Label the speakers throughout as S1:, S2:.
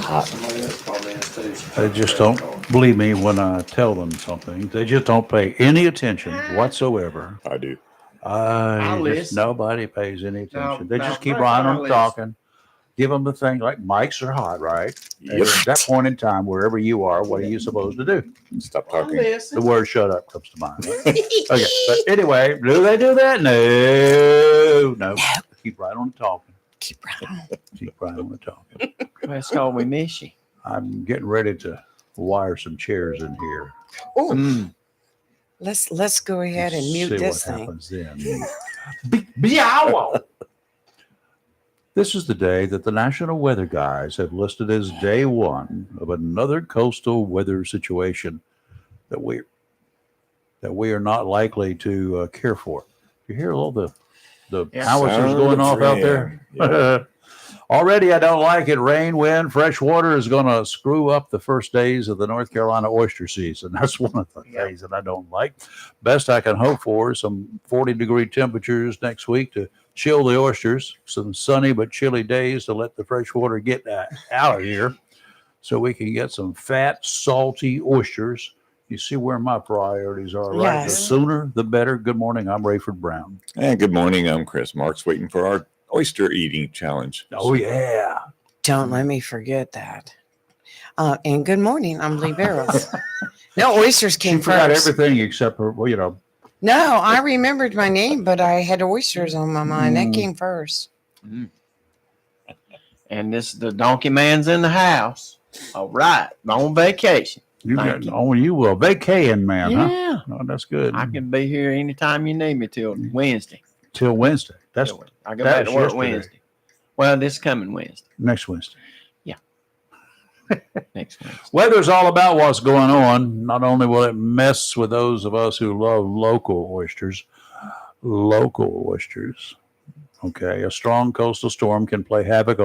S1: Somebody else probably is too.
S2: They just don't believe me when I tell them something. They just don't pay any attention whatsoever.
S3: I do.
S2: Nobody pays any attention. They
S1: Now,
S2: just keep
S1: break
S2: right
S1: our
S2: on
S1: list.
S2: talking. Give them the thing like mics are hot, right? And
S3: Yep.
S2: at that point in time, wherever you are, what are you supposed to do?
S3: Stop
S1: I
S3: talking.
S2: The
S1: listen.
S2: word "shut up" comes to mind. Right? Okay, but anyway, do they do that? No. Keep right on talking.
S4: Keep right on.
S2: Keep right on talking.
S1: That's called we miss you.
S2: I'm getting ready to wire some chairs in here.
S4: Oh, let's go ahead and mute
S2: See
S4: this
S2: what
S4: thing.
S2: happens then. Meow. This is the day that the National Weather Guys have listed as day one of another coastal weather situation that we are not likely to care for. You hear all the howitzers
S3: Sound
S2: going
S3: of
S2: off out there?
S3: yeah.
S2: Already, I don't like it. Rain, wind, fresh water is going to screw up the first days of the North Carolina oyster season. That's one of the things that I don't like. Best I can hope for is some 40-degree temperatures next week to chill the oysters, some sunny but chilly days to let the fresh water get out of here so we can get some fat, salty oysters. You see where my priorities are, right?
S4: Yes.
S2: The sooner, the better. Good morning. I'm Rayford Brown.
S3: And good morning. I'm Chris Marks, waiting for our oyster eating challenge.
S2: Oh, yeah.
S4: Don't let me forget that. And good morning. I'm Lee Barrows. No, oysters came
S2: She forgot
S4: first.
S2: everything except for, well, you know.
S4: No, I remembered my name, but I had oysters on my mind. That came first.
S1: And the donkey man's in the house. All right. On vacation.
S2: You
S1: Thank
S2: got,
S1: you.
S2: oh, you will. Vacating man, huh?
S1: Yeah.
S2: Oh, that's good.
S1: I can be here anytime you need me till Wednesday.
S2: Till Wednesday. That's
S1: I go
S2: that
S1: back to
S2: was
S1: work
S2: yesterday.
S1: Wednesday. Well, this coming Wednesday.
S2: next Wednesday.
S1: Next Wednesday.
S2: Weather's all about what's going on. Not only will it mess with those of us who love local oysters. Okay, a strong coastal storm can play havoc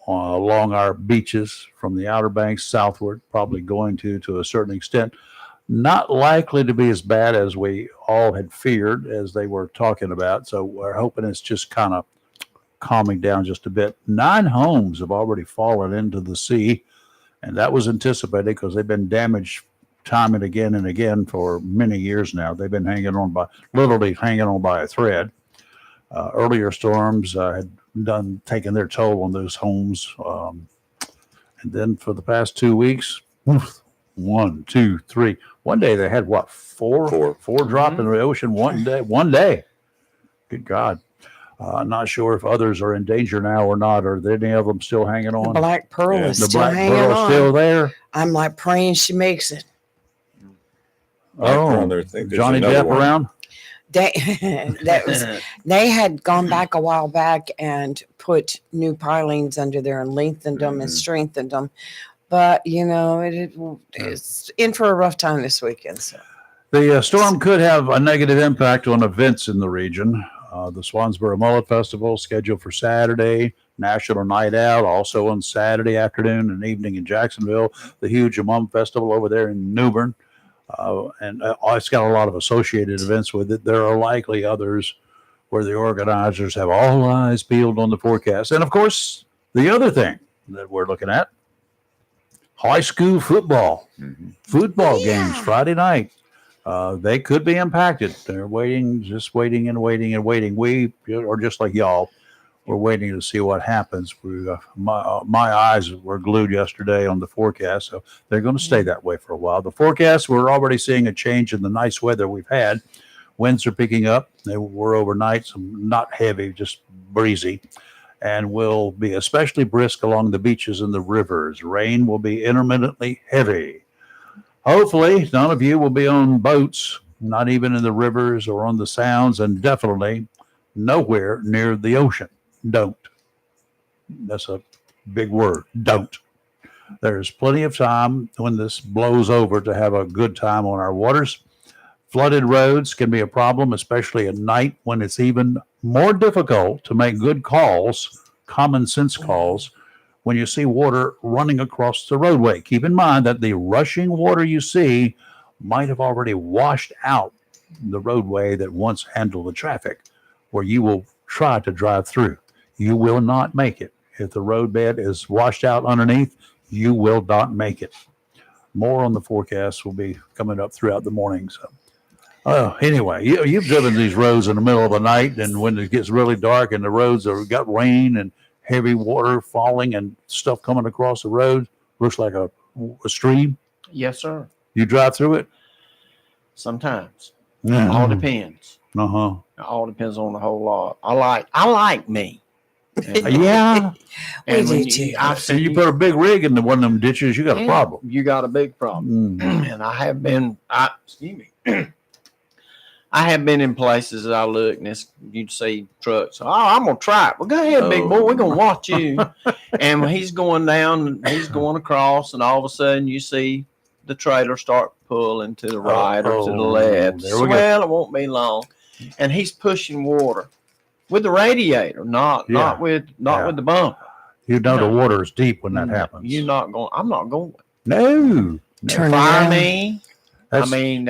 S2: along our beaches from the Outer Banks southward, probably going to a certain extent. Not likely to be as bad as we all had feared, as they were talking about. So we're hoping it's just kind of calming down just a bit. 9 homes have already fallen into the sea, and that was anticipated because they've been damaged time and again for many years now. They've been literally hanging on by a thread. Earlier storms had taken their toll on those homes. And then for the past 2 weeks, 1, 2, 3. One day they had what, four drop in the ocean one day. Good God. Not sure if others are in danger now or not. Are there any of them still hanging
S4: The
S2: on?
S4: Black Pearl is
S2: The
S4: still
S2: Black
S4: hanging
S2: Pearl
S4: on.
S2: still there.
S4: I'm like praying she makes it.
S2: Johnny Depp around?
S4: They had gone back a while back and put new pilings under there and lengthened them and strengthened them. But, it's in for a rough time this weekend. So.
S2: The storm could have a negative impact on events in the region. The Swansboro Mullet Festival scheduled for Saturday, National Night Out also on Saturday afternoon and evening in Jacksonville, the huge Mum Festival over there in New Bern. And it's got a lot of associated events with it. There are likely others where the organizers have all eyes peeled on the forecast. And, of course, the other thing that we're looking at, high school football. Football games Friday night. They could be impacted. They're waiting. We are just like y'all. We're waiting to see what happens. My eyes were glued yesterday on the forecast, so they're going to stay that way for a while. The forecast, we're already seeing a change in the nice weather we've had. Winds are picking up. They were overnight, some not heavy, just breezy, and will be especially brisk along the beaches and the rivers. Rain will be intermittently heavy. Hopefully, none of you will be on boats, not even in the rivers or on the sounds, and definitely nowhere near the ocean. Don't. That's a big word. Don't. There's plenty of time when this blows over to have a good time on our waters. Flooded roads can be a problem, especially at night when it's even more difficult to make good calls, common sense calls, when you see water running across the roadway. Keep in mind that the rushing water you see might have already washed out the roadway that once handled the traffic, where you will try to drive through. You will not make it. If the roadbed is washed out underneath, you will not make it. More on the forecast will be coming up throughout the morning. So, anyway, you've driven these roads in the middle of the night, and when it gets really dark and the roads have got rain and heavy water falling and stuff coming across the road, looks like a stream.
S1: Yes, sir.
S2: You drive through it?
S1: Sometimes.
S2: Yeah.
S1: All depends.
S2: Uh-huh.
S1: All depends on the whole lot. I like me. And,
S2: Yeah.
S1: and
S4: We
S1: when
S4: do too.
S1: I've
S2: And
S1: seen
S2: you put a big rig into one of them ditches, you got a
S1: Yeah,
S2: problem.
S1: You got a big problem.
S2: Mm.
S1: And I have been, excuse me, I have been in places that I look and you'd see trucks. Oh, I'm going to try it. Well, go ahead, big boy. We're going to watch you. And when he's going down, he's going across, and all of a sudden you see the trailer start pulling to the right or to the left.
S2: There we go.
S1: Well, it won't be long. And he's pushing water with the radiator, not with the bumper.
S2: You know the
S1: No.
S2: water is deep when that happens.
S1: You're not going. I'm not going.
S2: No.
S4: Turn
S1: Fire
S4: around.
S1: me.
S2: That's,
S1: I mean,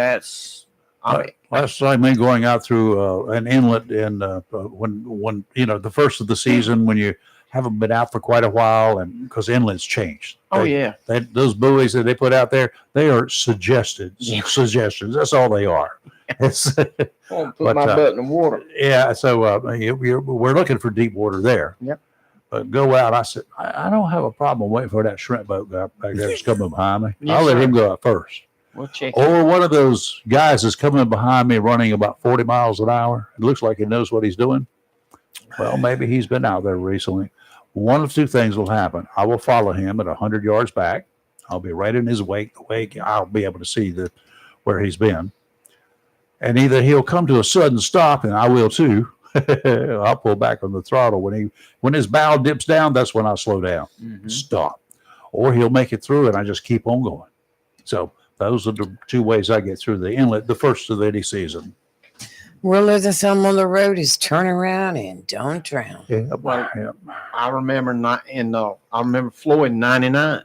S2: last time me going out through an inlet in when the first of the season when you haven't been out for quite a while, and because inlets changed.
S1: oh yeah.
S2: Those buoys that they put out there, they are suggestions. That's all they are. It's,
S1: I'm gonna put
S2: But,
S1: my butt in the water.
S2: yeah. So we're looking for deep water there.
S1: Yep.
S2: But go out. I said I don't have a problem waiting for that shrimp boat guy back there that's coming behind me.
S1: Yes,
S2: I'll let
S1: sir.
S2: him go out first.
S1: We'll check.
S2: Or one of those guys is coming behind me running about 40 miles an hour. It looks like he knows what he's doing. Well, maybe he's been out there recently. One of two things will happen. I will follow him at 100 yards back. I'll be right in his wake. I'll be able to see where he's been. And either he'll come to a sudden stop, and I will too. I'll pull back on the throttle. When his bow dips down, that's when I slow down.
S1: Mhm.
S2: Stop. Or he'll make it through, and I just keep on going. So those are the two ways I get through the inlet, the first of any season.
S4: Rule of the thumb on the road is turn around and don't drown.
S2: Yeah.
S1: Well,
S2: Yeah.
S1: I remember I remember Floyd in '99.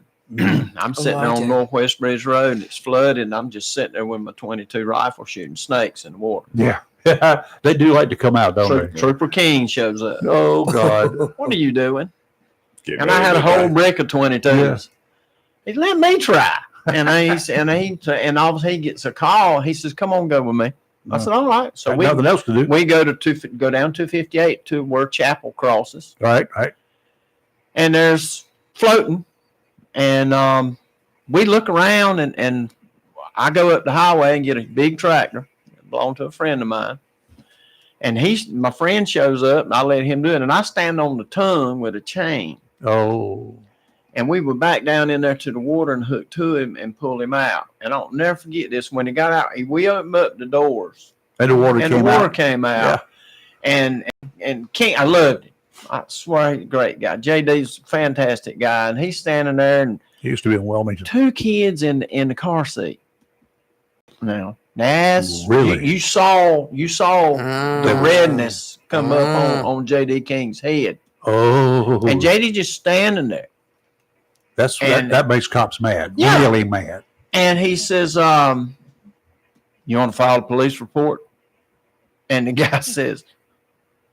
S1: I'm sitting
S4: I
S1: there on
S4: do.
S1: Northwest Bridge Road, and it's flooded, and I'm just sitting there with my .22 rifle shooting snakes in the water.
S2: Yeah. They do like to come out, don't they?
S1: Trooper King shows up.
S2: Oh, God.
S1: What are you doing?
S3: Get
S1: And
S3: ready
S1: I had
S3: to
S1: a whole
S3: die.
S1: brick of 22s. He let me try. And and obviously he gets a call. He says, "Come on, go with me." I said, "All right." So
S2: Got nothing else to do.
S1: we go down 258 to where Chapel crosses,
S2: Right.
S1: and there's floating, and we look around, and I go up the highway and get a big tractor that belonged to a friend of mine, and my friend shows up, and I let him do it, and I stand on the tongue with a chain.
S2: Oh.
S1: And we were back down in there to the water and hooked to him and pulled him out. And I'll never forget this. When he got out, we opened up the doors
S2: And the water
S1: and
S2: came
S1: the water
S2: out.
S1: came out. And King, I loved him. I swear he's a great guy. JD's a fantastic guy. And he's standing there and
S2: He used to be in Wilmington.
S1: 2 kids in the car seat. Now, that's
S2: Really?
S1: you saw the redness come up
S4: Mm.
S1: on JD King's head.
S2: Oh.
S1: And JD just standing there.
S2: That makes cops mad.
S1: Yeah.
S2: Really mad.
S1: And he says, "You want to file a police report?" And the guy says,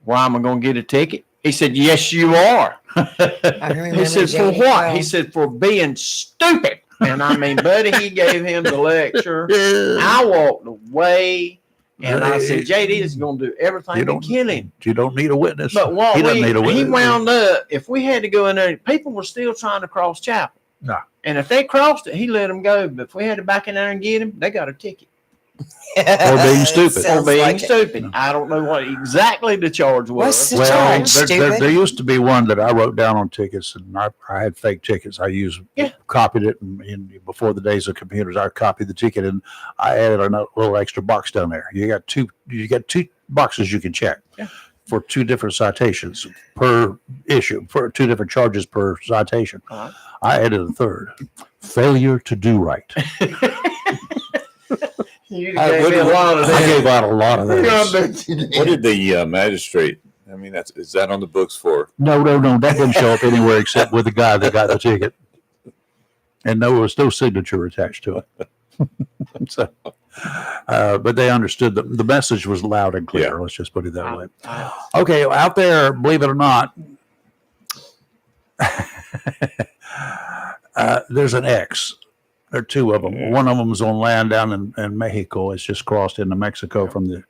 S1: "Why am I going to get a ticket?" He said, "Yes, you are."
S4: I remember
S1: He said, "For
S4: JD
S1: what?"
S4: well.
S1: He said, "For being stupid." And I mean, buddy, he gave him the lecture. I walked away, and I said, "JD is going to do everything to kill him."
S2: You don't need a witness.
S1: But what
S2: He doesn't need a
S1: he
S2: witness.
S1: wound up, if we had to go in there, people were still trying to cross Chapel.
S2: No.
S1: And if they crossed it, he let them go. But if we had to back in there and get him, they got a ticket.
S2: Or being stupid.
S1: Or
S4: Sounds
S1: being
S4: like it.
S1: stupid. I don't know what exactly the charge was.
S4: What's the
S2: Well,
S4: charge, stupid?
S2: there used to be one that I wrote down on tickets, and I had fake tickets. I copied it, and before the days of computers, I copied the ticket, and I added a little extra box down there. You got two boxes you can check for 2 different citations per issue, for 2 different charges per citation.
S1: Uh-huh.
S2: I added a third: failure to do right.
S1: You
S3: I
S1: gave me a
S3: would-
S1: lot of
S2: I
S1: that.
S2: gave out a lot of
S1: Yeah, I
S2: those.
S1: bet you did.
S3: What did the magistrate? I mean, is that on the books for?
S2: No, that didn't show up anywhere except with the guy that got the ticket. And there was no signature attached to it. So, but they understood the message was loud and clear.
S3: Yeah.
S2: Let's just put it that way.
S1: I-
S2: Okay, out there, believe it or not, There's an X. There are two of them.
S3: Yeah.
S2: One of them is on land down in Mexico. It's just crossed into Mexico from the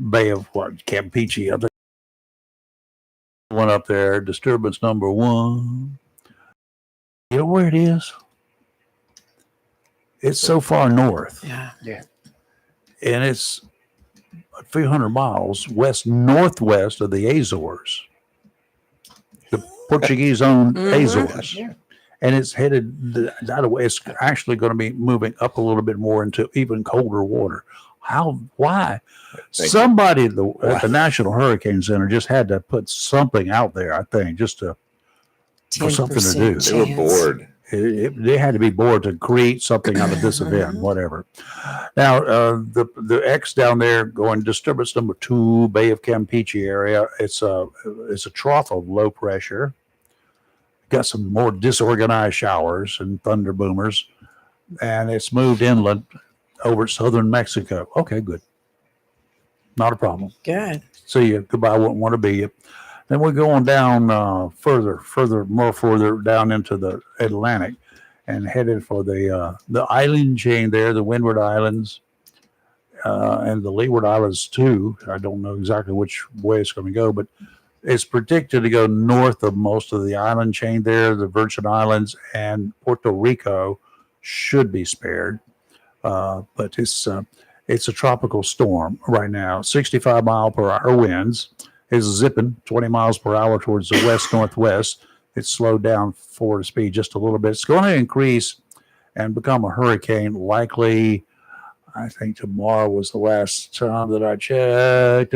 S2: Bay of Campeche. I think one up there. Disturbance number 1. You know where it is? It's so far north.
S4: Yeah.
S2: And it's a few hundred miles west-northwest of the Azores. The Portuguese-owned Azores.
S1: Yeah.
S2: And it's headed that way. It's actually going to be moving up a little bit more into even colder water. Why? Somebody at the National Hurricane Center just had to put something out there, I think, just for something to do.
S3: They were bored.
S2: They had to be bored to create something out of this event, whatever. Now, the X down there going disturbance number 2, Bay of Campeche area. It's a trough of low pressure. Got some more disorganized showers and thunder boomers, and it's moved inland over southern Mexico. Okay, good. Not a problem.
S4: Good.
S2: See you. Goodbye. Wouldn't want to be you. Then we're going down further down into the Atlantic and headed for the island chain there, the Windward Islands and the Leeward Islands too. I don't know exactly which way it's going to go, but it's predicted to go north of most of the island chain there. The Virgin Islands and Puerto Rico should be spared, but it's a tropical storm right now. 65-mile-per-hour winds. It's zipping 20 miles per hour towards the west-northwest. It's slowed down forward speed just a little bit. It's going to increase and become a hurricane likely. I think tomorrow was the last time that I checked.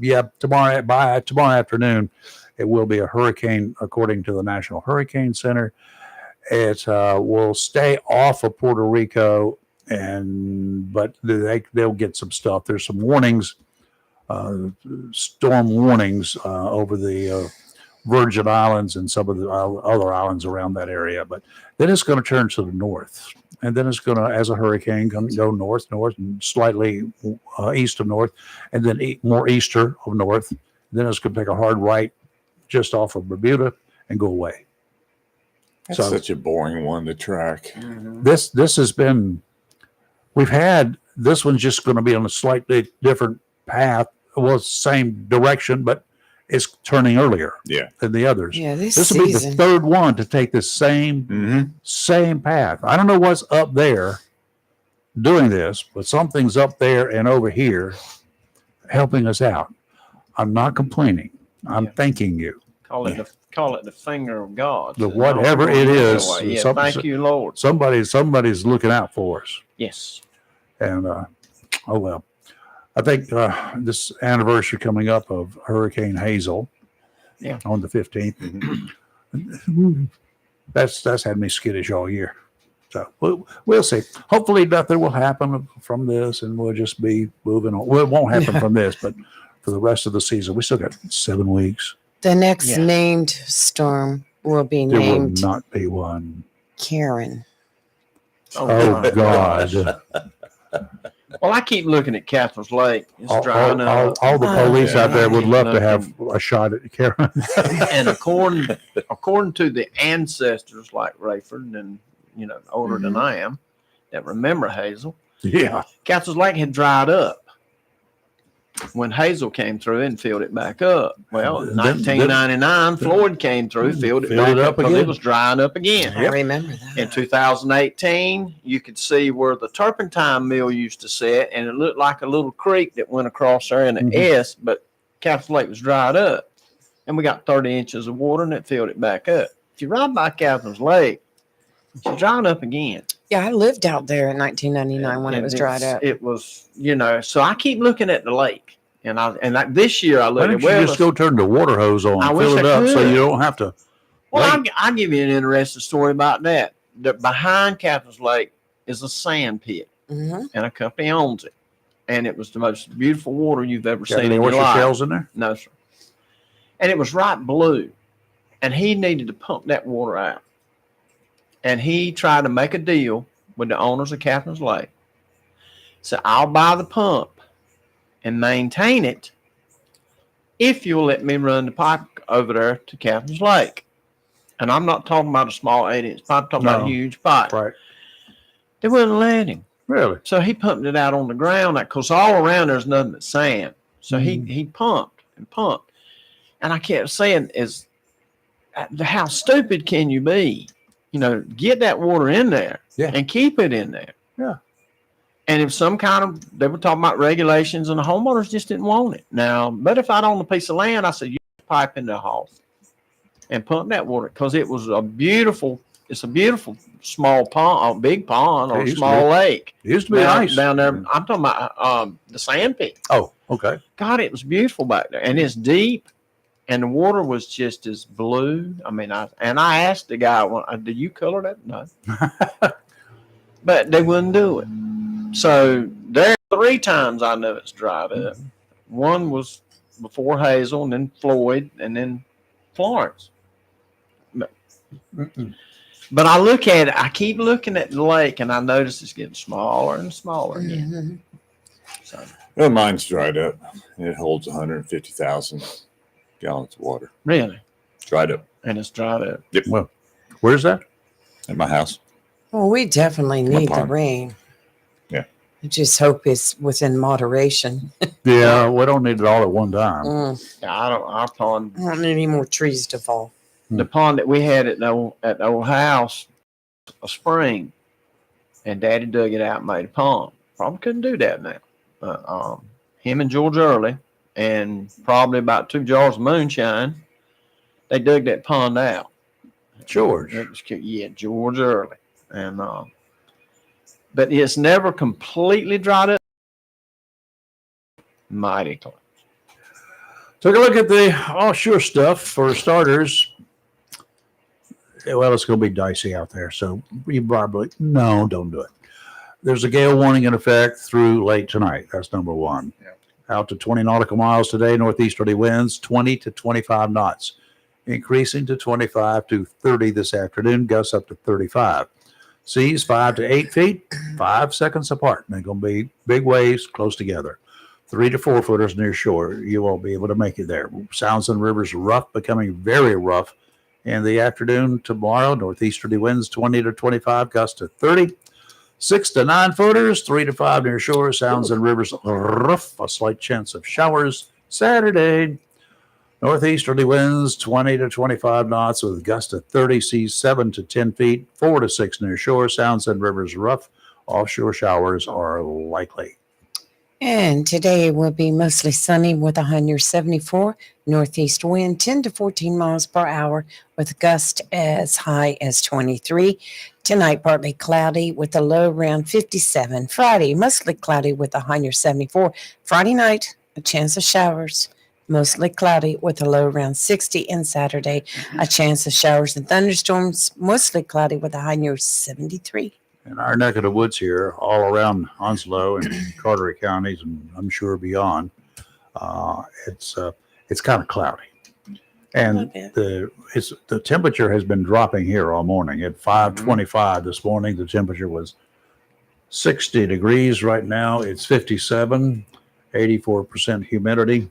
S2: Yeah, tomorrow afternoon, it will be a hurricane according to the National Hurricane Center. It will stay off of Puerto Rico, but they'll get some stuff. There's some warnings, storm warnings over the Virgin Islands and some of the other islands around that area. But then it's going to turn to the north. And then it's going to, as a hurricane, go north, and slightly east of north, and then more easter of north. Then it's going to take a hard right just off of Bermuda and go away.
S3: That's such a boring one to track.
S1: Mm-hmm.
S2: This has been, this one's just going to be on a slightly different path. Well, same direction, but it's turning earlier than the others.
S4: Yeah,
S2: this will be the third one to take the same path. I don't know what's up there doing this, but something's up there and over here helping us out. I'm not complaining. I'm thanking you.
S1: Call it the finger of God.
S2: The whatever it is.
S1: Yeah, thank you, Lord.
S2: Somebody's looking out for us.
S1: Yes.
S2: And oh well. I think this anniversary coming up of Hurricane Hazel on the 15th, that's had me skittish all year. So we'll see. Hopefully nothing will happen from this and we'll just be moving on. Well, it won't happen from this, but for the rest of the season, we still got 7 weeks.
S4: The next named storm will be named.
S2: There will not be one.
S4: Karen.
S2: Oh God.
S1: Well, I keep looking at Catherine's Lake. It's drying up.
S2: All the police out there would love to have a shot at Karen.
S1: And according to the ancestors like Rayford and older than I am that remember Hazel, Catherine's Lake had dried up when Hazel came through and filled it back up. Well, in 1999, Floyd came through, filled it back up because it was drying up again.
S4: I remember that.
S1: In 2018, you could see where the turpentine mill used to sit, and it looked like a little creek that went across there in the S, but Catherine's Lake was dried up. And we got 30 inches of water, and it filled it back up. If you ride by Catherine's Lake, it's drying up again.
S4: Yeah, I lived out there in 1999 when it was dried up.
S1: It was, so I keep looking at the lake. And this year I looked
S2: at
S1: it.
S2: Just go turn the water hose on and fill it up so you don't have to.
S1: Well, I'll give you an interesting story about that. Behind Catherine's Lake is a sand pit, and a company owns it. And it was the most beautiful water you've ever seen in your life.
S2: Shells in there?
S1: No, sir. And it was right blue. And he needed to pump that water out. And he tried to make a deal with the owners of Catherine's Lake. So I'll buy the pump and maintain it if you'll let me run the pipe over there to Catherine's Lake. and I'm not talking about a small 8-inch pipe, I'm talking about a
S2: No.
S1: huge pipe.
S2: Right.
S1: They wouldn't let him.
S2: Really?
S1: So he pumped it out on the ground because all around there's nothing but sand. So he pumped and pumped. And I kept saying, how stupid can you be? Get that water in there and keep it in there.
S2: Yeah.
S1: And if they were talking about regulations and the homeowners just didn't want it. Now, but if I'd owned a piece of land, I said, you pipe in the hall and pump that water because it was it's a beautiful small pond, a big pond or a small lake.
S2: It used to be nice.
S1: Down there. I'm talking about the sand pit.
S2: Oh, okay.
S1: God, it was beautiful back there. And it's deep. And the water was just as blue. I mean, I asked the guy, "Did you color that?" No. But they wouldn't do it. So there 3 times I know it's dried up. One was before Hazel, and then Floyd, and then Florence. But I keep looking at the lake, and I notice it's getting smaller and smaller again. So,
S3: Well, mine's dried up. It holds 150,000 gallons of water.
S1: Really?
S3: Dried up.
S1: And it's dried up.
S3: Yep.
S2: Well, where's that?
S3: At my house.
S4: Well, we definitely need the
S3: pond.
S4: rain.
S3: Yeah.
S4: I just hope it's within moderation.
S2: Yeah, we don't need it all at one time.
S1: Yeah, our pond,
S4: I don't need any more trees to fall.
S1: the pond that we had at the old house, a spring, and Daddy dug it out and made a pond. Probably couldn't do that now. But him and George Early, and probably about 2 jars of moonshine, they dug that pond out.
S2: George.
S1: It was cute. Yeah, George Early. And but it's never completely dried up. Mighty close.
S2: Took a look at the offshore stuff for starters. Well, it's going to be dicey out there, so you probably don't do it. There's a gale warning in effect through late tonight. That's number one.
S3: Yeah.
S2: Out to 20 nautical miles today, northeasterly winds 20 to 25 knots, increasing to 25 to 30 this afternoon, gusts up to 35. Seas 5 to 8 feet, 5 seconds apart. They're going to be big waves close together. 3 to 4 footers near shore. You won't be able to make it there. Sounds and rivers rough, becoming very rough in the afternoon tomorrow. Northeasterly winds 20 to 25, gusts to 30. 6 to 9 footers, 3 to 5 near shore. Sounds and rivers rough. A slight chance of showers Saturday. Northeasterly winds 20 to 25 knots with gusts of 30, seas 7 to 10 feet, 4 to 6 near shore. Sounds and rivers rough. Offshore showers are likely.
S4: And today will be mostly sunny with a high near 74, northeast wind 10 to 14 miles per hour with gust as high as 23. Tonight, partly cloudy with a low around 57. Friday, mostly cloudy with a high near 74. Friday night, a chance of showers. Mostly cloudy with a low around 60. And Saturday, a chance of showers and thunderstorms. Mostly cloudy with a high near 73.
S2: In our neck of the woods here, all around Onslow and Carteret counties, and I'm sure beyond, it's kind of cloudy, and the temperature has been dropping here all morning. At 5:25 this morning, the temperature was 60 degrees. Right now, it's 57, 84% humidity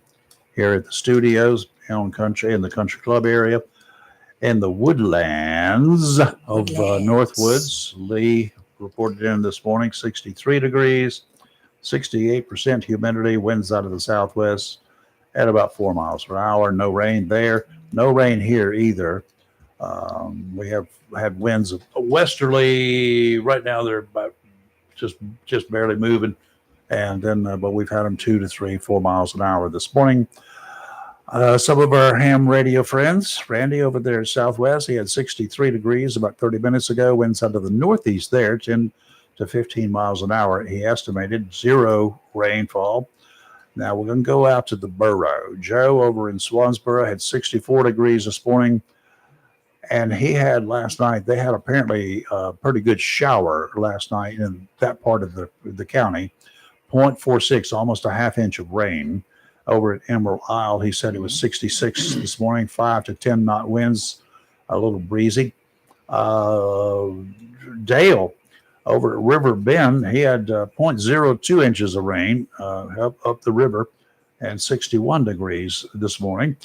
S2: here at the studios in the country club area. In the woodlands of Northwoods, Lee reported in this morning 63 degrees, 68% humidity, winds out of the southwest at about 4 miles per hour. No rain there. No rain here either. We have had winds of westerly. Right now they're about just barely moving, and then but we've had them 2 to 3, 4 miles an hour this morning. Some of our ham radio friends, Randy over there in Southwest, he had 63 degrees about 30 minutes ago. Winds out of the northeast there, 10 to 15 miles an hour. He estimated 0 rainfall. Now we're going to go out to the borough. Joe over in Swansboro had 64 degrees this morning. And he had last night, they had apparently a pretty good shower last night in that part of the county. 0.46, almost a half inch of rain. Over at Emerald Isle, he said it was 66 this morning, 5 to 10 knot winds, a little breezy. Dale over at River Bend, he had 0.02 inches of rain up the river and 61 degrees this morning.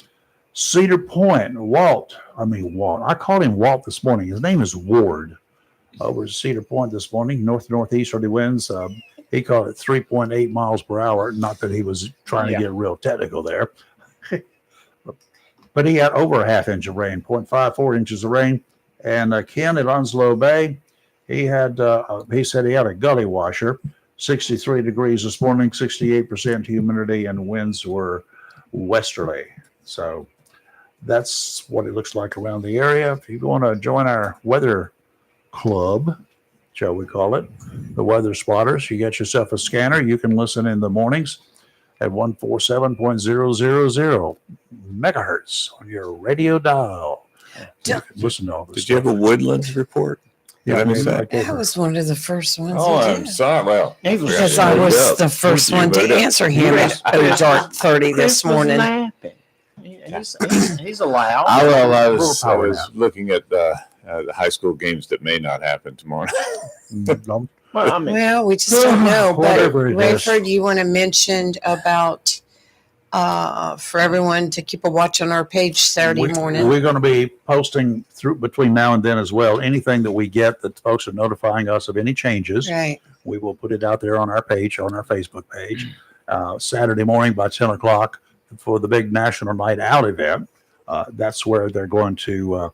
S2: Cedar Point, Walt. I called him Walt this morning. His name is Ward. Over at Cedar Point this morning, northeasterly winds. He called it 3.8 miles per hour. Not that he was trying to get real technical there. But he had over a half inch of rain, 0.54 inches of rain. And Ken at Onslow Bay, he said he had a gully washer, 63 degrees this morning, 68% humidity, and winds were westerly. So that's what it looks like around the area. If you want to join our weather club, shall we call it, the Weather Spotters, you get yourself a scanner. You can listen in the mornings at 147.000 megahertz on your radio dial. Listen to all this.
S3: Did you have a Woodlands report?
S2: Yeah,
S4: That was one of the first ones.
S3: Oh,
S4: he
S3: I'm
S4: did.
S3: sorry. Well,
S4: Because I was the first one to answer him at dark 30 this morning.
S1: He's allowed.
S3: I was looking at the high school games that may not happen tomorrow.
S4: Well, we just don't know. But
S2: Whatever it is.
S4: Rayford, you want to mention about for everyone to keep a watch on our page Saturday morning?
S2: We're going to be posting through between now and then as well. Anything that we get that folks are notifying us of any changes,
S4: Right.
S2: we will put it out there on our page, on our Facebook page, Saturday morning by 10 o'clock for the big National Night Out event. That's where they're going to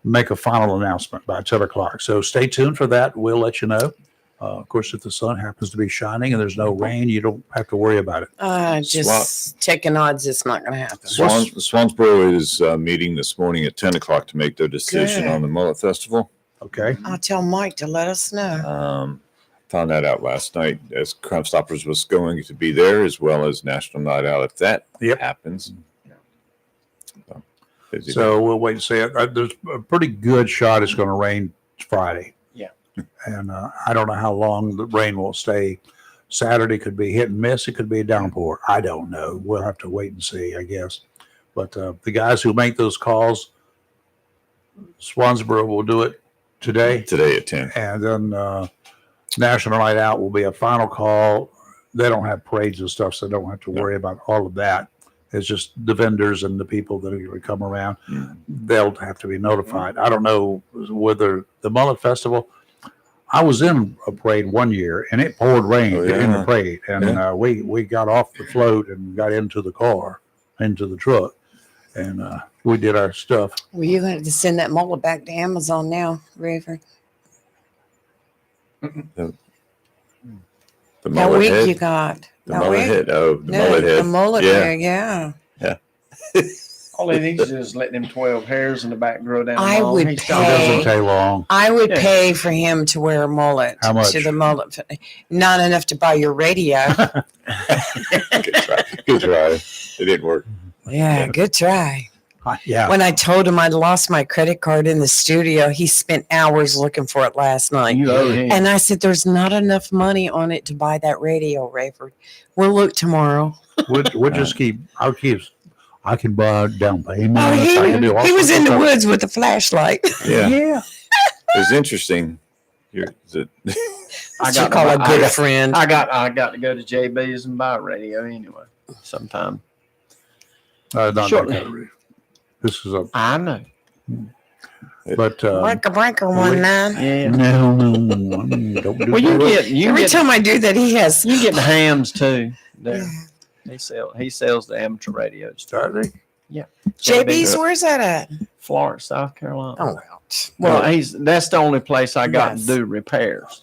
S2: make a final announcement by 10 o'clock. So stay tuned for that. We'll let you know. Of course, if the sun happens to be shining and there's no rain, you don't have to worry about it.
S4: Just taking odds it's not going to happen.
S3: Swansboro is meeting this morning at 10 o'clock to make their decision
S4: Good.
S3: on the Mullet Festival.
S2: Okay.
S4: I'll tell Mike to let us know.
S3: Found that out last night as Crime Stoppers was going to be there, as well as National Night Out if that happens.
S2: So we'll wait and see. There's a pretty good shot it's going to rain Friday.
S1: Yeah.
S2: And I don't know how long the rain will stay. Saturday could be hit and miss. It could be a downpour. I don't know. We'll have to wait and see, I guess. But the guys who make those calls, Swansboro will do it today.
S3: Today at 10.
S2: And then National Night Out will be a final call. They don't have parades and stuff, so they don't have to worry about all of that. It's just the vendors and the people that are going to come around. They'll have to be notified. I don't know whether the Mullet Festival, I was in a parade one year and it poured rain in the parade. And we got off the float and got into the car, into the truck, and we did our stuff.
S4: Well, you're going to send that mullet back to Amazon now, Rayford.
S3: The
S4: That
S3: mullet
S4: week
S3: head.
S4: you got.
S3: The
S4: That
S3: mullet
S4: week?
S3: head. Oh, the
S4: No,
S3: mullet head.
S4: the mullet hair, yeah.
S1: All he needs is let them 12 hairs in the back grow down.
S4: I
S1: long.
S4: would
S1: He's
S2: It
S1: done.
S4: pay-
S2: doesn't take long.
S4: I would
S1: Yeah.
S4: pay for him to wear a mullet.
S2: How much?
S4: To the mullet. Not enough to buy your radio.
S3: Good try. Good try. It didn't work.
S4: Yeah, good try.
S2: Yeah.
S4: When I told him I'd lost my credit card in the studio, he spent hours looking for it last night.
S1: You owe him.
S4: And I said, there's not enough money on it to buy that radio, Rayford. We'll look tomorrow.
S2: We'll just I can buy down payment.
S4: Oh,
S2: I can do all
S4: he was
S2: sorts
S4: in
S2: of
S4: the
S2: stuff.
S4: woods with a flashlight.
S3: Yeah.
S2: Yeah.
S3: It was interesting.
S4: I got call a good friend.
S1: I got to go to JB's and buy a radio anyway. Sometime.
S2: Not
S1: Shortly.
S2: that kind of- This is a,
S1: I know.
S2: but
S4: Breaker 19.
S1: Yeah.
S2: no, don't do
S1: Well, you
S2: that.
S1: get
S4: Every time I do that, he has.
S1: you get the hams too. There. He sells the amateur radios.
S2: Are they?
S4: JB's, where's that at?
S1: Florence, South Carolina.
S4: Oh,
S1: Well, that's the only place I got
S4: Yes.
S1: to do repairs.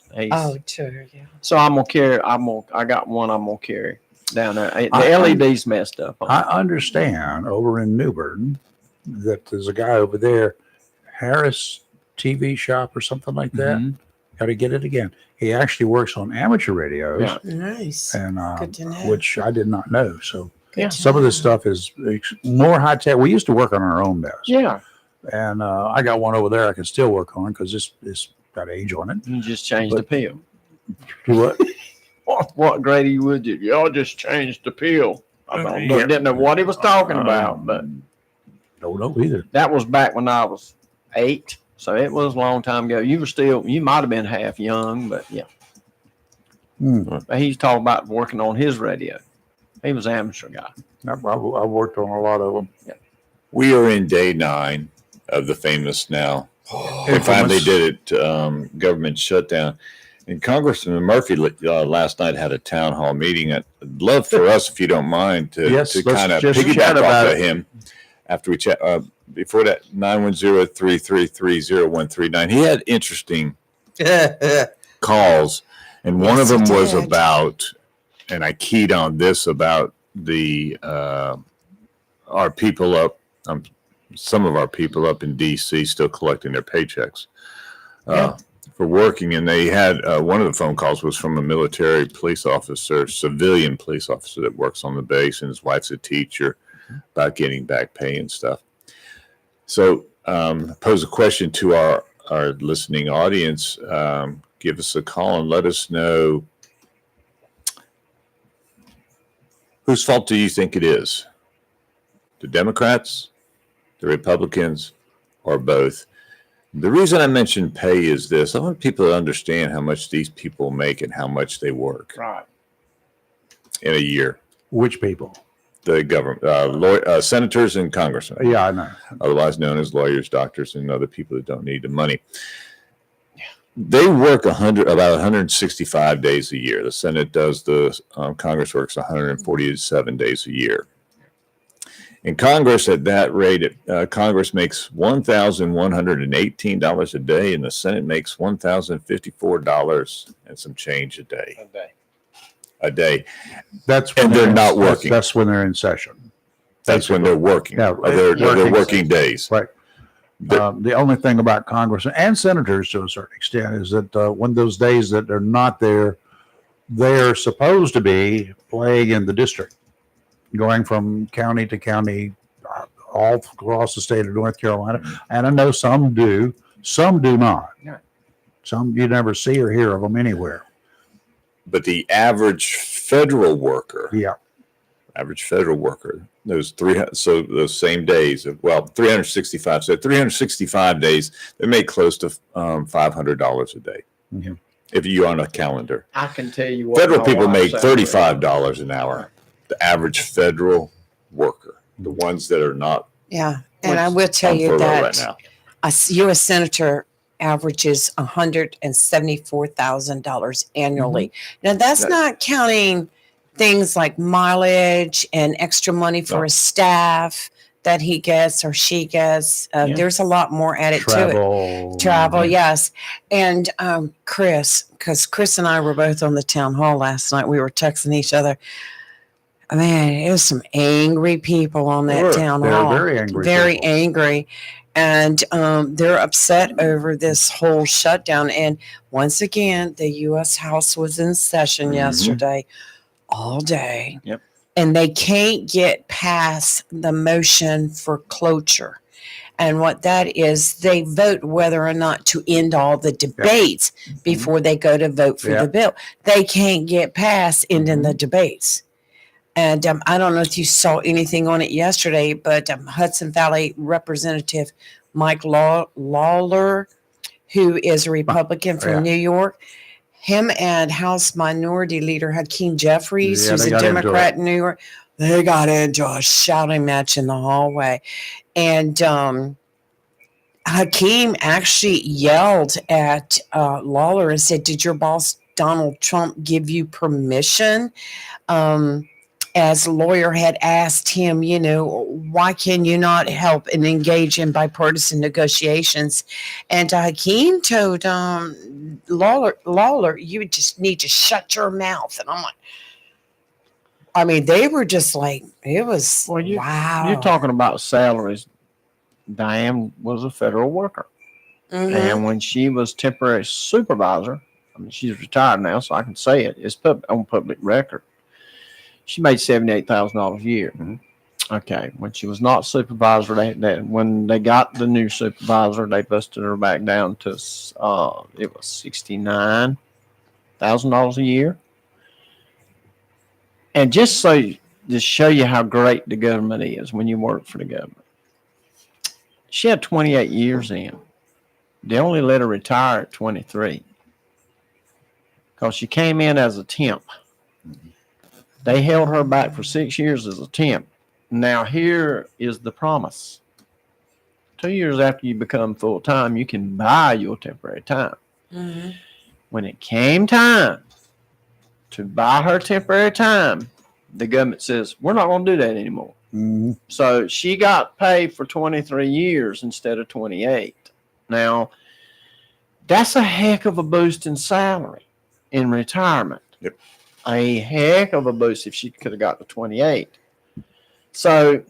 S4: True, yeah.
S1: So I got one I'm gonna carry down there. The
S2: I-
S1: LED's messed up.
S2: I understand over in Newbern that there's a guy over there, Harris TV shop or something like that.
S1: Mhm.
S2: Got to get it again. He actually works on amateur radios,
S1: Yeah.
S4: Nice.
S2: and
S4: Good to know.
S2: which I did not know. So
S1: Yeah.
S2: some of this stuff is more high tech. We used to work on our own desk,
S1: Yeah.
S2: and I got one over there I can still work on because it's got age on it.
S1: You just changed the pill.
S2: What?
S1: What Grady would you? Y'all just changed the pill. I
S2: Yeah.
S1: didn't know what he was talking about, but
S2: Don't know either.
S1: that was back when I was 8. So it was a long time ago. You might have been half young, but yeah. But he's talking about working on his radio. He was an amateur guy.
S2: I worked on a lot of them.
S1: Yeah.
S3: We are in day 9 of the famous now. They finally did it. Government shutdown. And Congressman Murphy last night had a town hall meeting. I'd love for us, if you don't mind, to kind of piggyback off of him after we chat. Before that, 910-333-0139. He had interesting calls, and one of them was about, and I keyed on this, about the our people up, some of our people up in D.C. still collecting their paychecks for working, and they had one of the phone calls was from a military police officer, civilian police officer that works on the base, and his wife's a teacher, about getting back pay and stuff. So pose a question to our listening audience. Give us a call and let us know, whose fault do you think it is? The Democrats, the Republicans, or both? The reason I mention pay is this. I want people to understand how much these people make and how much they work in a year.
S2: Which people?
S3: The government, senators and congressmen.
S2: Yeah, I know.
S3: Otherwise known as lawyers, doctors, and other people that don't need the money. They work about 165 days a year. The Senate does. The Congress works 147 days a year. In Congress, at that rate, Congress makes $1,118 a day, and the Senate makes $1,054 and some change a day. A day.
S2: That's when
S3: they're not working.
S2: That's when they're in session.
S3: That's when they're working.
S2: Yeah,
S3: they're working days.
S2: Right. The only thing about Congress and senators to a certain extent is that when those days that they're not there, they're supposed to be playing in the district, going from county to county, all across the state of North Carolina. And I know some do not. Some you never see or hear of them anywhere.
S3: But the average federal worker, those those same days, 365. So 365 days, they make close to $500 a day.
S2: Mm-hmm.
S3: If you're on a calendar.
S1: I can tell you what.
S3: Federal people make $35 an hour. The average federal worker, the ones that are not.
S4: Yeah. And I will tell you that right now, a U.S. senator averages $174,000 annually. Mm-hmm. Now, that's not counting things like mileage and extra money for his staff that he gets or she gets. There's a lot more added to it. Travel, yes. And Chris, because Chris and I were both on the town hall last night. We were texting each other. Man, it was some angry people on that town hall.
S2: Very angry.
S4: Very angry. And they're upset over this whole shutdown. And once again, the U.S. House was in session yesterday all day.
S1: Yep.
S4: And they can't get past the motion for cloture. And what that is, they vote whether or not to end all the debates before they go to vote for the bill. They can't get past ending the debates. And I don't know if you saw anything on it yesterday, but Hudson Valley Representative Mike Lawler, who is a Republican from New York, him and House Minority Leader Hakeem Jeffries, who's a Democrat in New York, they got into a shouting match in the hallway. And Hakeem actually yelled at Lawler and said, "Did your boss Donald Trump give you permission?" As a lawyer had asked him, why can you not help and engage in bipartisan negotiations? And Hakeem told Lawler, you just need to shut your mouth. And I'm like, they were just like, it was, wow.
S1: You're talking about salaries. Diane was a federal worker. Mm-hmm. And when she was temporary supervisor, she's retired now, so I can say it. It's on public record. She made $78,000 a year. Mm-hmm. Okay. When she was not supervisor, when they got the new supervisor, they busted her back down to it was $69,000 a year. And just show you how great the government is when you work for the government. She had 28 years in. They only let her retire at 23 because she came in as a temp. They held her back for 6 years as a temp, Now, here is the promise. 2 years after you become full-time, you can buy your temporary time.
S4: Mhm.
S1: When it came time to buy her temporary time, the government says, we're not going to do that anymore.
S2: Mhm.
S1: So she got paid for 23 years instead of 28. Now, that's a heck of a boost in salary in retirement.
S3: Yep.
S1: A heck of a boost if she could have got to 28. So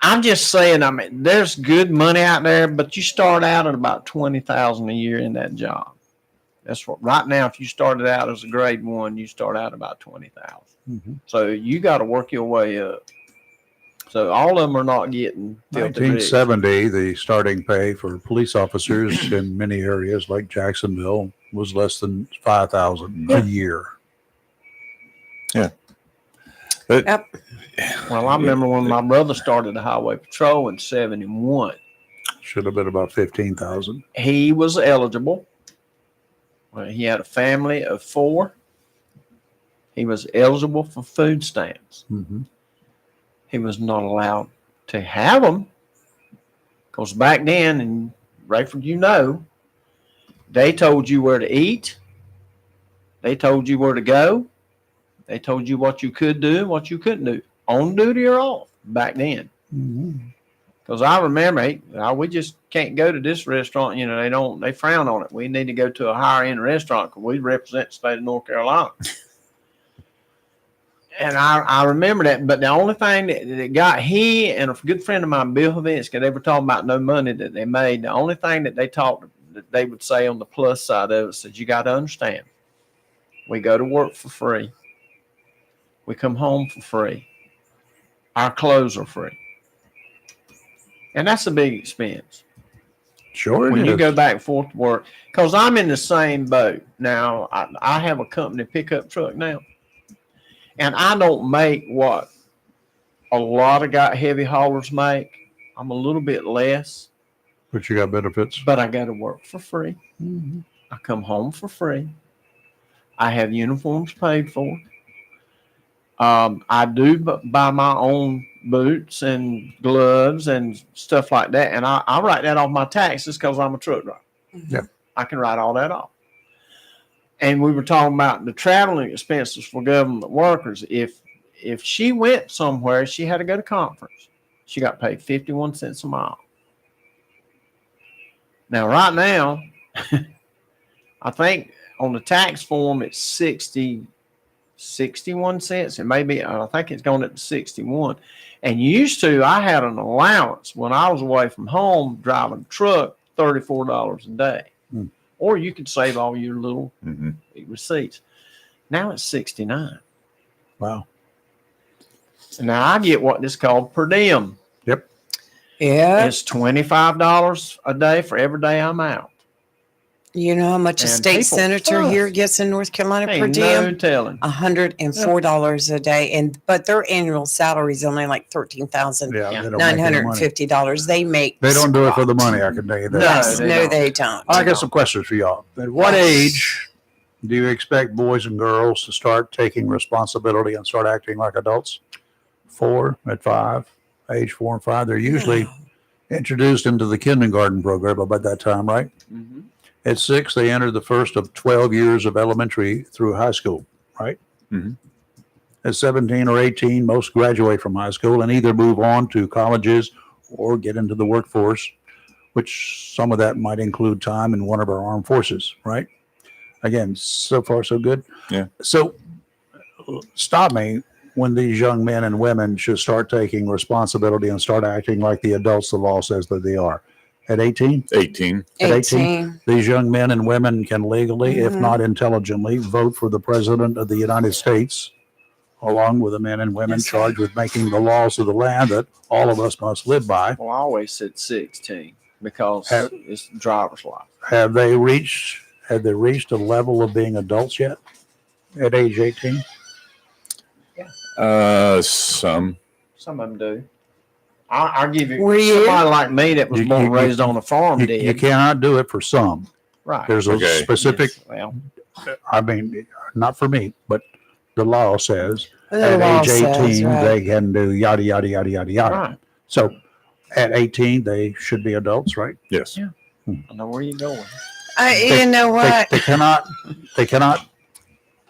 S1: I'm just saying, I mean, there's good money out there, but you start out at about 20,000 a year in that job. That's what right now, if you started out as a grade 1, you start out about 20,000.
S2: Mhm.
S1: So you got to work your way up. So all of them are not getting filthy rich.
S2: 1970, the starting pay for police officers in many areas like Jacksonville was less than $5,000 a year.
S4: Yep.
S1: Well, I remember when my brother started the highway patrol in 71.
S2: Should have been about 15,000.
S1: He was eligible. Well, he had a family of 4. He was eligible for food stamps.
S2: Mhm.
S1: He was not allowed to have them because back then, and Rayford, you know, they told you where to eat. They told you where to go. They told you what you could do and what you couldn't do, on duty or off, back then.
S2: Mhm.
S1: Because I remember, hey, we just can't go to this restaurant. You know, they frown on it. We need to go to a higher end restaurant because we represent the state of North Carolina. And I remember that. But the only thing that got he and a good friend of mine, Bill Havinsky, they were talking about no money that they made. The only thing that they would say on the plus side of it says, you got to understand, we go to work for free. We come home for free. Our clothes are free. And that's a big expense.
S2: Sure
S1: When
S2: it
S1: you
S2: is.
S1: go back and forth to work. Because I'm in the same boat. Now, I have a company pickup truck now. And I don't make what a lot of heavy haulers make. I'm a little bit less.
S2: But you got benefits.
S1: But I got to work for free.
S2: Mhm.
S1: I come home for free. I have uniforms paid for. I do buy my own boots and gloves and stuff like that. And I write that off my taxes because I'm a truck driver.
S2: Yeah.
S1: I can write all that off. And we were talking about the traveling expenses for government workers. If she went somewhere, she had to go to conference. She got paid 51 cents a mile. Now, right now, I think on the tax form, it's 61 cents. It may be, I think it's going up to 61. And used to, I had an allowance when I was away from home driving a truck, $34 a day.
S2: Mm.
S1: Or you could save all your little
S3: Mm-hmm.
S1: receipts. Now it's 69.
S2: Wow.
S1: Now I get what is called per diem.
S4: Yeah.
S1: It's $25 a day for every day I'm out.
S4: You know how much a
S1: And
S4: state
S1: people
S4: senator
S1: fuss.
S4: here gets in North Carolina per
S1: Ain't
S4: diem?
S1: no telling.
S4: $104 a day, but their annual salary is only like $13,950.
S2: Yeah. They don't make any money.
S4: They make.
S2: They don't do it for the money, I can tell you that.
S4: Yes,
S1: they
S4: no,
S1: don't.
S4: they don't.
S2: I got some questions for y'all. At what age do you expect boys and girls to start taking responsibility and start acting like adults? 4, at 5, age 4 and 5. They're usually introduced into the kindergarten program about that time, right?
S1: Mm-hmm.
S2: At 6, they enter the first of 12 years of elementary through high school, right?
S3: Mhm.
S2: At 17 or 18, most graduate from high school and either move on to colleges or get into the workforce, which some of that might include time in one of our armed forces, right? Again, so far so good.
S3: Yeah.
S2: So stop me when these young men and women should start taking responsibility and start acting like the adults the law says that they are. At 18?
S3: 18.
S2: At 18, these young men and women can legally, if not intelligently, vote for the president of the United States, along with the men and women charged with making the laws of the land that all of us must live by.
S1: Well, I always said 16 because it's driver's license.
S2: Have they reached a level of being adults yet at age 18?
S3: Some.
S1: Some of them do. I'll give you
S4: Were you?
S1: somebody like me that was born and raised on a farm.
S2: You cannot do it for some.
S1: Right.
S2: There's a
S3: Okay.
S2: specific,
S1: Yes, well,
S2: I mean, not for me, but the law says
S4: The
S2: at
S4: law
S2: age
S4: says,
S2: 18,
S4: right.
S2: they can do yada, yada, yada, yada, yada.
S1: Right.
S2: So at 18, they should be adults, right?
S3: Yes.
S1: Yeah. I know where you're going.
S4: You know what?
S2: They cannot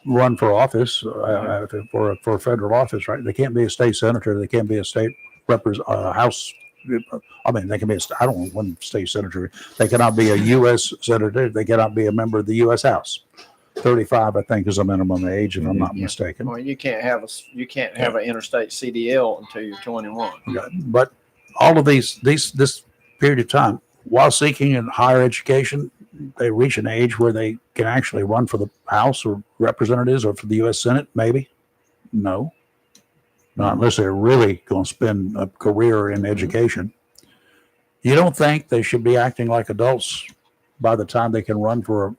S2: run for office, for federal office, right? They can't be a state senator. They can't be a state house. I mean, they can be, I don't know, one state senator. They cannot be a U.S. senator. They cannot be a member of the U.S. House. 35, I think, is a minimum age, if I'm not mistaken.
S1: Well, you can't have an interstate CDL until you're 21.
S2: Yeah, but all of this period of time, while seeking in higher education, they reach an age where they can actually run for the House or representatives or for the U.S. Senate, maybe? No. Not unless they're really going to spend a career in education. You don't think they should be acting like adults by the time they can run for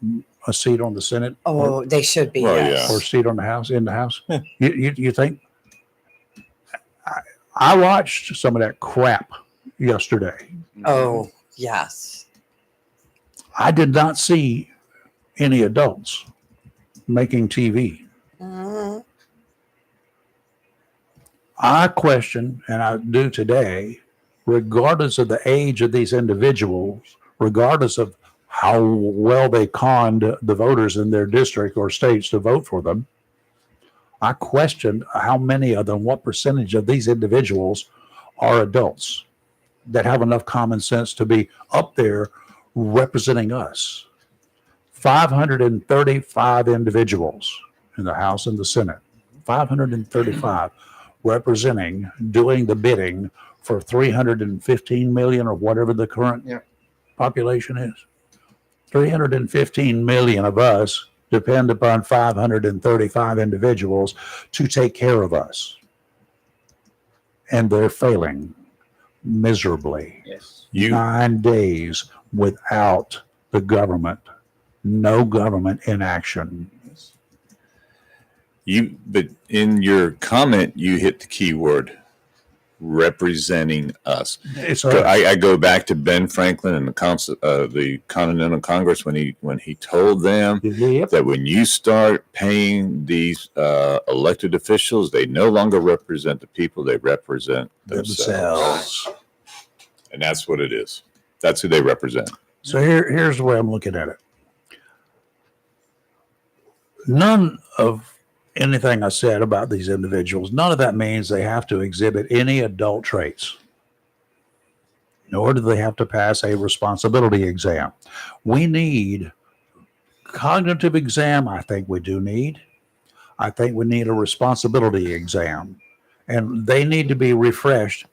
S2: a seat on the Senate?
S4: Oh, they should be.
S3: Well,
S4: Yes.
S3: yeah.
S2: Or a seat on the House, in the House? You think? I watched some of that crap yesterday.
S4: Oh, yes.
S2: I did not see any adults making TV.
S4: Mhm.
S2: I question, and I do today, regardless of the age of these individuals, regardless of how well they conned the voters in their district or states to vote for them, I question how many of them, what percentage of these individuals are adults that have enough common sense to be up there representing us. 535 individuals in the House and the Senate, 535 representing, doing the bidding for 315 million or whatever the current population is. 315 million of us depend upon 535 individuals to take care of us. And they're failing miserably.
S1: Yes.
S2: 9 days without the government. No government in action.
S3: But in your comment, you hit the key word, representing us.
S2: It's
S3: I go back to Ben Franklin and the Continental Congress when he told them that when you start paying these elected officials, they no longer represent the people; they represent themselves. And that's what it is. That's who they represent.
S2: So here's the way I'm looking at it. None of anything I said about these individuals, none of that means they have to exhibit any adult traits, nor do they have to pass a responsibility exam. We need cognitive exam. I think we do need. I think we need a responsibility exam, and they need to be refreshed.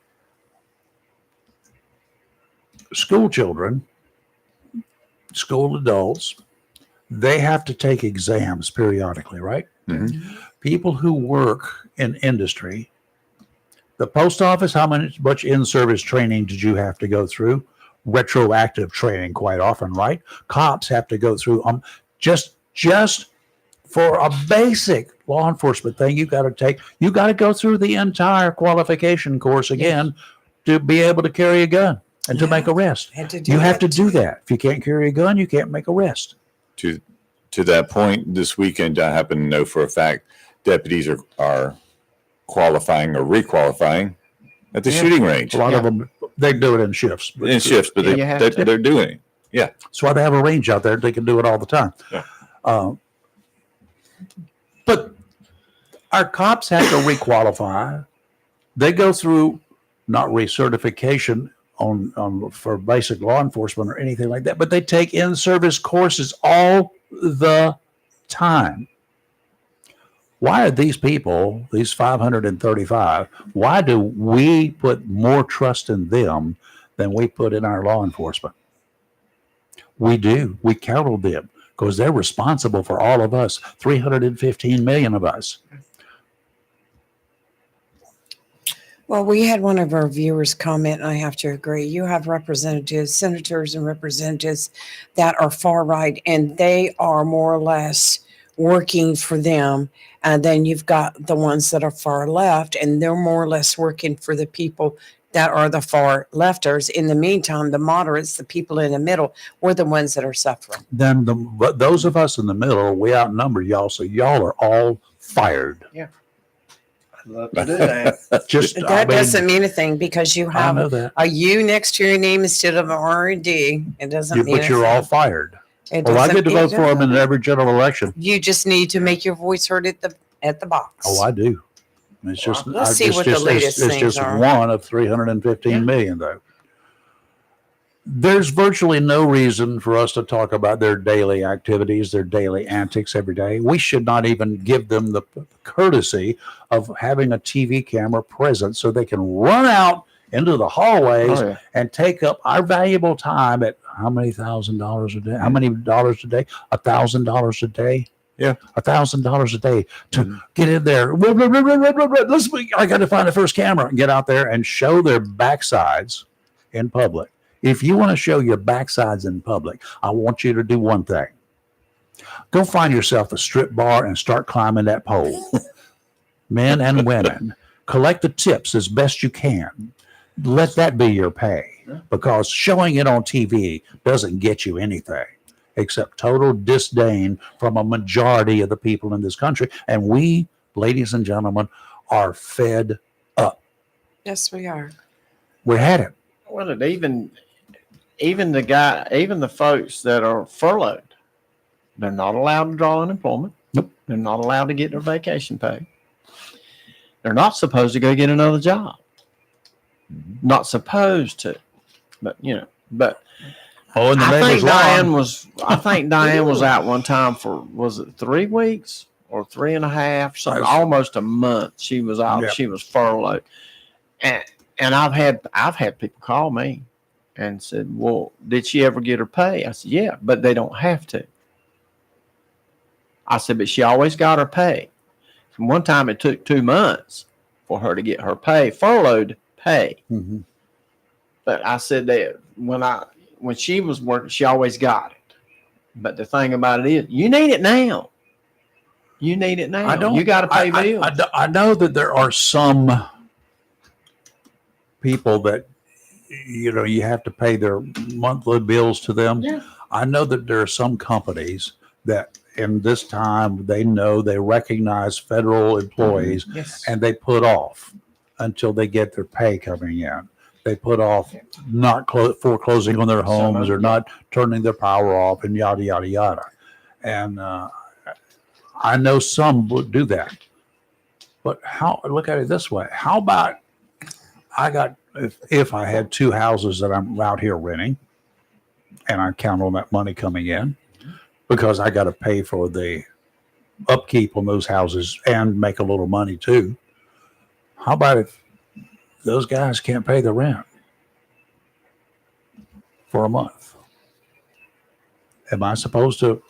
S2: School children, school adults, they have to take exams periodically, right?
S3: Mm-hmm.
S2: People who work in industry, the post office, how much in-service training did you have to go through? Retroactive training quite often, right? Cops have to go through just for a basic law enforcement thing. You got to go through the entire qualification course again to be able to carry a gun and to make arrest. You have to do that. If you can't carry a gun, you can't make arrest.
S3: To that point, this weekend, I happen to know for a fact deputies are qualifying or requalifying at the shooting range.
S2: A lot of them, they do it in shifts.
S3: But they're doing it. Yeah.
S2: That's why they have a range out there. They can do it all the time.
S3: Yeah.
S2: But our cops have to requalify. They go through not recertification on for basic law enforcement or anything like that, but they take in-service courses all the time. Why are these people, these 535, why do we put more trust in them than we put in our law enforcement? We do. We count on them because they're responsible for all of us, 315 million of us.
S4: Well, we had one of our viewers comment, and I have to agree. You have representatives, senators, and representatives that are far right, and they are more or less working for them. And then you've got the ones that are far left, and they're more or less working for the people that are the far lefters. In the meantime, the moderates, the people in the middle, we're the ones that are suffering.
S2: Then those of us in the middle, we outnumber y'all, so y'all are all fired.
S1: Yeah. Love to do that.
S2: Just,
S4: That doesn't mean a thing because you
S2: I
S4: have
S2: know that.
S4: a U next to your name instead of an R and D. It doesn't mean
S2: But you're
S4: a
S2: all
S4: thing.
S2: fired.
S4: It
S2: Well, I
S4: doesn't
S2: get to
S4: mean
S2: vote for him in every general election.
S4: You just need to make your voice heard at the box.
S2: Oh, I do. It's just,
S4: Let's see what the latest
S2: it's
S4: things
S2: just
S4: are.
S2: one of 315 million, though. There's virtually no reason for us to talk about their daily activities, their daily antics every day. We should not even give them the courtesy of having a TV camera present so they can run out into the hallways and take up our valuable time at how many $1,000 a day? How many dollars a day? $1,000 a day?
S3: Yeah.
S2: $1,000 a day to get in there. I got to find the first camera and get out there and show their backsides in public. If you want to show your backsides in public, I want you to do one thing. Go find yourself a strip bar and start climbing that pole. Men and women, collect the tips as best you can. Let that be your pay, because showing it on TV doesn't get you anything except total disdain from a majority of the people in this country. And we, ladies and gentlemen, are fed up.
S4: Yes, we are.
S2: We had it.
S1: Well, even the folks that are furloughed, they're not allowed to draw unemployment.
S2: Nope.
S1: They're not allowed to get their vacation pay. They're not supposed to go get another job. Not supposed to, but
S2: Oh, and the
S1: I
S2: name
S1: think
S2: was wrong.
S1: I think Diane was out one time for, was it 3 weeks or 3.5, something, almost a month. She was out.
S2: Yep.
S1: She was furloughed, and I've had people call me and said, "Well, did she ever get her pay?" I said, "Yeah, but they don't have to." I said, "But she always got her pay." And one time it took 2 months for her to get her pay, furloughed pay.
S2: Mm-hmm.
S1: But I said that when she was working, she always got it. But the thing about it is, you need it now. You need it now. You got to pay bills.
S2: I know that there are some people that, you have to pay their monthly bills to them.
S1: Yeah.
S2: I know that there are some companies that in this time, they know they recognize federal employees
S1: Yes.
S2: and they put off until they get their pay coming in. They put off not foreclosing on their homes or not turning their power off and yada, yada, yada. And I know some would do that. But look at it this way. How about if I had 2 houses that I'm out here renting and I count on that money coming in because I got to pay for the upkeep on those houses and make a little money too. How about if those guys can't pay the rent for a month? Am I supposed to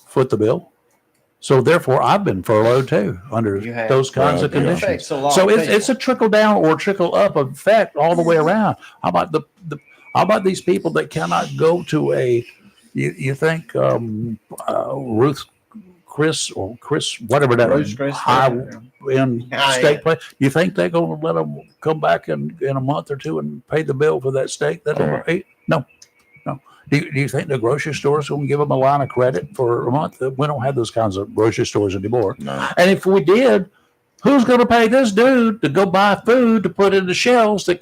S2: foot the bill? So therefore, I've been furloughed too under those kinds of conditions. So it's a trickle down or trickle up effect all the way around. How about how about these people that cannot go to a? You think Chris, whatever that high-end steak place, you think they're going to let them come back in a month or two and pay the bill for that steak that they ate? No. Do you think the grocery stores going to give them a line of credit for a month? We don't have those kinds of grocery stores anymore.
S3: No.
S2: And if we did, who's going to pay this dude to go buy food to put in the shelves that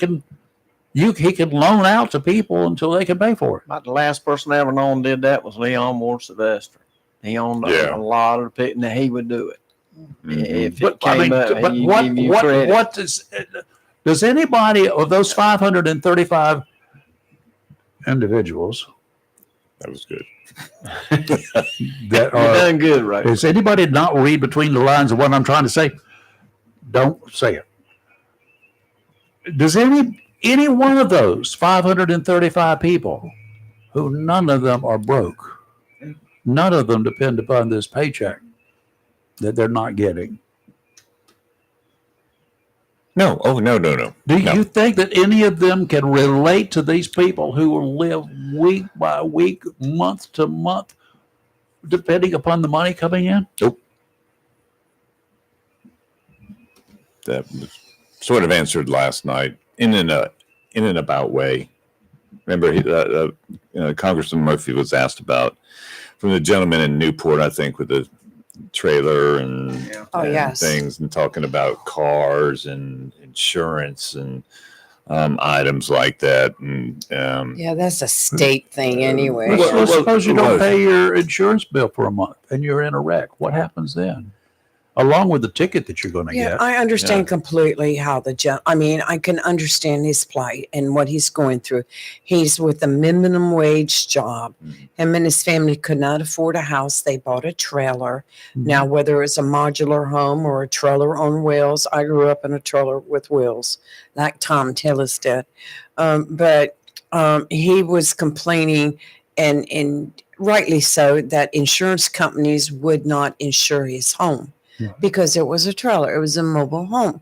S2: he can loan out to people until they can pay for it?
S1: About the last person I ever known did that was Leon Moore Sylvester. He owned a lot of the people. Now he would do it. If it came up,
S2: what does anybody of those 535 individuals
S3: that was good
S1: that are done good, right?
S2: Does anybody not read between the lines of what I'm trying to say? Don't say it. Does any one of those 535 people, who none of them are broke, none of them depend upon this paycheck that they're not getting?
S3: No. Oh, no.
S2: Do you think that any of them can relate to these people who will live week by week, month to month, depending upon the money coming in?
S3: Nope. That was sort of answered last night in an about way. Remember, Congressman Murphy was asked about from the gentleman in Newport, I think, with the trailer and,
S1: Yeah.
S4: Oh,
S3: and
S4: yes.
S3: things, and talking about cars and insurance and items like that. And
S4: Yeah, that's a state thing anyway.
S2: Well, suppose you don't
S3: well-
S2: pay your insurance bill for a month and you're in a wreck. What happens then? Along with the ticket that you're going to
S4: Yeah,
S2: get.
S4: I understand
S3: Yeah.
S4: completely how I mean, I can understand his plight and what he's going through. He's with a minimum wage job.
S3: Mhm.
S4: Him and his family could not afford a house. They bought a trailer. Now, whether it's a modular home or a trailer on wheels, I grew up in a trailer with wheels, like Tom Tillis did. But he was complaining, and rightly so, that insurance companies would not insure his home.
S2: Yeah.
S4: Because it was a trailer, it was a mobile home.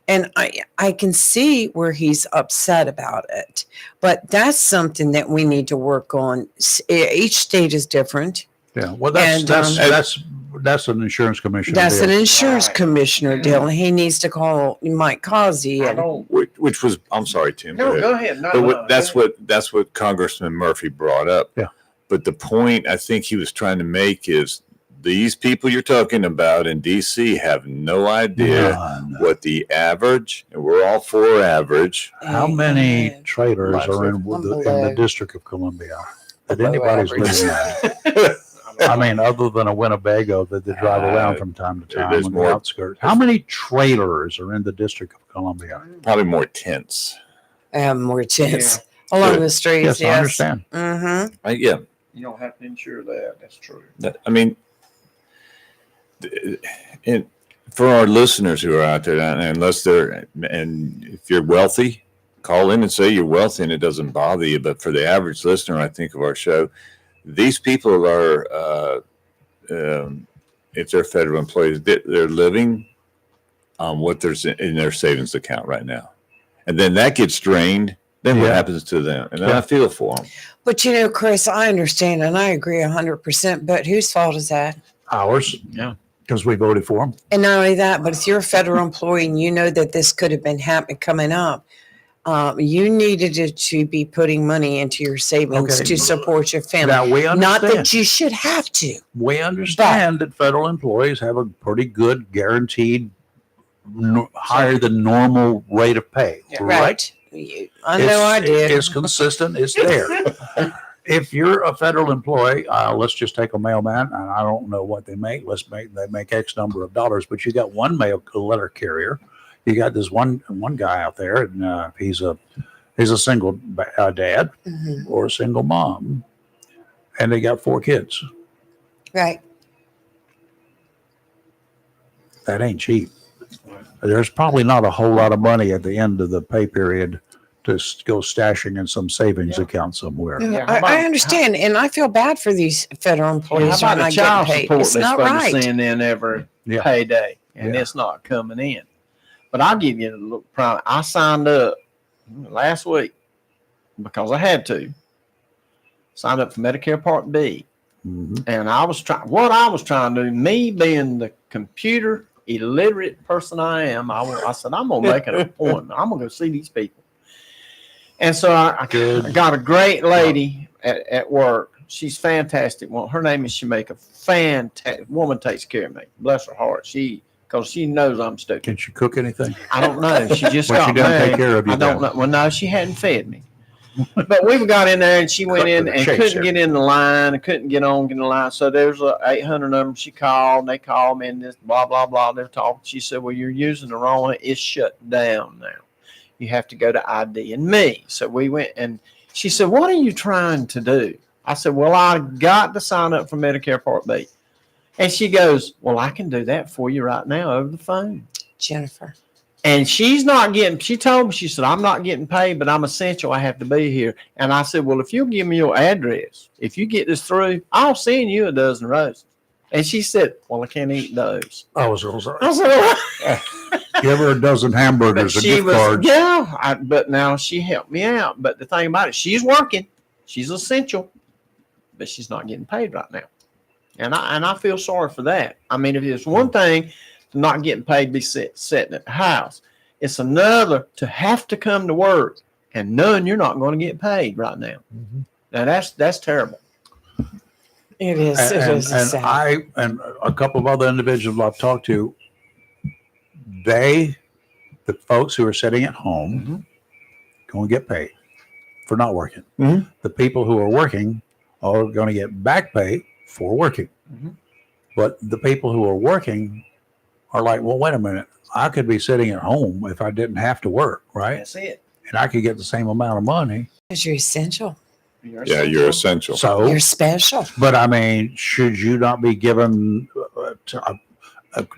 S4: And I can see where he's upset about it. But that's something that we need to work on. Each state is different.
S2: Yeah. Well,
S4: And,
S2: that's an insurance commissioner.
S4: That's an
S2: deal.
S4: insurance
S1: Right.
S4: commissioner deal. And he needs to call Mike Causey.
S1: I
S4: And
S1: don't.
S3: which was, I'm sorry, Tim.
S1: No,
S3: ahead.
S1: go ahead. No,
S3: But
S1: no,
S3: that's
S1: go ahead.
S3: that's what Congressman Murphy brought up.
S2: Yeah.
S3: But the point I think he was trying to make is these people you're talking about in DC have no idea
S2: None.
S3: what the average, and we're all for average.
S2: How many trailers
S3: Lots
S2: are
S3: of-
S2: in the
S4: Below.
S2: District of Columbia that
S4: Below
S2: anybody's
S4: average.
S2: living in? I mean, other than a Winnebago that they drive around from time to time
S3: there's
S2: on the
S3: more-
S2: outskirts. How many trailers are in the District of Columbia?
S3: Probably more tents.
S4: more tents along
S3: Good.
S4: the streets.
S2: Yes,
S4: Yes,
S2: I understand.
S4: Mm-hmm.
S3: Yeah.
S1: You don't have to insure that. That's true.
S3: I mean, and for our listeners who are out there, unless they're, and if you're wealthy, call in and say you're wealthy and it doesn't bother you. But for the average listener, I think of our show, these people are, if they're federal employees, they're living on what there's in their savings account right now. And then that gets drained. Then what
S2: Yeah.
S3: happens to them? And then
S2: Yeah.
S3: I feel for them.
S4: But Chris, I understand and I agree 100%. But whose fault is that?
S2: Ours.
S1: Yeah.
S2: Because we voted for them.
S4: And not only that, but if you're a federal employee and you know that this could have been happening coming up, you needed to be putting money into your savings
S2: Okay.
S4: to support your family.
S2: Now, we
S4: Not
S2: understand.
S4: that you should have to.
S2: We understand that federal employees have a pretty good guaranteed higher than normal rate of pay.
S1: Yeah.
S2: Right?
S4: I know I did.
S2: It's consistent. It's there. If you're a federal employee, let's just take a mailman, and I don't know what they make. They make X number of dollars, but you got one letter carrier. You got this one guy out there, and he's a single dad
S4: Mhm.
S2: or a single mom, and they got 4 kids.
S4: Right.
S2: That ain't cheap. There's probably not a whole lot of money at the end of the pay period to go stashing in some savings account somewhere.
S4: Yeah,
S1: Yeah, how
S4: I
S1: about-
S4: understand, and I feel bad for these federal
S1: How
S4: employees who are
S1: about
S4: not
S1: the child
S4: getting paid.
S1: support
S4: It's
S1: that's
S4: not
S1: supposed to
S4: right.
S1: send in every
S2: Yeah.
S1: payday, and
S2: Yeah.
S1: it's not coming in? But I'll give you a little problem. I signed up last week because I had to. Signed up for Medicare Part B,
S2: Mhm.
S1: and I was trying to do, me being the computer illiterate person I am, I said, I'm going to make an appointment. I'm going to go see these people. And so I got a great lady at work. She's fantastic. Well, her name is Shamika. Fantastic woman, takes care of me. Bless her heart. Because she knows I'm stupid.
S2: Can she cook anything?
S1: I don't know. She just
S2: Well,
S1: got
S2: she doesn't
S1: married.
S2: take care of you
S1: I don't
S2: then.
S1: know. Well, no, she hadn't fed me. But we got in there and she went
S2: Cut
S1: in
S2: with a
S1: and
S2: chaser.
S1: couldn't get in the line. Couldn't get in the line. So there's a 800 number. She called and they called me and this blah, blah, blah. They're talking. She said, well, you're using the wrong one. It's shut down now. You have to go to ID and me. So we went and she said, what are you trying to do? I said, well, I got to sign up for Medicare Part B. And she goes, well, I can do that for you right now over the phone.
S4: Jennifer.
S1: And she told me, she said, I'm not getting paid, but I'm essential. I have to be here. And I said, well, if you'll give me your address, if you get this through, I'll send you a dozen roses. And she said, well, I can't eat those.
S2: I was so sorry.
S1: I said,
S2: Give her a dozen hamburgers and gift cards.
S1: but now she helped me out. But the thing about it, she's working. She's essential, but she's not getting paid right now. And I feel sorry for that. I mean, if it's one thing to not getting paid, be sitting at the house, it's another to have to come to work and knowing you're not going to get paid right now.
S2: Mhm.
S1: Now that's terrible.
S4: It is. It is
S2: And
S4: sad.
S2: I and a couple of other individuals I've talked to, the folks who are sitting at home, going to get paid for not working.
S1: Mhm.
S2: The people who are working are going to get back pay for working. But the people who are working are like, well, wait a minute. I could be sitting at home if I didn't have to work, right?
S1: That's it.
S2: And I could get the same amount of money.
S4: Because you're essential.
S3: Yeah, you're essential.
S2: So,
S4: You're special.
S2: but I mean, should you not be given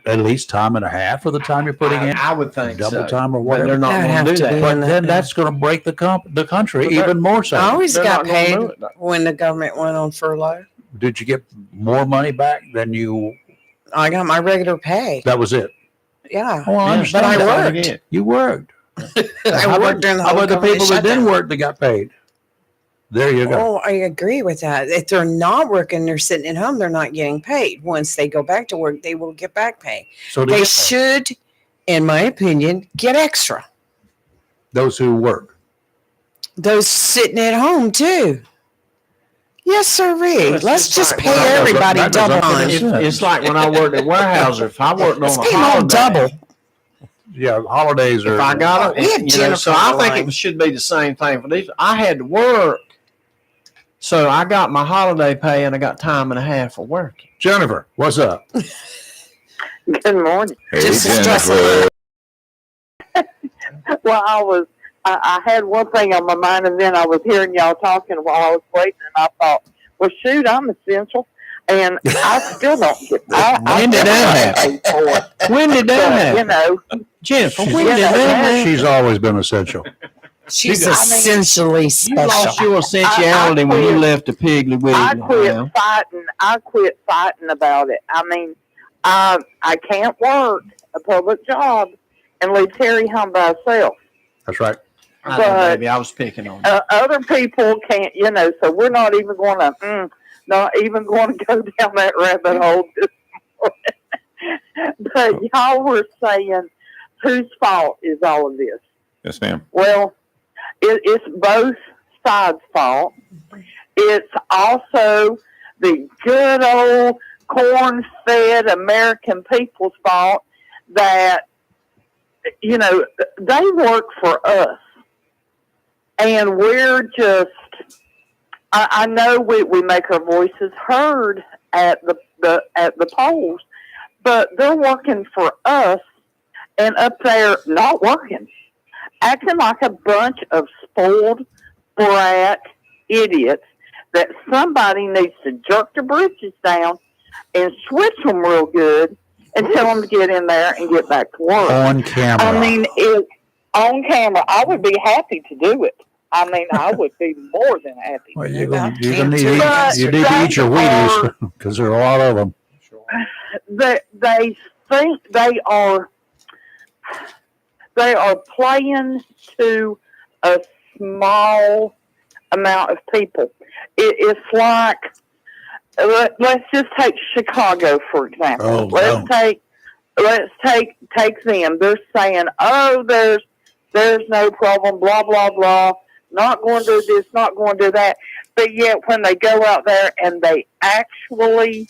S2: at least time and a half for the time you're putting in?
S1: I would think
S2: Double
S1: so.
S2: time or
S1: But
S2: whatever.
S1: they're not
S4: That'd
S1: going
S4: have
S1: to do
S4: to
S1: that.
S4: be.
S2: But then that's going to break the country
S1: But they're-
S2: even more so.
S4: I always
S1: They're
S4: got
S1: not gonna
S4: paid
S1: do it.
S4: when the government went on furlough.
S2: Did you get more money back than you?
S4: I got my regular pay.
S2: That was it.
S4: Yeah.
S2: Oh, I
S1: Yeah,
S2: understand.
S4: but I
S2: that.
S1: that's all you
S4: worked.
S1: get.
S2: You worked.
S4: I worked during the
S2: How
S4: whole
S2: about the
S4: government
S2: people that didn't
S4: shutdown.
S2: work that got paid? There you go.
S4: Oh, I agree with that. If they're not working, they're sitting at home, they're not getting paid. Once they go back to work, they will get back pay.
S2: So to
S4: They
S2: get
S4: should, in my opinion, get extra.
S2: those who work.
S4: Those sitting at home too. Yes, sirree.
S1: Well,
S4: Let's
S1: it's
S4: just
S1: just
S4: pay
S1: like-
S4: everybody
S2: that doesn't
S4: double
S2: make
S4: on.
S2: any sense.
S1: It's like when I worked at Weyerhaeuser. If I worked on
S4: Let's
S1: a
S4: pay them all
S1: holiday,
S4: double.
S2: Yeah, holidays are.
S1: if I got
S4: We had
S1: it,
S4: Jennifer
S1: so
S4: on
S1: I
S4: the
S1: think
S4: line.
S1: it should be the same thing for these. I had to work, so I got my holiday pay and I got time and a half for working.
S2: Jennifer, what's up?
S5: Good morning.
S3: Hey,
S4: Just
S3: Jennifer.
S5: Well, I had one thing on my mind, and then I was hearing y'all talking while I was waiting, and I thought, well, shoot, I'm essential, and I still don't get.
S1: When did that
S5: happen?
S1: When did that
S5: You
S1: happen,
S5: know,
S1: Jennifer?
S2: She's,
S1: When did that happen?
S2: she's always been essential.
S4: She's
S1: I mean,
S4: essentially
S1: You
S4: special.
S1: lost your essentiality when you
S5: quit.
S1: left the Piggly
S5: I
S1: Wiggly.
S5: quit
S1: now.
S5: fighting. I quit fighting about it. I mean, I can't work a public job and leave Terry home by herself.
S2: That's right.
S1: I know,
S5: but-
S1: baby, I was picking on you.
S5: Other people can't, you know, so we're not even going to, not even going to go down that rabbit hole this morning. But y'all were saying, whose fault is all of this?
S3: Yes, ma'am.
S5: Well, it's both sides' fault. It's also the good old corn-fed American people's fault that, you know, they work for us. And we're just, I know we make our voices heard at the polls, but they're working for us and up there not working, acting like a bunch of spoiled brat idiots that somebody needs to jerk their britches down and switch them real good and tell them to get in there and get back to work.
S2: On camera.
S5: I mean, on camera, I would be happy to do it. I mean, I would be more than happy.
S2: Well,
S5: to
S2: you're
S5: do it.
S2: gonna,
S4: I
S2: you're gonna
S4: can't
S2: need,
S4: do that.
S2: you need to eat your Wheaties because there are a lot of them.
S5: They think they are playing to a small amount of people. It's like, let's just take Chicago for example.
S2: Oh,
S5: let's take them. They're saying, oh, there's no problem, blah blah blah. Not going to do this, not going to do that. But yet, when they go out there and they actually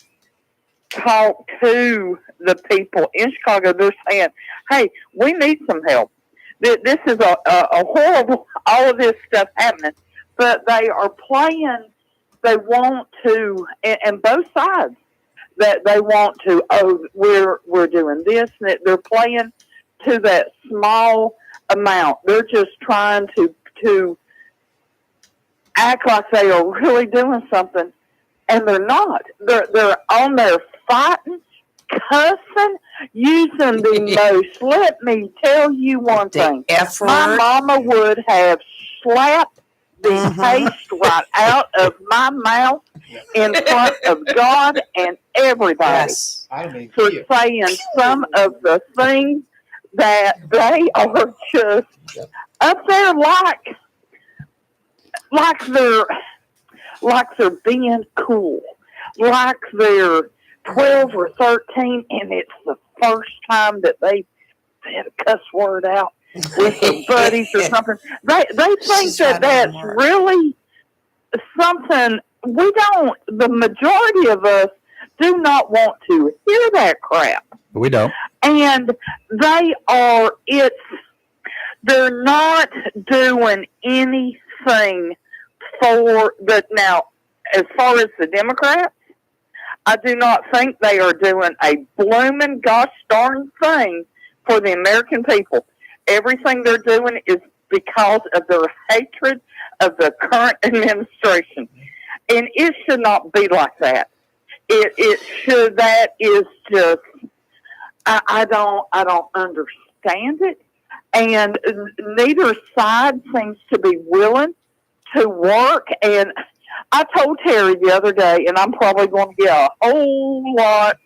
S5: talk to the people in Chicago, they're saying, hey, we need some help. This is a horrible, all of this stuff happening. But they are playing, they want to, and both sides, that they want to, oh, we're doing this, and they're playing to that small amount. They're just trying to act like they are really doing something, and they're not. They're on there fighting, cussing, using the most. Let me tell you one thing.
S4: The F
S5: My
S4: word.
S5: mama would have slapped the taste right out of my mouth in front of God and everybody
S4: Yes.
S5: for saying some of the things that they are just up there like they're being cool, like they're 12 or 13 and it's the first time that they said a cuss word out with their buddies or something. They think
S4: She's right
S5: that
S4: on
S5: that's
S4: the mark.
S5: really something we don't. The majority of us do not want to hear that crap.
S2: We don't.
S5: And they're not doing anything for the, now, as far as the Democrats, I do not think they are doing a blooming gosh darn thing for the American people. Everything they're doing is because of their hatred of the current administration. And it should not be like that. It should, that is just, I don't understand it. And neither side seems to be willing to work. And I told Terry the other day, and I'm probably going to get a whole lot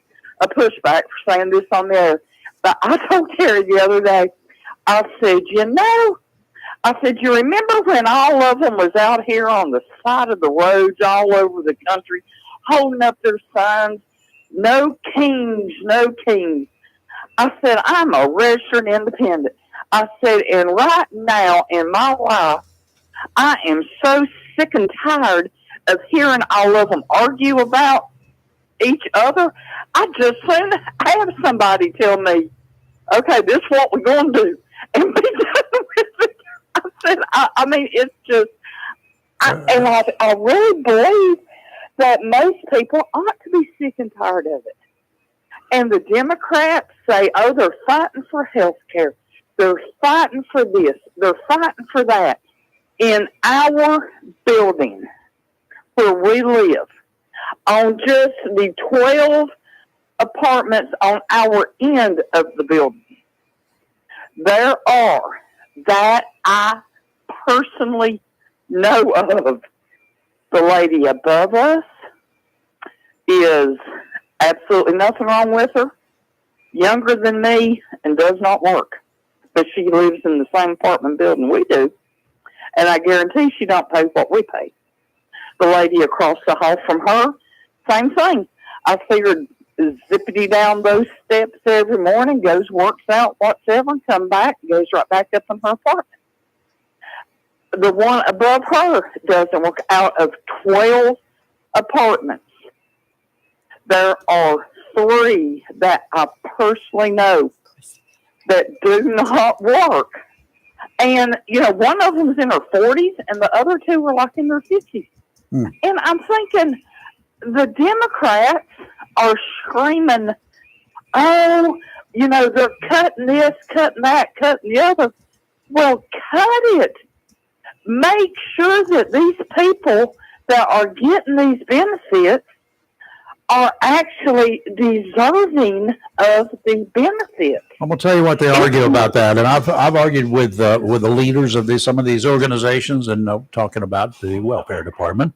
S5: of pushback for saying this on the air, but I told Terry the other day, I said, you remember when all of them was out here on the side of the roads all over the country holding up their signs, no kings, no kings. I said, I'm a registered independent. I said, and right now in my life, I am so sick and tired of hearing all of them argue about each other. I just soon have somebody tell me, okay, this is what we're going to do, and be done with it. I said, I mean, it's just, I really believe that most people ought to be sick and tired of it. And the Democrats say, oh, they're fighting for health care. They're fighting for this. They're fighting for that. In our building where we live, on just the 12 apartments on our end of the building, there are, that I personally know of. The lady above us is absolutely nothing wrong with her, younger than me, and does not work. But she lives in the same apartment building we do, and I guarantee she don't pay what we pay. The lady across the hall from her, same thing. I see her zippity down those steps every morning, goes, works out, whatever, come back, goes right back up in her apartment. The one above her doesn't work. Out of 12 apartments, there are 3 that I personally know that do not work. And, one of them is in her 40s, and the other 2 are like in their 50s. And I'm thinking, the Democrats are screaming, oh, they're cutting this, cutting that, cutting the other. Well, cut it. Make sure that these people that are getting these benefits are actually deserving of the benefits.
S2: I'm going to tell you what they argue about that, and I've argued with the leaders of some of these organizations, and talking about the welfare department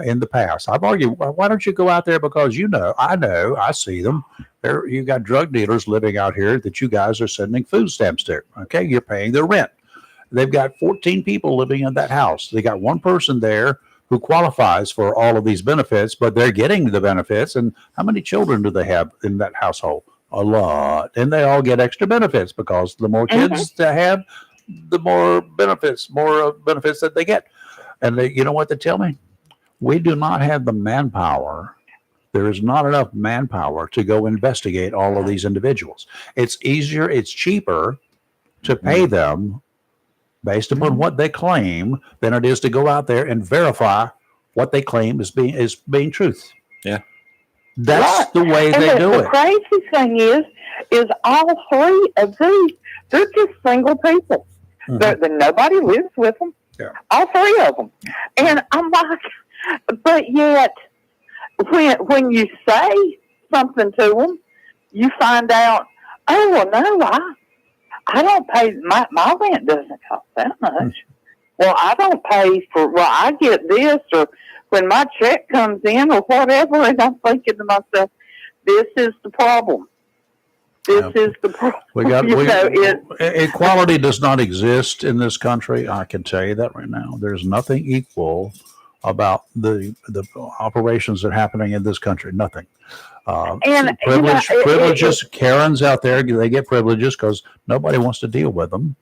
S2: in the past. I've argued, why don't you go out there, because I see them. You got drug dealers living out here that you guys are sending food stamps to. Okay, you're paying their rent. They've got 14 people living in that house. They got one person there who qualifies for all of these benefits, but they're getting the benefits. And how many children do they have in that household? A lot. And they all get extra benefits, because the more kids they have, the more benefits that they get. And you know what they tell me? We do not have the manpower. There is not enough manpower to go investigate all of these individuals. It's easier, it's cheaper to pay them based upon what they claim than it is to go out there and verify what they claim is being truth.
S1: Yeah.
S2: That's the way they do it.
S5: The crazy thing is all 3 of these, they're just single people. Nobody lives with them.
S2: Yeah.
S5: All 3 of them. And I'm like, but yet, when you say something to them, you find out, oh, well, no, I don't pay, my rent doesn't cost that much. Well, I don't pay I get this, or when my check comes in or whatever, and I'm thinking to myself, this is the problem. This is the problem.
S2: Equality does not exist in this country. I can tell you that right now. There's nothing equal about the operations that are happening in this country. Nothing. And privileges. Karens out there, they get privileges because nobody wants to deal with them.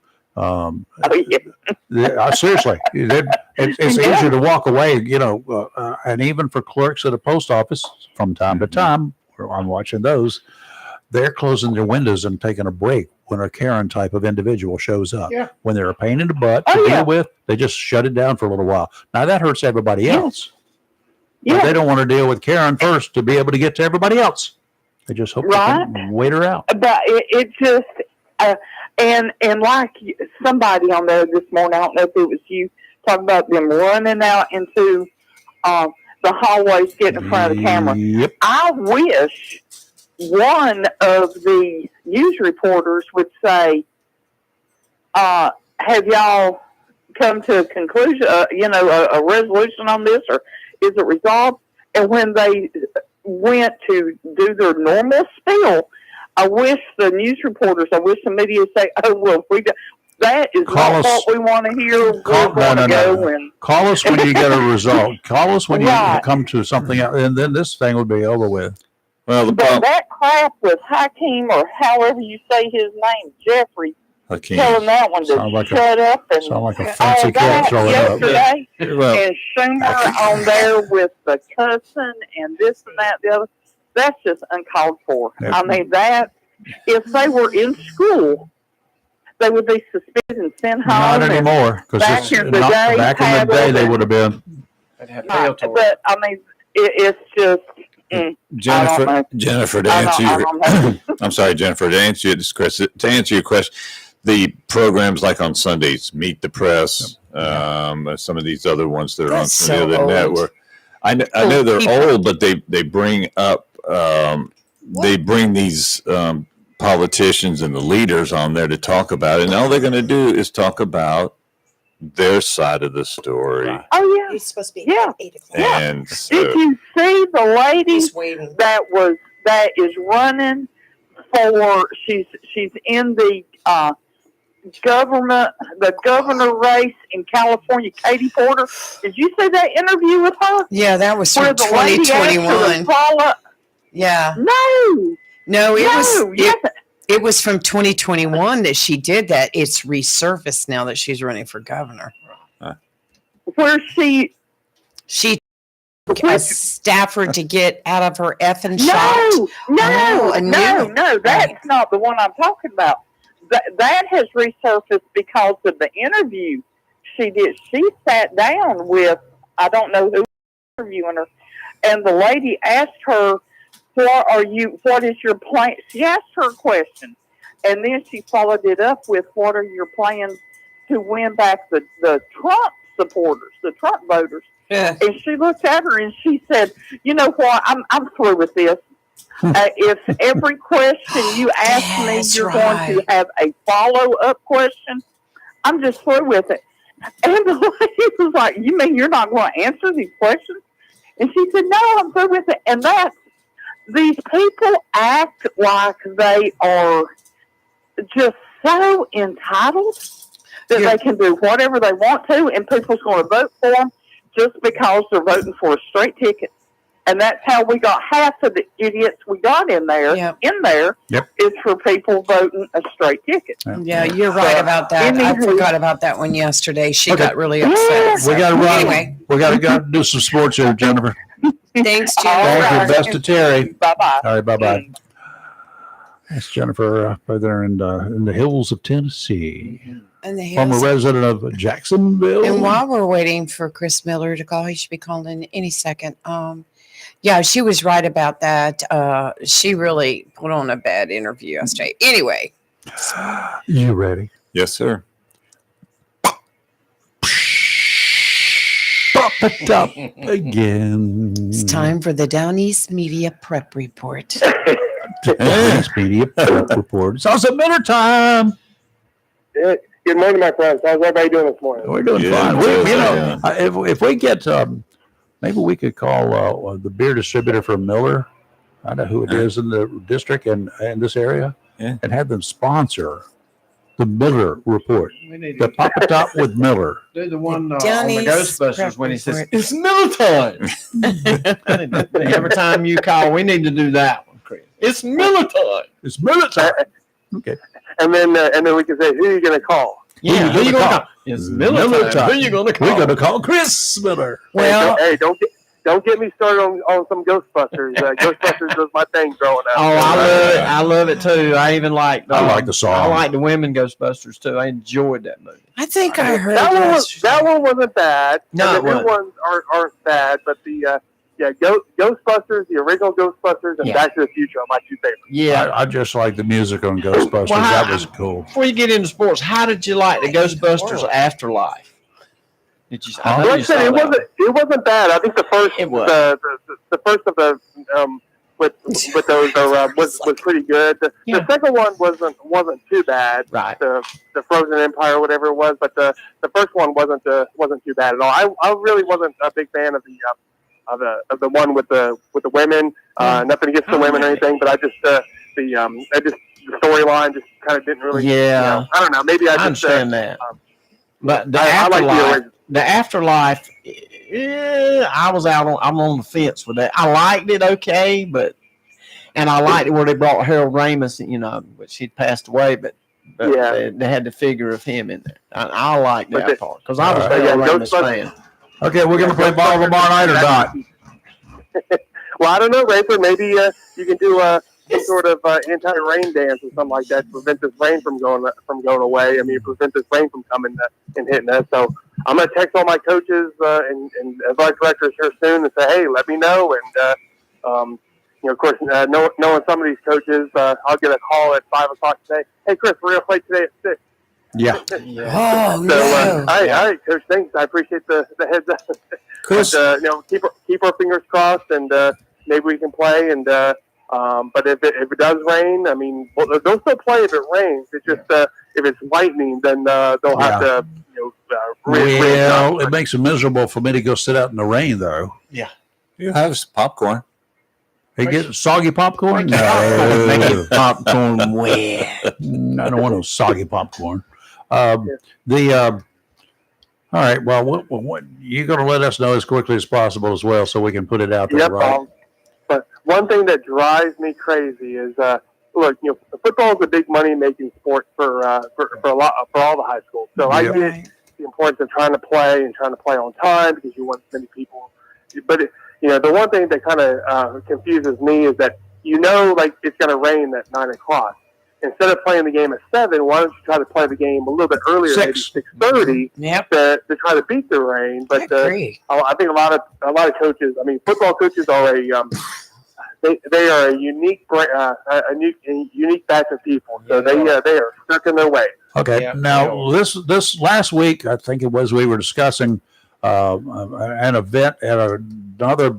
S2: Seriously, it's easier to walk away. and even for clerks at a post office from time to time, where I'm watching those, they're closing their windows and taking a break when a Karen type of individual shows up.
S1: Yeah.
S2: When they're a pain in the butt to deal with, they just shut it down for a little while. Now that hurts everybody else. But they don't want to deal with Karen first to be able to get to everybody else. They just hope they can wait her out.
S5: But it just, and like somebody on there this morning, I don't know if it was you, talking about them running out into the hallways, getting in front of the camera.
S2: Yep.
S5: I wish one of the news reporters would say, have y'all come to a conclusion, a resolution on this, or is it resolved? And when they went to do their normal spiel, I wish the news reporters, I wish the media would say, oh, well, that is not what we want to hear.
S2: Call us when you get a result. Call us when you come to something else, and then this thing would be over with.
S3: Well,
S5: but that crap with Hakeem, or however you say his name, Jeffrey, telling that one to shut up and
S2: sound like a fancy cat throwing
S5: yesterday,
S2: up.
S5: And Schumer on there with the cussing and this and that, the other. That's just uncalled for. I mean, that if they were in school, they would be suspended and sent home.
S2: Not anymore, because back in the day they would have been.
S5: But I mean, it's just.
S3: Jennifer, to answer your, I'm sorry, Jennifer, to answer your question, the programs like on Sundays, Meet the Press, some of these other ones that are on some of the other network. I know they're old, but they bring up, they bring these politicians and the leaders on there to talk about it, and all they're going to do is talk about their side of the story.
S5: Oh yeah,
S6: it's supposed to be at 8 o'clock.
S3: And
S5: did you see the lady that is running for? She's in the governor race in California. Katie Porter. Did you see that interview with her?
S4: Yeah, that was from 2021. Yeah. No, it was from 2021 that she did that. It's resurfaced now that she's running for governor.
S5: Where she
S4: a staffer to get out of her effing shot.
S5: No, that's not the one I'm talking about. That has resurfaced because of the interview she did. She sat down with, I don't know who was interviewing her, and the lady asked her, what is your plan? She asked her a question, and then she followed it up with, what are your plans to win back the Trump supporters, the Trump voters?
S4: Yeah.
S5: And she looked at her and she said, you know what, I'm through with this. If every question you ask me, you're going to have a follow-up question, I'm just through with it. And the lady was like, you mean you're not going to answer these questions? And she said, no, I'm through with it. And these people act like they are just so entitled that they can do whatever they want to, and people's going to vote for them just because they're voting for a straight ticket. And that's how we got half of the idiots we got in there. Is for people voting a straight ticket.
S4: Yeah, you're right about that. I forgot about that one yesterday. She got really upset.
S2: We got to run. Anyway. We got to do some sports here, Jennifer.
S4: Thanks, Jennifer.
S2: Thank you. Best to Terry.
S5: Bye-bye.
S2: All right, bye-bye. That's Jennifer right there in the hills of Tennessee. Former resident of Jacksonville.
S4: And while we're waiting for Chris Miller to call, he should be calling any second. Yeah, she was right about that. She really put on a bad interview yesterday. Anyway.
S2: You ready?
S3: Yes, sir.
S2: Pop it up again.
S4: It's time for the Down East Media Prep Report.
S2: Down East Media Prep Report. It's also Miller time.
S7: Good morning, my friends. How's everybody doing this morning?
S2: We're doing fine. If we get, maybe we could call the beer distributor for Miller. I know who it is in the district and this area, and have them sponsor the Miller Report. The Pop It Top with Miller.
S1: Do the one on the Ghostbusters when he says, it's Miller time. Every time you call, we need to do that one, Chris. It's Miller time.
S2: It's Miller time. Okay.
S7: And then we can say, who are you going to call?
S1: Yeah, who are you going to call? It's Miller time. Who are you going to call?
S2: We're going to call Chris Miller.
S4: Well,
S7: hey, don't don't get me started on some Ghostbusters. Ghostbusters was my thing growing up.
S1: Oh, I love it. I love it too. I even like.
S2: I like the song.
S1: I like the women Ghostbusters too. I enjoyed that movie.
S4: I think I heard
S7: that one wasn't bad.
S1: No,
S7: and the new ones aren't bad, but the Ghostbusters, the original Ghostbusters, and Back to the Future are my two favorites.
S1: Yeah,
S2: I just like the music on Ghostbusters.
S1: Well,
S2: That was cool.
S1: Before you get into sports, how did you like the Ghostbusters Afterlife? Did you? I know
S7: Like I
S1: you
S7: said,
S1: saw that.
S7: it wasn't bad. I think the first the first of the with those was pretty good. The second one wasn't too bad.
S1: Right.
S7: The Frozen Empire, or whatever it was, but the first one wasn't too bad at all. I really wasn't a big fan of the one with the women. Nothing against the women or anything, but I just the storyline just kind of didn't really.
S1: Yeah.
S7: I don't know. Maybe I just
S1: understand that. But the
S7: I like
S1: Afterlife, the Afterlife, I'm on the fence with that. I liked it okay, and I liked it where they brought Harold Ramis, which he'd passed away, but they had the figure of him in there. I liked that part because I was a Harold Ramis fan.
S2: Okay, we're going to play ball tomorrow night or not?
S7: Well, I don't know, Rayford. Maybe you can do some sort of anti-rain dance or something like that to prevent this rain from going away. I mean, prevent this rain from coming and hitting us. So I'm going to text all my coaches and advice directors here soon and say, hey, let me know. And of course, knowing some of these coaches, I'll get a call at 5 o'clock today. Hey, Chris, we're going to play today at 6.
S2: Yeah.
S4: Oh,
S7: So,
S4: no.
S7: all right, Coach. Thanks. I appreciate the heads up.
S2: Chris,
S7: but, keep our fingers crossed, and maybe we can play. And but if it does rain, I mean, they'll still play if it rains. It's just if it's lightning, then they'll have to.
S2: It makes it miserable for me to go sit out in the rain, though.
S1: Yeah.
S3: You have some popcorn.
S2: Hey, get soggy popcorn?
S1: Make it popcorn wet.
S2: I don't want no soggy popcorn. All right. Well, what you're going to let us know as quickly as possible as well, so we can put it out there, right?
S7: But one thing that drives me crazy is, look, football is a big money making sport for all the high schools. So I get the importance of trying to play on time because you want as many people. But the one thing that kind of confuses me is that like it's going to rain at 9 o'clock. Instead of playing the game at 7, why don't you try to play the game a little bit earlier,
S2: 6.
S7: maybe 6:30, to try to beat the rain? But I think a lot of coaches. I mean, football coaches are they are a unique batch of people. So they are stuck in their ways.
S2: Okay.
S1: Yeah.
S2: Now this last week, I think it was, we were discussing an event at another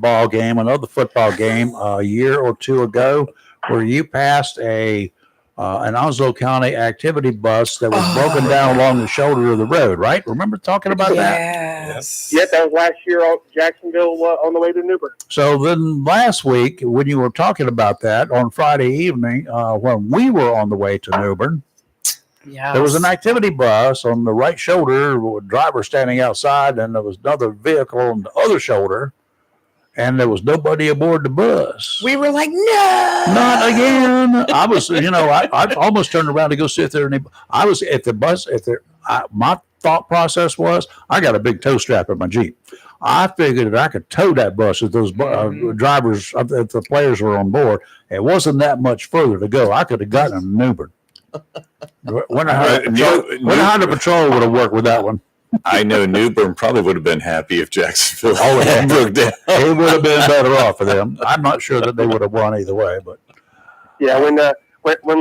S2: football game a year or two ago, where you passed an Onslow County activity bus that was broken down along the shoulder of the road, right? Remember talking about that?
S4: Yes.
S7: Yeah, that was last year on Jacksonville on the way to Newbern.
S2: So then last week, when you were talking about that on Friday evening, when we were on the way to Newbern, there was an activity bus on the right shoulder with a driver standing outside, and there was another vehicle on the other shoulder, and there was nobody aboard the bus.
S4: We were like, no,
S2: not again. I was, I almost turned around to go sit there, and I was at the bus. My thought process was, I got a big tow strap in my Jeep. I figured that I could tow that bus if those drivers, if the players were on board. It wasn't that much further to go. I could have gotten a Newbern. Wonder how the patrol would have worked with that one.
S3: I know Newbern probably would have been happy if Jacksonville broke down.
S2: It would have been better off for them. I'm not sure that they would have won either way, but
S7: yeah, when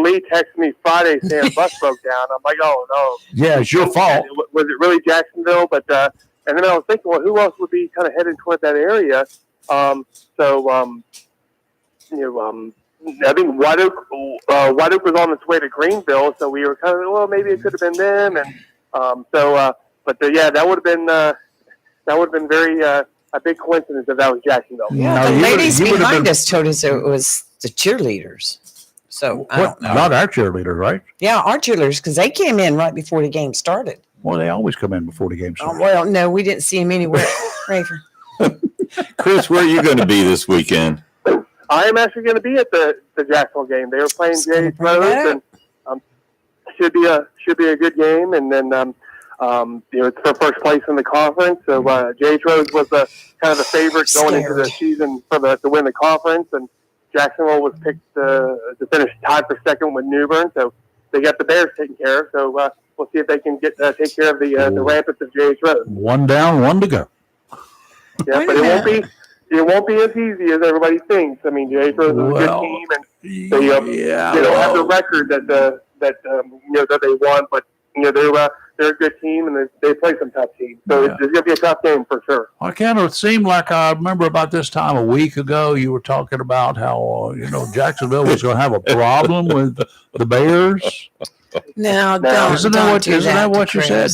S7: Lee texted me Friday saying the bus broke down, I'm like, oh no.
S2: Yeah, it's your fault.
S7: Was it really Jacksonville? But and then I was thinking, well, who else would be kind of heading toward that area? I think White Oak was on its way to Greenville, so we were kind of, well, maybe it could have been them, and that would have been very a big coincidence if that was Jacksonville.
S4: Yeah, the ladies behind us told us it was the cheerleaders. So I don't know.
S2: Not our cheerleaders, right?
S4: Yeah, our cheerleaders, because they came in right before the game started.
S2: Well, they always come in before the game starts.
S4: Well, no, we didn't see them anywhere.
S3: Chris, where are you going to be this weekend?
S7: I am actually going to be at the Jacksonville game. They were playing Jerry's Rose, and should be a good game. And then It's for first place in the conference. So J.H. Rose was kind of the favorite going into the season to win the conference, and Jacksonville was picked to finish tied for second with New Bern. So they got the Bears taken care of. So we'll see if they can take care of the rampants of J.H. Rose.
S2: One down, one to go.
S7: Yeah, but it won't be as easy as everybody thinks. I mean, J.H. Rose is a good team, and they don't have the record that they won, but they're a good team, and they play some tough teams. So it's going to be a tough game for sure.
S2: I kind of seemed like I remember about this time a week ago, you were talking about how, Jacksonville was going to have a problem with the Bears.
S4: No,
S2: Isn't that what you said?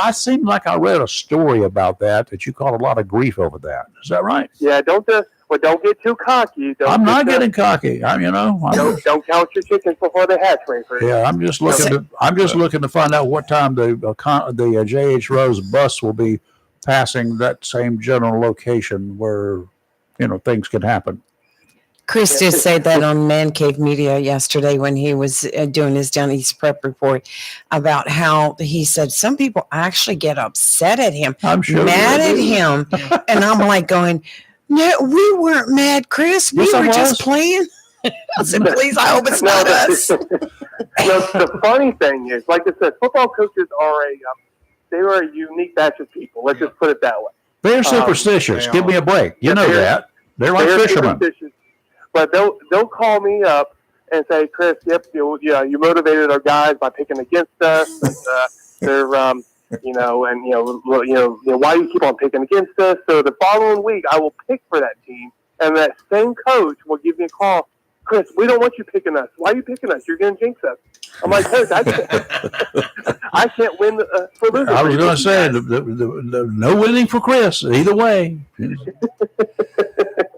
S2: I seemed like I read a story about that you caught a lot of grief over that. Is that right?
S7: Yeah, don't get too cocky.
S2: I'm not getting cocky.
S7: Don't count your chickens before they hatch, Rafer.
S2: Yeah, I'm just looking to find out what time the J.H. Rose bus will be passing that same general location where things can happen.
S4: Chris did say that on Man Cave Media yesterday when he was doing his Down East prep report about how he said some people actually get upset at him,
S2: I'm sure
S4: mad at him, and I'm like going, no, we weren't mad, Chris. We were just playing. I said, please, I hope it's not us.
S7: The funny thing is, like I said, football coaches are a unique batch of people. Let's just put it that way.
S2: They're superstitious. Give me a break. You know that. They're like fishermen.
S7: But they'll call me up and say, Chris, you motivated our guys by picking against us. And, they're, why do you keep on picking against us? So the following week, I will pick for that team, and that same coach will give me a call. Chris, we don't want you picking us. Why are you picking us? You're going to jinx us. I'm like, Coach, I can't win for losing.
S2: I was going to say, the no winning for Chris, either way.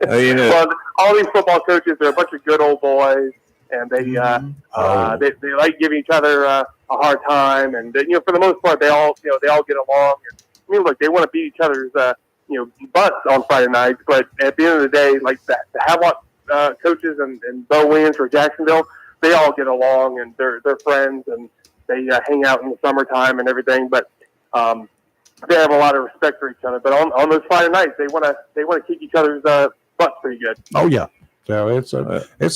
S7: Well, all these football coaches, they're a bunch of good old boys, and they like giving each other a hard time, and for the most part, they all get along. And, look, they want to beat each other's butts on Friday nights, but at the end of the day, like the Havelock coaches and Bo Williams for Jacksonville, they all get along, and they're friends, and they hang out in the summertime and everything. But they have a lot of respect for each other. But on those Friday nights, they want to kick each other's butts pretty good.
S2: Oh yeah, so it's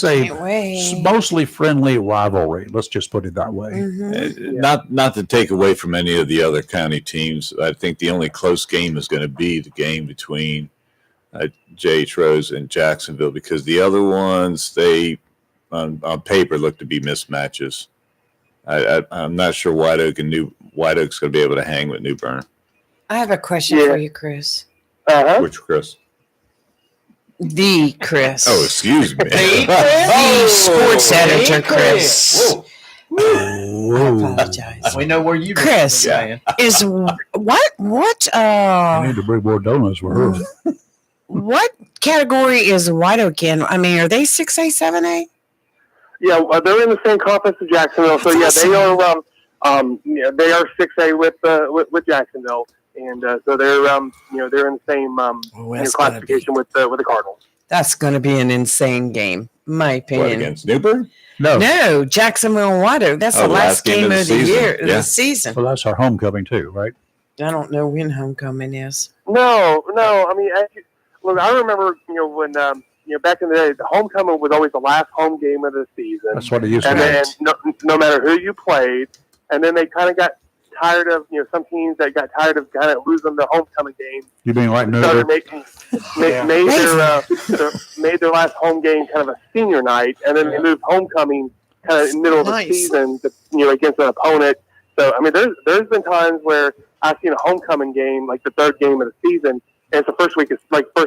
S2: a mostly friendly rivalry. Let's just put it that way.
S4: Mm-hmm.
S3: Not to take away from any of the other county teams. I think the only close game is going to be the game between J.H. Rose and Jacksonville, because the other ones, they on paper look to be mismatches. I'm not sure White Oak's going to be able to hang with New Bern.
S4: I have a question for you, Chris.
S3: Which Chris?
S4: The Chris.
S3: Oh, excuse me.
S4: The sports editor, Chris. I apologize.
S1: We know where you
S4: Chris is what
S2: I need to bring more donuts for her.
S4: What category is White Oak in? I mean, are they 6A, 7A?
S7: Yeah, they're in the same conference as Jacksonville. So they are 6A with Jacksonville, and so they're they're in the same classification with the Cardinals.
S4: That's going to be an insane game, in my opinion.
S3: What, against New Bern?
S4: No, Jacksonville and White Oak. That's the last game of the year, the season.
S2: Well, that's our homecoming too, right?
S4: I don't know when homecoming is.
S7: No. I mean, look, I remember when back in the day, the homecoming was always the last home game of the season.
S2: That's what it used to
S7: be.
S2: And
S7: then no matter who you played, and then they kind of got tired of some teams that got tired of kind of losing the homecoming game.
S2: You being like
S7: made their last home game kind of a senior night, and then they moved homecoming kind of in the middle of the season to, against an opponent. So I mean, there's been times where I've seen a homecoming game, like the third game of the season, and it's the first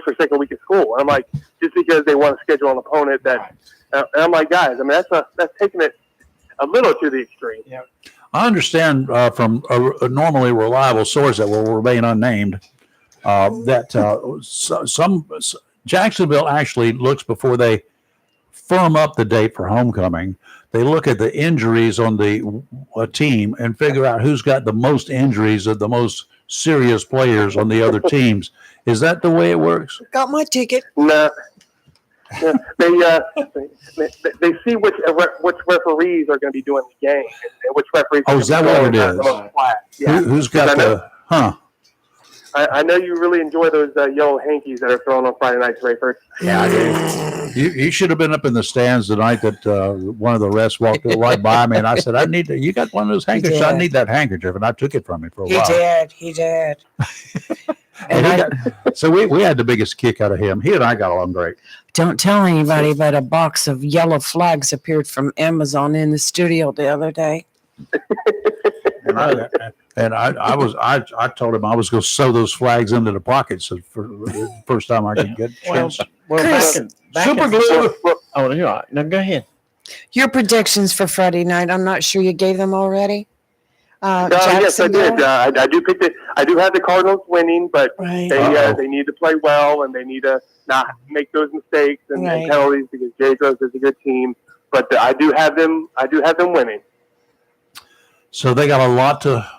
S7: or second week of school. And I'm like, just because they want to schedule an opponent that, and I'm like, guys, I mean, that's taking it a little to the extreme.
S1: Yeah.
S2: I understand from a normally reliable source that will remain unnamed that some Jacksonville actually looks before they firm up the date for homecoming. They look at the injuries on the team and figure out who's got the most injuries of the most serious players on the other teams. Is that the way it works?
S4: Got my ticket.
S7: No, Yeah, they see which referees are going to be doing the game and which referees.
S2: Oh, is that what it is?
S7: Yeah.
S2: Who's got the? Huh?
S7: I know you really enjoy those yellow hankies that are thrown on Friday nights, Rayford.
S2: Yeah, I do. You should have been up in the stands the night that one of the refs walked right by me, and I said, "I need you got one of those handkerchiefs? I need that handkerchief," and I took it from him for a while.
S4: He did.
S2: So we had the biggest kick out of him. He and I got along great.
S4: Don't tell anybody, but a box of yellow flags appeared from Amazon in the studio the other day.
S2: And I told him I was going to sew those flags into the pockets for the first time I could get a chance.
S1: Super glue. Oh, you're right. Now go ahead.
S4: Your predictions for Friday night. I'm not sure you gave them already.
S7: Yes, I did. I do pick I do have the Cardinals winning, but they need to play well and they need to not make those mistakes and penalties because Jacobs is a good team. But I do have them winning.
S2: So they got a lot to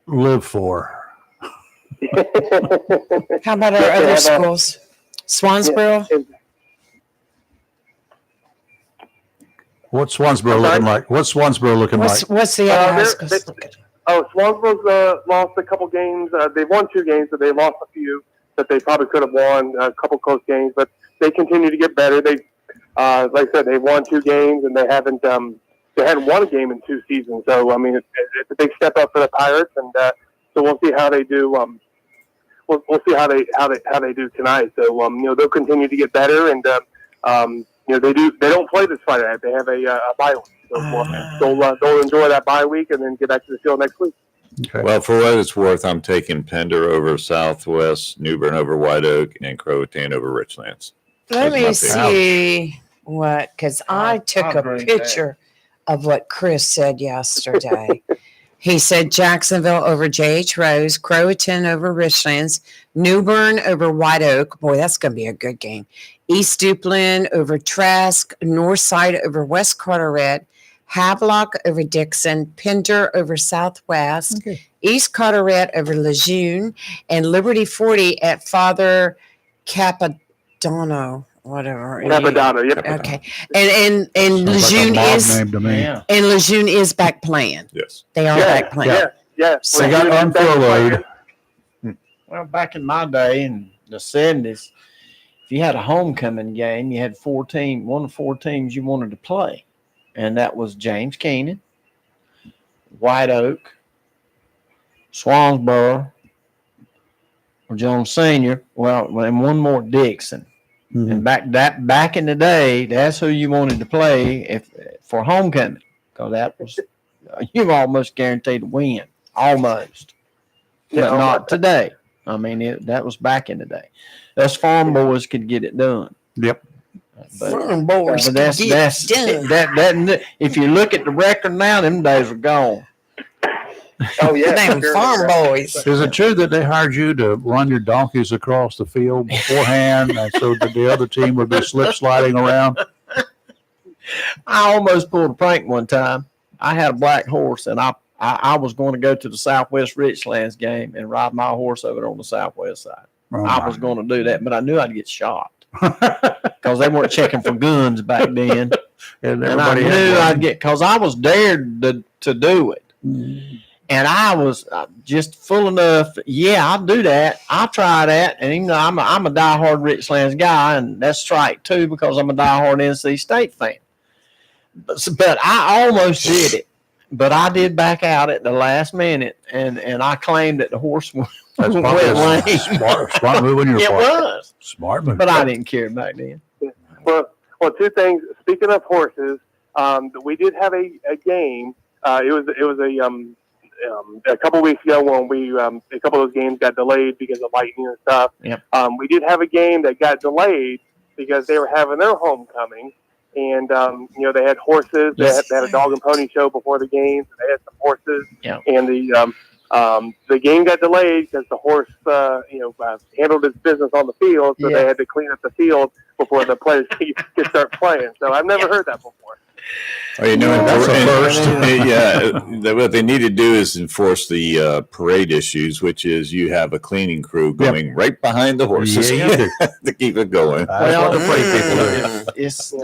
S2: live for.
S4: How about our other schools? Swansboro?
S7: Yeah.
S2: What's Swansboro looking like? What's Swansboro looking like?
S4: What's the other high schools?
S7: Swansboro's lost a couple games. They've won 2 games, but they lost a few that they probably could have won. A couple close games, but they continue to get better. They, like I said, they've won 2 games, and they hadn't won a game in 2 seasons. So I mean, it's a big step up for the Pirates, and so we'll see how they do. We'll see how they do tonight. So they'll continue to get better, and they don't play this Friday night. They have a bye week. So they'll enjoy that bye week and then get back to the field next week.
S3: Okay. Well, for what it's worth, I'm taking Pender over Southwest, New Bern over White Oak, and Croatan over Richlands.
S4: Let me see because I took a picture of what Chris said yesterday. He said Jacksonville over J.H. Rose, Croatan over Richlands, New Bern over White Oak. Boy, that's going to be a good game. East Duplin over Trask, Northside over West Carteret, Havelock over Dixon, Pender over Southwest, East Carteret over Lejeune, and Liberty 40 at Father Capodanno. Whatever.
S7: Capodanno, yep.
S4: Okay. And Lejeune Lejeune is back playing.
S3: Yes.
S4: They are back playing.
S7: Yeah.
S2: So they got unfurloughed.
S1: Well, back in my day in the 70s, if you had a homecoming game, you had 4 teams, one of 4 teams you wanted to play. And that was James Keenan, White Oak, Swansboro, or Jones Senior. Well, and one more, Dixon. Mm-hmm. And back in the day, that's who you wanted to play for homecoming, because that was you were almost guaranteed to win, almost, but not today. I mean, that was back in the day. Us farm boys could get it done.
S2: Yep.
S4: Farm boys
S1: could get it done. If you look at the record now, them days are gone.
S7: Oh yeah,
S4: damn farm boys.
S2: Is it true that they hired you to run your donkeys across the field beforehand, so that the other team would be slip sliding around?
S1: I almost pulled a prank one time. I had a black horse, and I was going to go to the Southwest Richlands game and ride my horse over on the Southwest side.
S2: Oh,
S1: I was going to do that, but I knew I'd get shot because they weren't checking for guns back then. and I knew I'd get, because I was dared to do it. Mm-hmm. And I was just full enough. Yeah, I'll do that. I'll try that. And even though I'm a diehard Richlands guy, and that's strike 2 because I'm a diehard NC State fan. But I almost did it. But I did back out at the last minute, and I claimed that the horse went lame.
S2: Smart move on your part.
S1: It was.
S2: Smart move.
S1: But I didn't care back then.
S7: Well, 2 things. Speaking of horses, we did have a game. It was a couple weeks ago when a couple of those games got delayed because of lightning and stuff.
S1: Yep.
S7: We did have a game that got delayed because they were having their homecoming, and they had horses. They had a dog and pony show before the game. So they had some horses, and the game got delayed because the horse handled his business on the field, so they had to clean up the field before the players could start playing. So I've never heard that before.
S3: Oh, you know,
S2: That's a first.
S3: What they need to do is enforce the parade issues, which is you have a cleaning crew going right behind the horses
S2: Yeah,
S3: to keep it going.
S2: That's what the parade people do.
S1: It's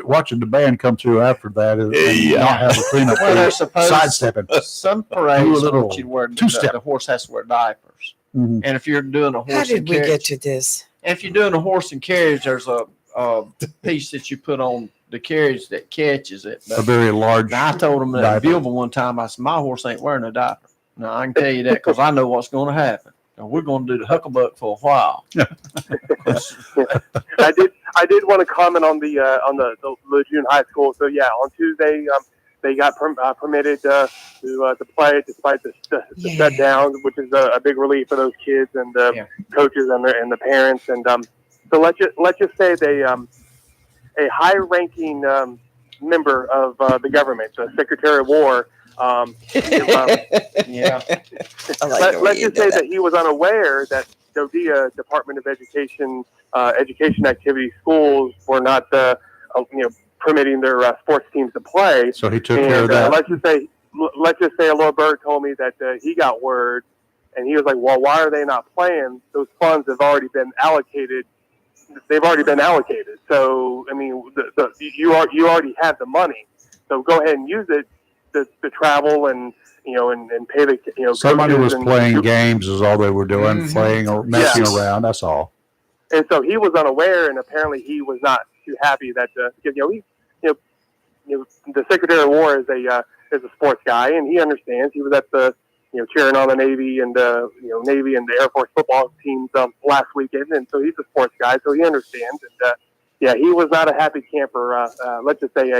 S2: Watching the band come through after that and not have a cleanup
S1: well, they're
S2: crew
S1: supposed
S2: sidestepping.
S1: some
S2: Do
S1: parades
S2: a little
S1: want you to wear
S2: two-step.
S1: the horse has to wear diapers.
S2: Mhm.
S1: And if you're doing a
S4: How
S1: horse
S4: did
S1: and
S4: we get
S1: carriage,
S4: to this?
S1: if you're doing a horse and carriage, there's a piece that you put on the carriage that catches it.
S2: A
S1: But
S2: very large.
S1: I told him that
S2: diaper.
S1: Bilbo one time. I said, "My horse ain't wearing a diaper." Now I can tell you that because I know what's going to happen. And we're going to do the hucklebuck for a while.
S7: I did want to comment on the Lejeune High School. So yeah, on Tuesday, they got permitted to play despite the shutdown, which is a big relief for those kids and the coaches and the parents. And so let's just say they a high-ranking member of the government, the Secretary of War.
S1: Yeah.
S7: Let's just say that he was unaware that Dovia Department of Education activity schools were not permitting their sports teams to play.
S2: So he took care of that.
S7: Let's just say a little bird told me that he got word, and he was like, "Well, why are they not playing? Those funds have already been allocated. They've already been allocated. So I mean, you already have the money. So go ahead and use it to travel and pay the
S2: Somebody was
S7: coaches
S2: playing games is all they were doing,
S1: Mhm.
S2: playing or messing around. That's all.
S7: And so he was unaware, and apparently he was not too happy that because the Secretary of War is a sports guy, and he understands. He was at the cheering on the Navy and Navy and the Air Force football teams last weekend, and so he's a sports guy, so he understands. And he was not a happy camper. Let's just say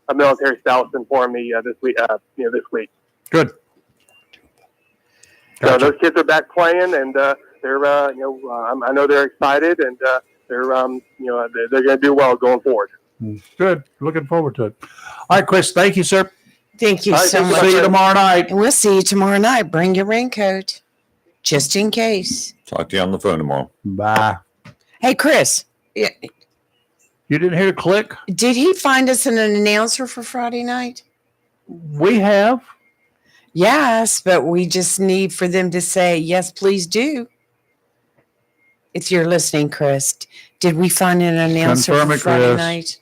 S7: a military spouse informed me this week. This week.
S2: Good.
S7: So
S2: Gotcha.
S7: those kids are back playing, and they're I know they're excited, and they're going to do well going forward.
S2: Good. Looking forward to it. All right, Chris. Thank you, sir.
S4: Thank you
S7: All right,
S4: so
S7: thank you.
S4: much.
S2: See you tomorrow night.
S4: And we'll see you tomorrow night. Bring your raincoat, just in case.
S3: Talk to you on the phone tomorrow.
S2: Bye.
S4: Hey, Chris,
S2: You didn't hear a click?
S4: did he find us an announcer for Friday night?
S2: We have.
S4: Yes, but we just need for them to say, yes, please do. If you're listening, Chris, did we find an announcer
S2: Confirm
S4: for
S2: it,
S4: Friday
S2: Chris.
S4: night?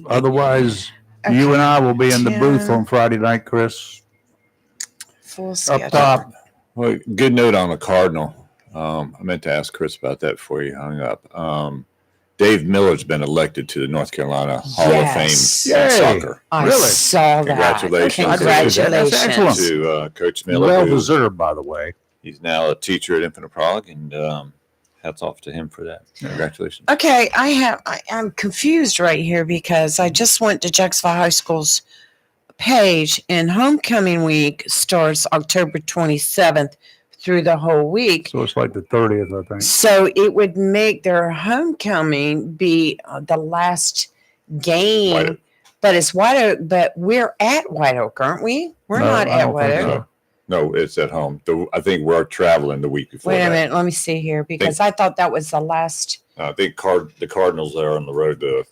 S2: Otherwise,
S4: Okay.
S2: you and I will be in the booth
S4: Yeah.
S2: on Friday night, Chris.
S4: Full schedule.
S2: Up top.
S3: Well, good note on the Cardinal. I meant to ask Chris about that before you hung up. Dave Miller's been elected to the North Carolina Hall
S4: Yes.
S3: of Fame in
S2: Yay.
S3: soccer.
S4: I
S2: Really?
S4: saw that.
S3: Congratulations.
S4: Congratulations.
S2: That's excellent.
S3: To Coach Miller,
S2: Well
S3: who-
S2: deserved, by the way.
S3: he's now a teacher at Infinite Prague, and hats off to him for that. Congratulations.
S4: Okay, I'm confused right here because I just went to Jacksonville High School's page, and homecoming week starts October 27th through the whole week.
S2: So it's like the 30th, I think.
S4: So it would make their homecoming be the last game,
S3: White Oak.
S4: but it's White Oak. But we're at White Oak, aren't we? We're
S2: No,
S4: not
S2: I
S4: at
S2: don't
S4: White
S2: think
S4: Oak.
S2: so.
S3: No, it's at home. I think we're traveling the week before
S4: Wait a
S3: that.
S4: minute, let me see here because I thought that was the last.
S3: I think the Cardinals are on the road the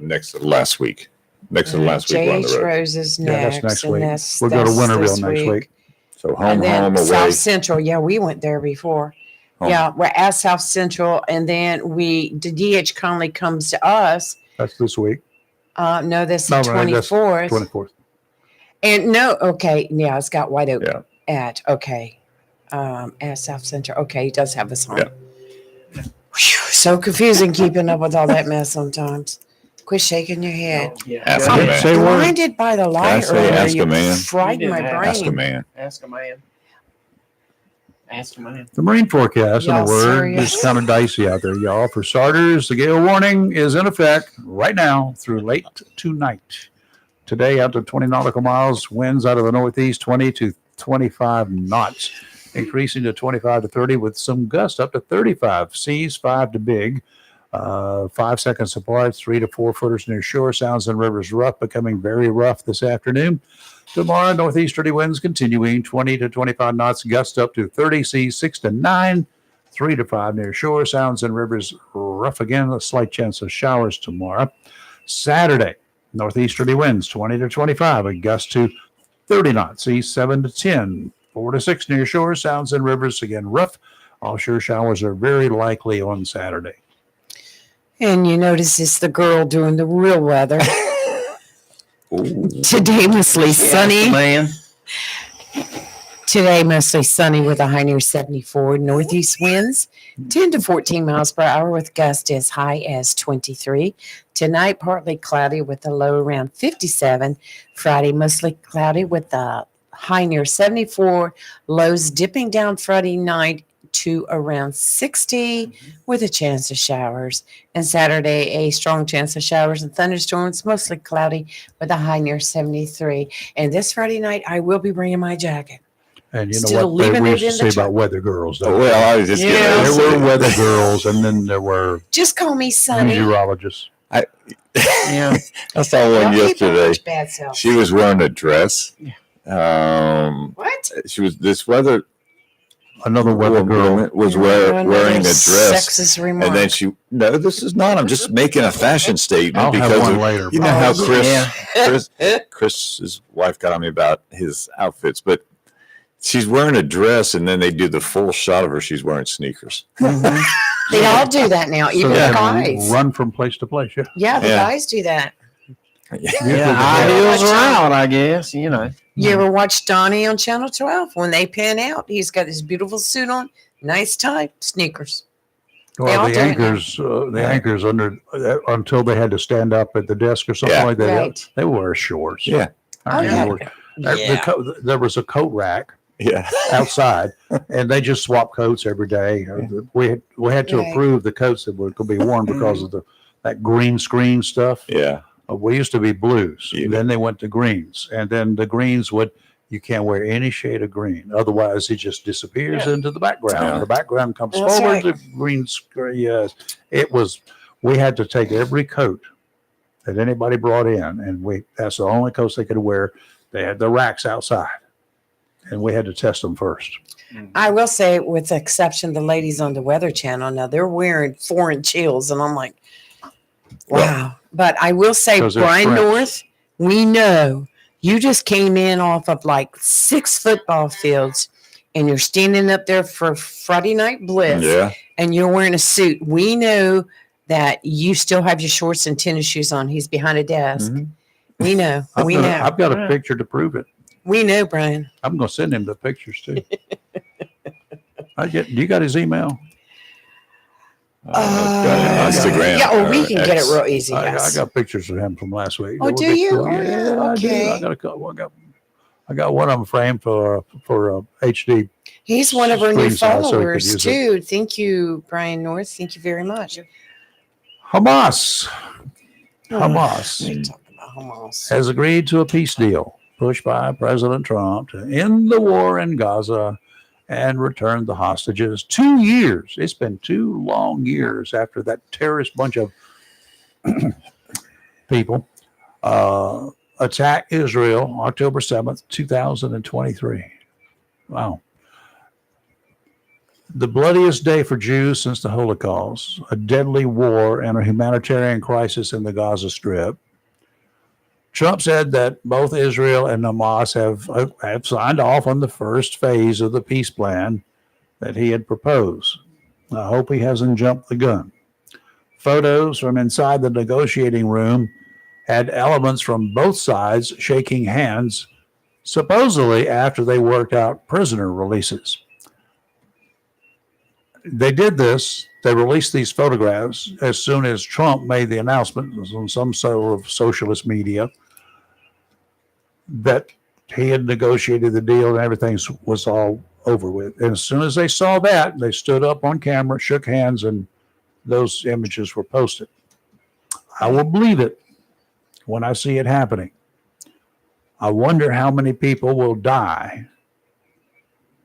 S3: next to the last week. Next to the last week we're on
S4: J.H.
S3: the road.
S4: Rose is
S2: Yeah,
S4: next.
S2: that's next
S4: and
S2: week.
S4: that's-
S2: We'll go to
S4: that's
S2: Winterville
S4: this
S2: next week.
S3: So
S4: And then
S3: home, away.
S4: South Central. Yeah, we went there before.
S3: Home.
S4: Yeah, we're at South Central, and then the DH Conley comes to us.
S2: That's this week.
S4: No, that's
S2: No,
S4: the
S2: right, that's
S4: 24th.
S2: 24th.
S4: And no, okay, yeah, it's got White Oak
S3: Yeah.
S4: at at South Central. Okay, he does have us on.
S3: Yeah.
S4: Whew, so confusing keeping up with all that mess sometimes. Quit shaking your head.
S3: Ask a
S4: I'm
S3: man.
S2: Say a word.
S4: blinded by the light
S3: say
S4: earlier.
S3: ask a
S4: You
S3: man?
S4: frightened
S1: You
S4: my
S1: didn't
S4: brain.
S3: Ask a man.
S1: Ask a man. Ask a man.
S2: The marine forecast, in a
S4: Y'all
S2: word,
S4: serious?
S2: is kind of dicey out there, y'all. For starters, the gale warning is in effect right now through late tonight. Today, up to 20 nautical miles, winds out of the northeast, 20 to 25 knots, increasing to 25 to 30 with some gusts up to 35. Seas 5 to big. 5 seconds supply, 3 to 4 footers near shore. Sounds and rivers rough, becoming very rough this afternoon. Tomorrow, northeasterly winds continuing 20 to 25 knots, gust up to 30, seas 6 to 9, 3 to 5 near shore. Sounds and rivers rough again, a slight chance of showers tomorrow. Saturday, northeasterly winds 20 to 25, a gust to 30 knots, east 7 to 10, 4 to 6 near shore, sounds and rivers again rough. Offshore showers are very likely on Saturday.
S4: And you notice it's the girl doing the real weather. Today, mostly sunny.
S1: Man.
S4: Today, mostly sunny with a high near 74. Northeast winds 10 to 14 miles per hour with gusts as high as 23. Tonight, partly cloudy with a low around 57. Friday, mostly cloudy with a high near 74. Lows dipping down Friday night to around 60 with a chance of showers. And Saturday, a strong chance of showers and thunderstorms, mostly cloudy with a high near 73. And this Friday night, I will be bringing my jacket.
S2: And you know
S4: Still
S2: what they
S4: leaving
S2: used
S4: it
S2: to
S4: in
S2: say
S4: the truck.
S2: about weather girls. Don't
S3: Well, I was just
S1: Yeah.
S2: there
S3: getting
S2: were weather girls, and then there were
S4: Just call me Sunny.
S2: meteorologists.
S1: Yeah.
S3: I saw one
S4: Don't keep
S3: yesterday.
S4: much bad self.
S3: She was wearing a dress.
S4: What?
S3: She was this weather
S2: Another weather girl.
S3: woman was
S4: Another
S3: wearing a dress.
S4: Sexist remark.
S3: And then no, this is not. I'm just making a fashion statement
S2: I'll have
S3: because
S2: one
S3: of,
S2: later.
S3: you know how
S1: Yeah.
S3: Chris's wife got on me about his outfits, but she's wearing a dress and then they do the full shot of her. She's wearing sneakers.
S4: They all do that now, even
S2: they
S4: the
S2: can
S4: guys.
S2: run from place to place. Yeah.
S4: Yeah, the
S3: Yeah.
S4: guys do that.
S1: Yeah, high heels are out, I guess, you know.
S4: You ever watch Donnie on Channel 12? When they pan out, he's got this beautiful suit on, nice tie, sneakers.
S2: Well,
S4: all
S2: the
S4: do it now.
S2: anchors under until they had to stand up at the desk or something
S3: Yeah.
S2: like that.
S4: Right.
S2: They wear shorts.
S3: Yeah.
S4: Oh, yeah.
S2: There was a coat rack
S3: Yeah.
S2: outside, and they just swap coats every day. We had to
S4: Right.
S2: approve the coats that could be worn because of that green screen stuff.
S3: Yeah.
S2: We used to be blues.
S3: Yeah.
S2: Then they went to greens, and then the greens you can't wear any shade of green, otherwise it just disappears into the background.
S3: Yeah.
S2: The background comes
S4: That's
S2: forward.
S4: right.
S2: The green screen. Yes, it was. We had to take every coat that anybody brought in, and that's the only coats they could wear. They had the racks outside, and we had to test them first.
S4: I will say, with the exception of the ladies on the Weather Channel, now they're wearing 4-inch heels, and I'm like, wow. But I will say,
S2: 'Cause they're
S4: Brian
S2: French.
S4: North, we know you just came in off of like 6 football fields, and you're standing up there for Friday Night Blitz,
S3: Yeah.
S4: and you're wearing a suit. We know that you still have your shorts and tennis shoes on. He's behind a desk.
S3: Mhm.
S4: We know. We know.
S2: I've got a picture to prove it.
S4: We know, Brian.
S2: I'm going to send him the pictures too. You got his email?
S3: Instagram.
S4: Yeah, oh, we
S3: or
S4: can get it
S3: X.
S4: real easy.
S2: I
S4: Yes.
S2: got pictures of him from last week.
S4: Oh,
S2: That would
S4: do
S2: be
S4: you?
S2: cool.
S4: Oh,
S2: Yeah,
S4: yeah,
S2: I do.
S4: okay.
S2: I got a couple. I got one of them framed for HD.
S4: He's one of our new
S2: Screen size so we could
S4: followers
S2: use
S4: too. Thank you, Brian North. Thank you very much.
S2: Hamas
S4: We're talking about Hamas.
S2: has agreed to a peace deal pushed by President Trump to end the war in Gaza and return the hostages. 2 years. It's been 2 long years after that terrorist bunch of people attacked Israel October 7th, 2023. Wow. The bloodiest day for Jews since the Holocaust, a deadly war and a humanitarian crisis in the Gaza Strip. Trump said that both Israel and Hamas have signed off on the first phase of the peace plan that he had proposed. I hope he hasn't jumped the gun. Photos from inside the negotiating room had elements from both sides shaking hands, supposedly after they worked out prisoner releases. They did this. They released these photographs as soon as Trump made the announcement on some sort of socialist media that he had negotiated the deal and everything was all over with. And as soon as they saw that, they stood up on camera, shook hands, and those images were posted. I will believe it when I see it happening. I wonder how many people will die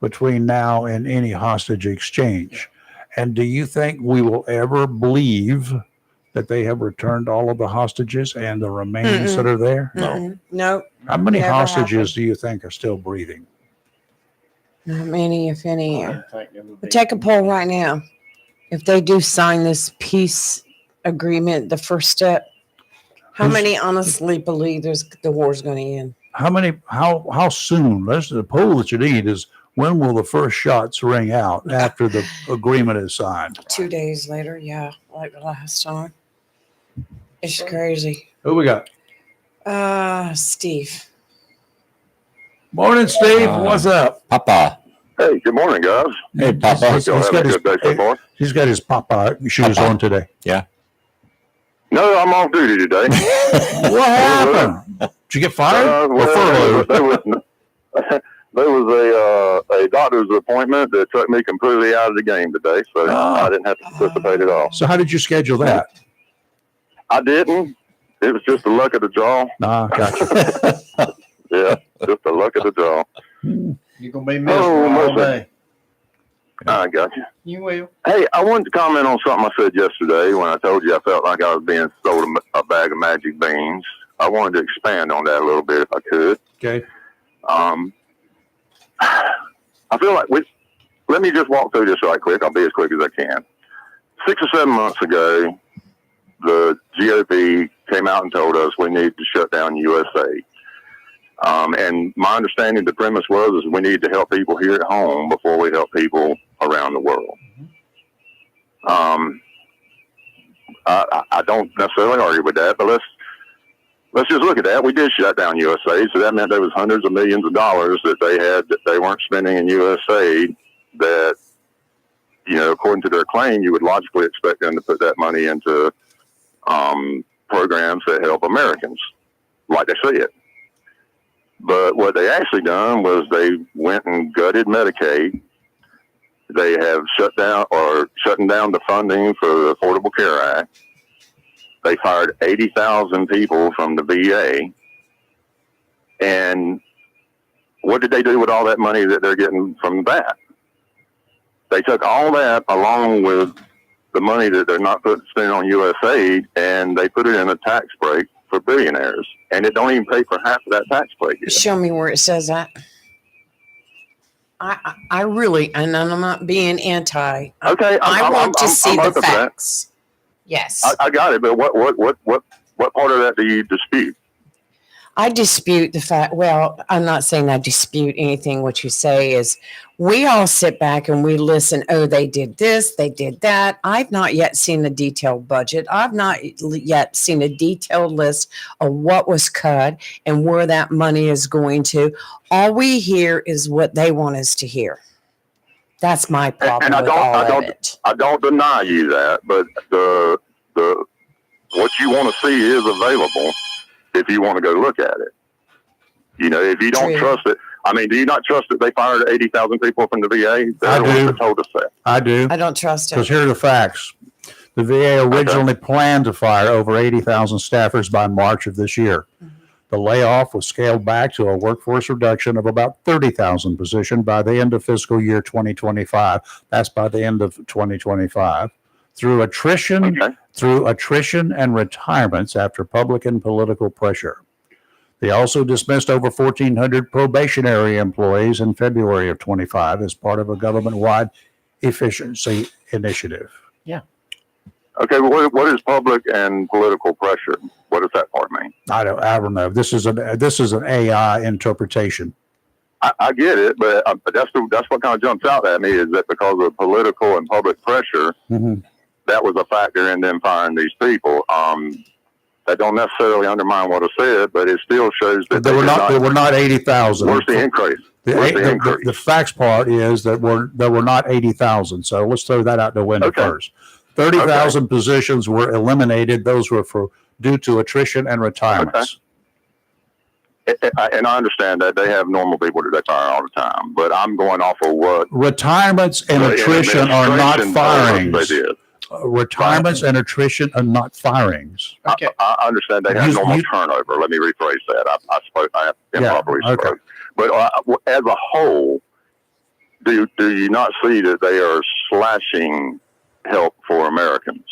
S2: between now and any hostage exchange. And do you think we will ever believe that they have returned all of the hostages and the remains that are there?
S4: Mm-mm. No,
S2: How many
S4: Never
S2: hostages
S4: happened.
S2: do you think are still breathing?
S4: not many, if any. But take a poll right now. If they do sign this peace agreement, the first step, How many honestly believe the war's going to end?
S2: How soon? That's the poll that you need is when will the first shots ring out after the agreement is signed?
S4: 2 days later, yeah, like the last time. It's crazy.
S2: Who we got?
S4: Steve.
S2: Morning, Steve. What's up?
S6: Papa.
S7: Hey, good morning, guys.
S6: Hey, Papa.
S2: He's
S7: Y'all
S2: got
S7: having a good day so far?
S2: He's got his Papa shoes
S6: Papa.
S2: on today.
S7: No, I'm off duty today.
S2: What happened? Did you get fired or furloughed?
S7: There was a doctor's appointment that took me completely out of the game today, so I didn't have to participate at all.
S2: So how did you schedule that?
S7: I didn't. It was just the luck of the draw.
S2: Nah, gotcha.
S7: Yeah, just the luck of the draw.
S1: You're going to be miserable all day.
S7: I got you.
S1: You will.
S7: Hey, I wanted to comment on something I said yesterday when I told you I felt like I was being sold a bag of magic beans. I wanted to expand on that a little bit if I could.
S2: Okay.
S7: I feel like let me just walk through this right quick. I'll be as quick as I can. 6 or 7 months ago, the GOP came out and told us we need to shut down USA. And my understanding, the premise was, is we need to help people here at home before we help people around the world. I don't necessarily argue with that, but let's just look at that. We did shut down USA, so that meant there was hundreds of millions of dollars that they weren't spending in USA that, according to their claim, you would logically expect them to put that money into programs that help Americans, like they say it. But what they actually done was they went and gutted Medicaid. They have shutting down the funding for the Affordable Care Act. They fired 80,000 people from the VA. And what did they do with all that money that they're getting from that? They took all that along with the money that they're not spending on USAID, and they put it in a tax break for billionaires. And it don't even pay for half of that tax break yet.
S4: Show me where it says that. I really, and I'm not being anti.
S7: Okay,
S4: I want to see the
S7: open for that.
S4: facts. Yes.
S7: I got it, but what part of that do you dispute?
S4: I dispute the fact. Well, I'm not saying I dispute anything. What you say is we all sit back and we listen. Oh, they did this, they did that. I've not yet seen a detailed budget. I've not yet seen a detailed list of what was cut and where that money is going to. All we hear is what they want us to hear. That's my problem with all of it.
S7: I don't deny you that, but the what you want to see is available if you want to go look at it. If you don't trust it, do you not trust that they fired 80,000 people from the VA?
S2: I do.
S7: The ones that told us that.
S2: I do.
S4: I don't trust it.
S2: Because here are the facts. The VA originally planned to fire over 80,000 staffers by March of this year. The layoff was scaled back to a workforce reduction of about 30,000 positions by the end of fiscal year 2025. That's by the end of 2025. Through attrition and retirements after public and political pressure. They also dismissed over 1,400 probationary employees in February of 25 as part of a government-wide efficiency initiative.
S1: Yeah.
S7: Okay, well, what is public and political pressure? What does that part mean?
S2: I don't know. This is an AI interpretation.
S7: I get it, but that's what kind of jumps out at me is that because of political and public pressure, that was a factor in them firing these people. That don't necessarily undermine what I said, but it still shows that
S2: there were not 80,000.
S7: Where's the increase?
S2: The facts part is that there were not 80,000. So let's throw that out the window first. 30,000 positions were eliminated. Those were due to attrition and retirements.
S7: And I understand that they have normal people that they fire all the time, but I'm going off of what
S2: retirements and attrition are not firings. Retirements and attrition are not firings.
S1: Okay.
S7: I understand they have normal turnover. Let me rephrase that. I improperly spoke. But as a whole, do you not see that they are slashing help for Americans?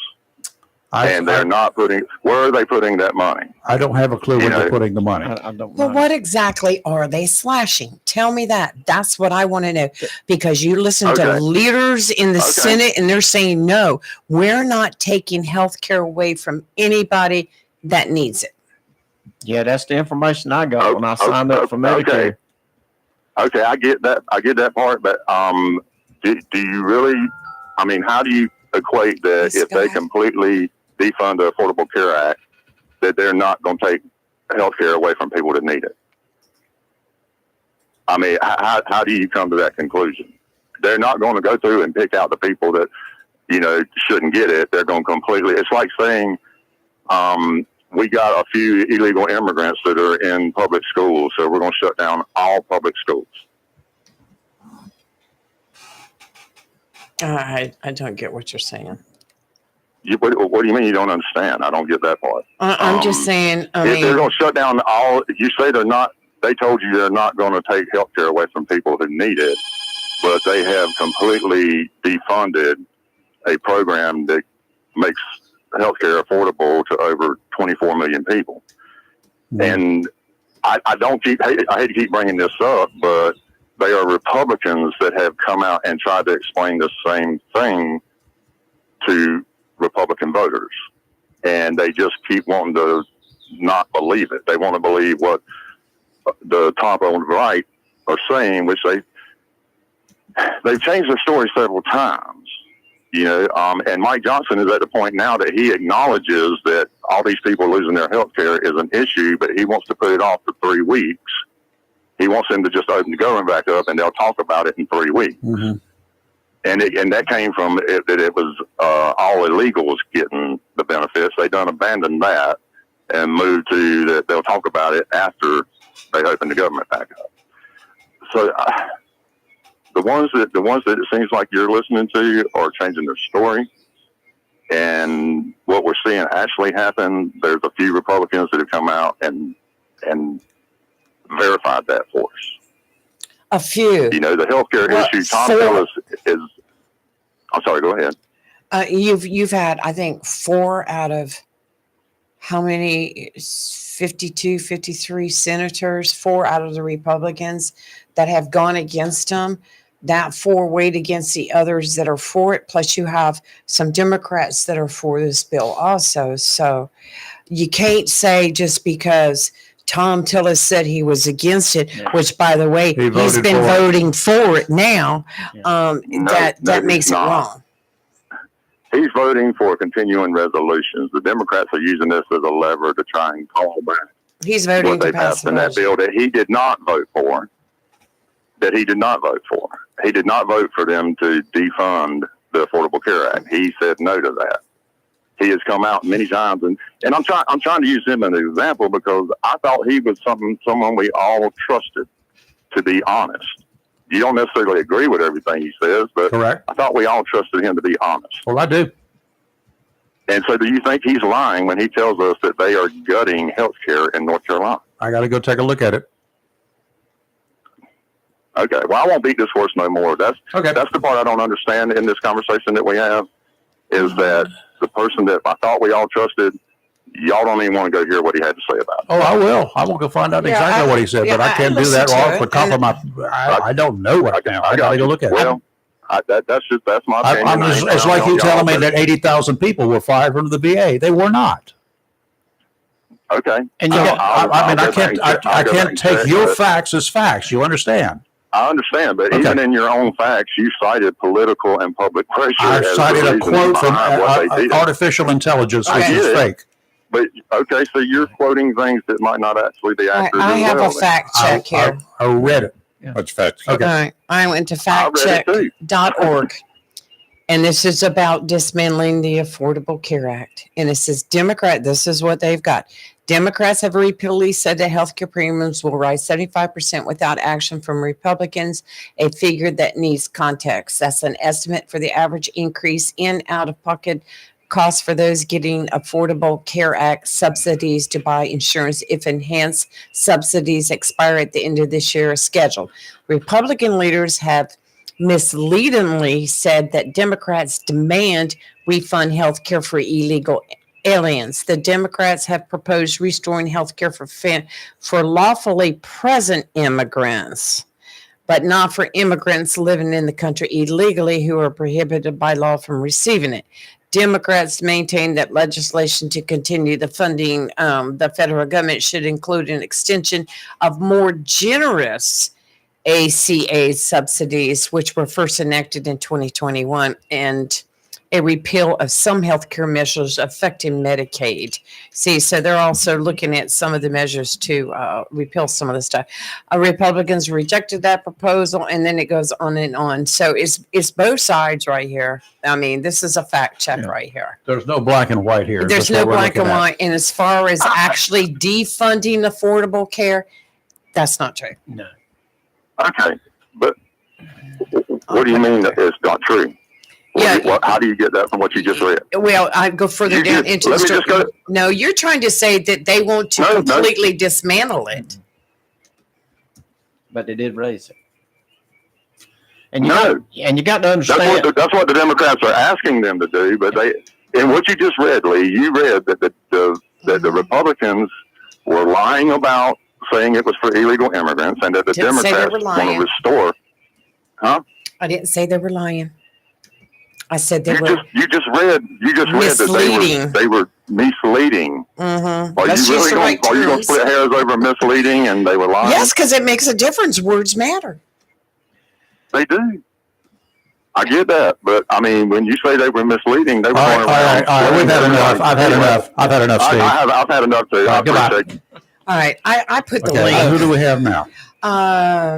S7: They're not putting. Where are they putting that money?
S2: I don't have a clue where they're putting the money.
S1: I don't know.
S4: Well, what exactly are they slashing? Tell me that. That's what I want to know. Because you listen to leaders in the Senate and they're saying, no, we're not taking health care away from anybody that needs it.
S1: Yeah, that's the information I got when I signed up for Medicare.
S6: Okay, I get that. I get that part, but do you really? I mean, how do you equate that if they completely defund the Affordable Care Act, that they're not going to take health care away from people that need it? I mean, how do you come to that conclusion? They're not going to go through and pick out the people that, shouldn't get it. They're going to completely, it's like saying, we got a few illegal immigrants that are in public schools, so we're going to shut down all public schools.
S4: I don't get what you're saying.
S6: What do you mean you don't understand? I don't get that part.
S4: I'm just saying,
S6: if they're going to shut down all, you say they're not, they told you they're not going to take health care away from people who need it, but they have completely defunded a program that makes healthcare affordable to over 24 million people. Mm-hmm. And I hate to keep bringing this up, but they are Republicans that have come out and tried to explain the same thing to Republican voters. And they just keep wanting to not believe it. They want to believe what the top on the right are saying, which they've changed their story several times. And Mike Johnson is at the point now that he acknowledges that all these people losing their health care is an issue, but he wants to put it off for 3 weeks. He wants them to just open the government back up and they'll talk about it in 3 weeks. Mm-hmm. And that came from that it was all illegals getting the benefits. They done abandoned that and moved to that they'll talk about it after they open the government back up. So the ones that it seems like you're listening to are changing their story. And what we're seeing actually happen, there's a few Republicans that have come out and verified that for us.
S4: A few.
S6: The healthcare issue, Tom Tillis is, I'm sorry, go ahead.
S4: You've had, I think, 4 out of how many, 52, 53 senators, 4 out of the Republicans that have gone against him. That 4 weighed against the others that are for it. Plus you have some Democrats that are for this bill also. So you can't say just because Tom Tillis said he was against it, which by the way, he's been voting for it now. That makes it wrong.
S6: He's voting for continuing resolutions. The Democrats are using this as a lever to try and call back.
S4: He's voting
S6: what they passed in that bill that he did not vote for. He did not vote for them to defund the Affordable Care Act. He said no to that. He has come out many times, and I'm trying to use him as an example because I thought he was someone we all trusted to be honest. You don't necessarily agree with everything he says, but
S2: correct.
S6: I thought we all trusted him to be honest.
S2: Well, I do.
S6: And so do you think he's lying when he tells us that they are gutting health care in North Carolina?
S2: I got to go take a look at it.
S6: Okay. Well, I won't beat this horse no more. That's the part I don't understand in this conversation that we have is that the person that I thought we all trusted, y'all don't even want to go hear what he had to say about it.
S2: Oh, I will. I will go find out exactly what he said, but I can't do that off the top of my. I don't know right now. I got to go look at it.
S6: That's my opinion.
S2: It's like you telling me that 80,000 people were fired from the VA. They were not.
S6: Okay.
S1: And
S2: I can't take your facts as facts. You understand?
S6: I understand, but even in your own facts, you cited political and public pressure.
S2: I cited a quote from artificial intelligence, which is fake.
S6: But okay, so you're quoting things that might not actually be accurate.
S4: I have a fact check here.
S2: I read it.
S3: What's fact?
S2: Okay.
S4: All right. I went to factcheck.org. And this is about dismantling the Affordable Care Act. And it says this is what they've got. Democrats have repeatedly said that healthcare premiums will rise 75% without action from Republicans, a figure that needs context. That's an estimate for the average increase in out-of-pocket costs for those getting Affordable Care Act subsidies to buy insurance if enhanced subsidies expire at the end of this year as scheduled. Republican leaders have misleadingly said that Democrats demand refund health care for illegal aliens. The Democrats have proposed restoring health care for lawfully present immigrants, but not for immigrants living in the country illegally who are prohibited by law from receiving it. Democrats maintain that legislation to continue the funding the federal government should include an extension of more generous ACA subsidies, which were first enacted in 2021, and a repeal of some healthcare measures affecting Medicaid. See, so they're also looking at some of the measures to repeal some of the stuff. Republicans rejected that proposal, and then it goes on and on. So it's both sides right here. I mean, this is a fact check right here.
S2: There's no black and white here.
S4: There's
S2: That's
S4: no
S2: what we're
S4: black and
S2: looking at.
S4: white. And as far as actually defunding affordable care, that's not true.
S1: No.
S6: Okay, but what do you mean that it's not true?
S4: Yeah.
S6: How do you get that from what you just read?
S4: Well, I go further
S6: You
S4: down
S6: just-
S4: into
S6: let
S4: the
S6: me just
S4: story.
S6: go-
S4: No, you're trying to say that they want to
S6: No, no.
S4: completely dismantle it.
S1: But they did raise it. And you
S6: No.
S1: got, and you got to
S6: That's
S1: understand.
S6: that's what the Democrats are asking them to do. But in what you just read, Lee, you read that the Republicans were lying about saying it was for illegal immigrants, and that the
S4: Didn't say they
S6: Democrats
S4: were
S6: want
S4: lying.
S6: to restore. Huh?
S4: I didn't say they were lying. I said they
S6: You
S4: were.
S6: just read
S4: Misleading.
S6: that they were misleading.
S4: Mm-hmm.
S6: Are you really going to split hairs over misleading and they were lying?
S4: Yes, because it makes a difference. Words matter.
S6: They do. I get that, but I mean, when you say they were misleading, they were
S2: All right,
S6: going
S2: all right,
S6: around.
S2: all right. We've had enough. I've had enough. I've had enough, Steve.
S6: I've had enough too. I
S2: Goodbye.
S6: appreciate you.
S4: All right, I put the
S2: Okay, who
S4: link.
S2: do we have now?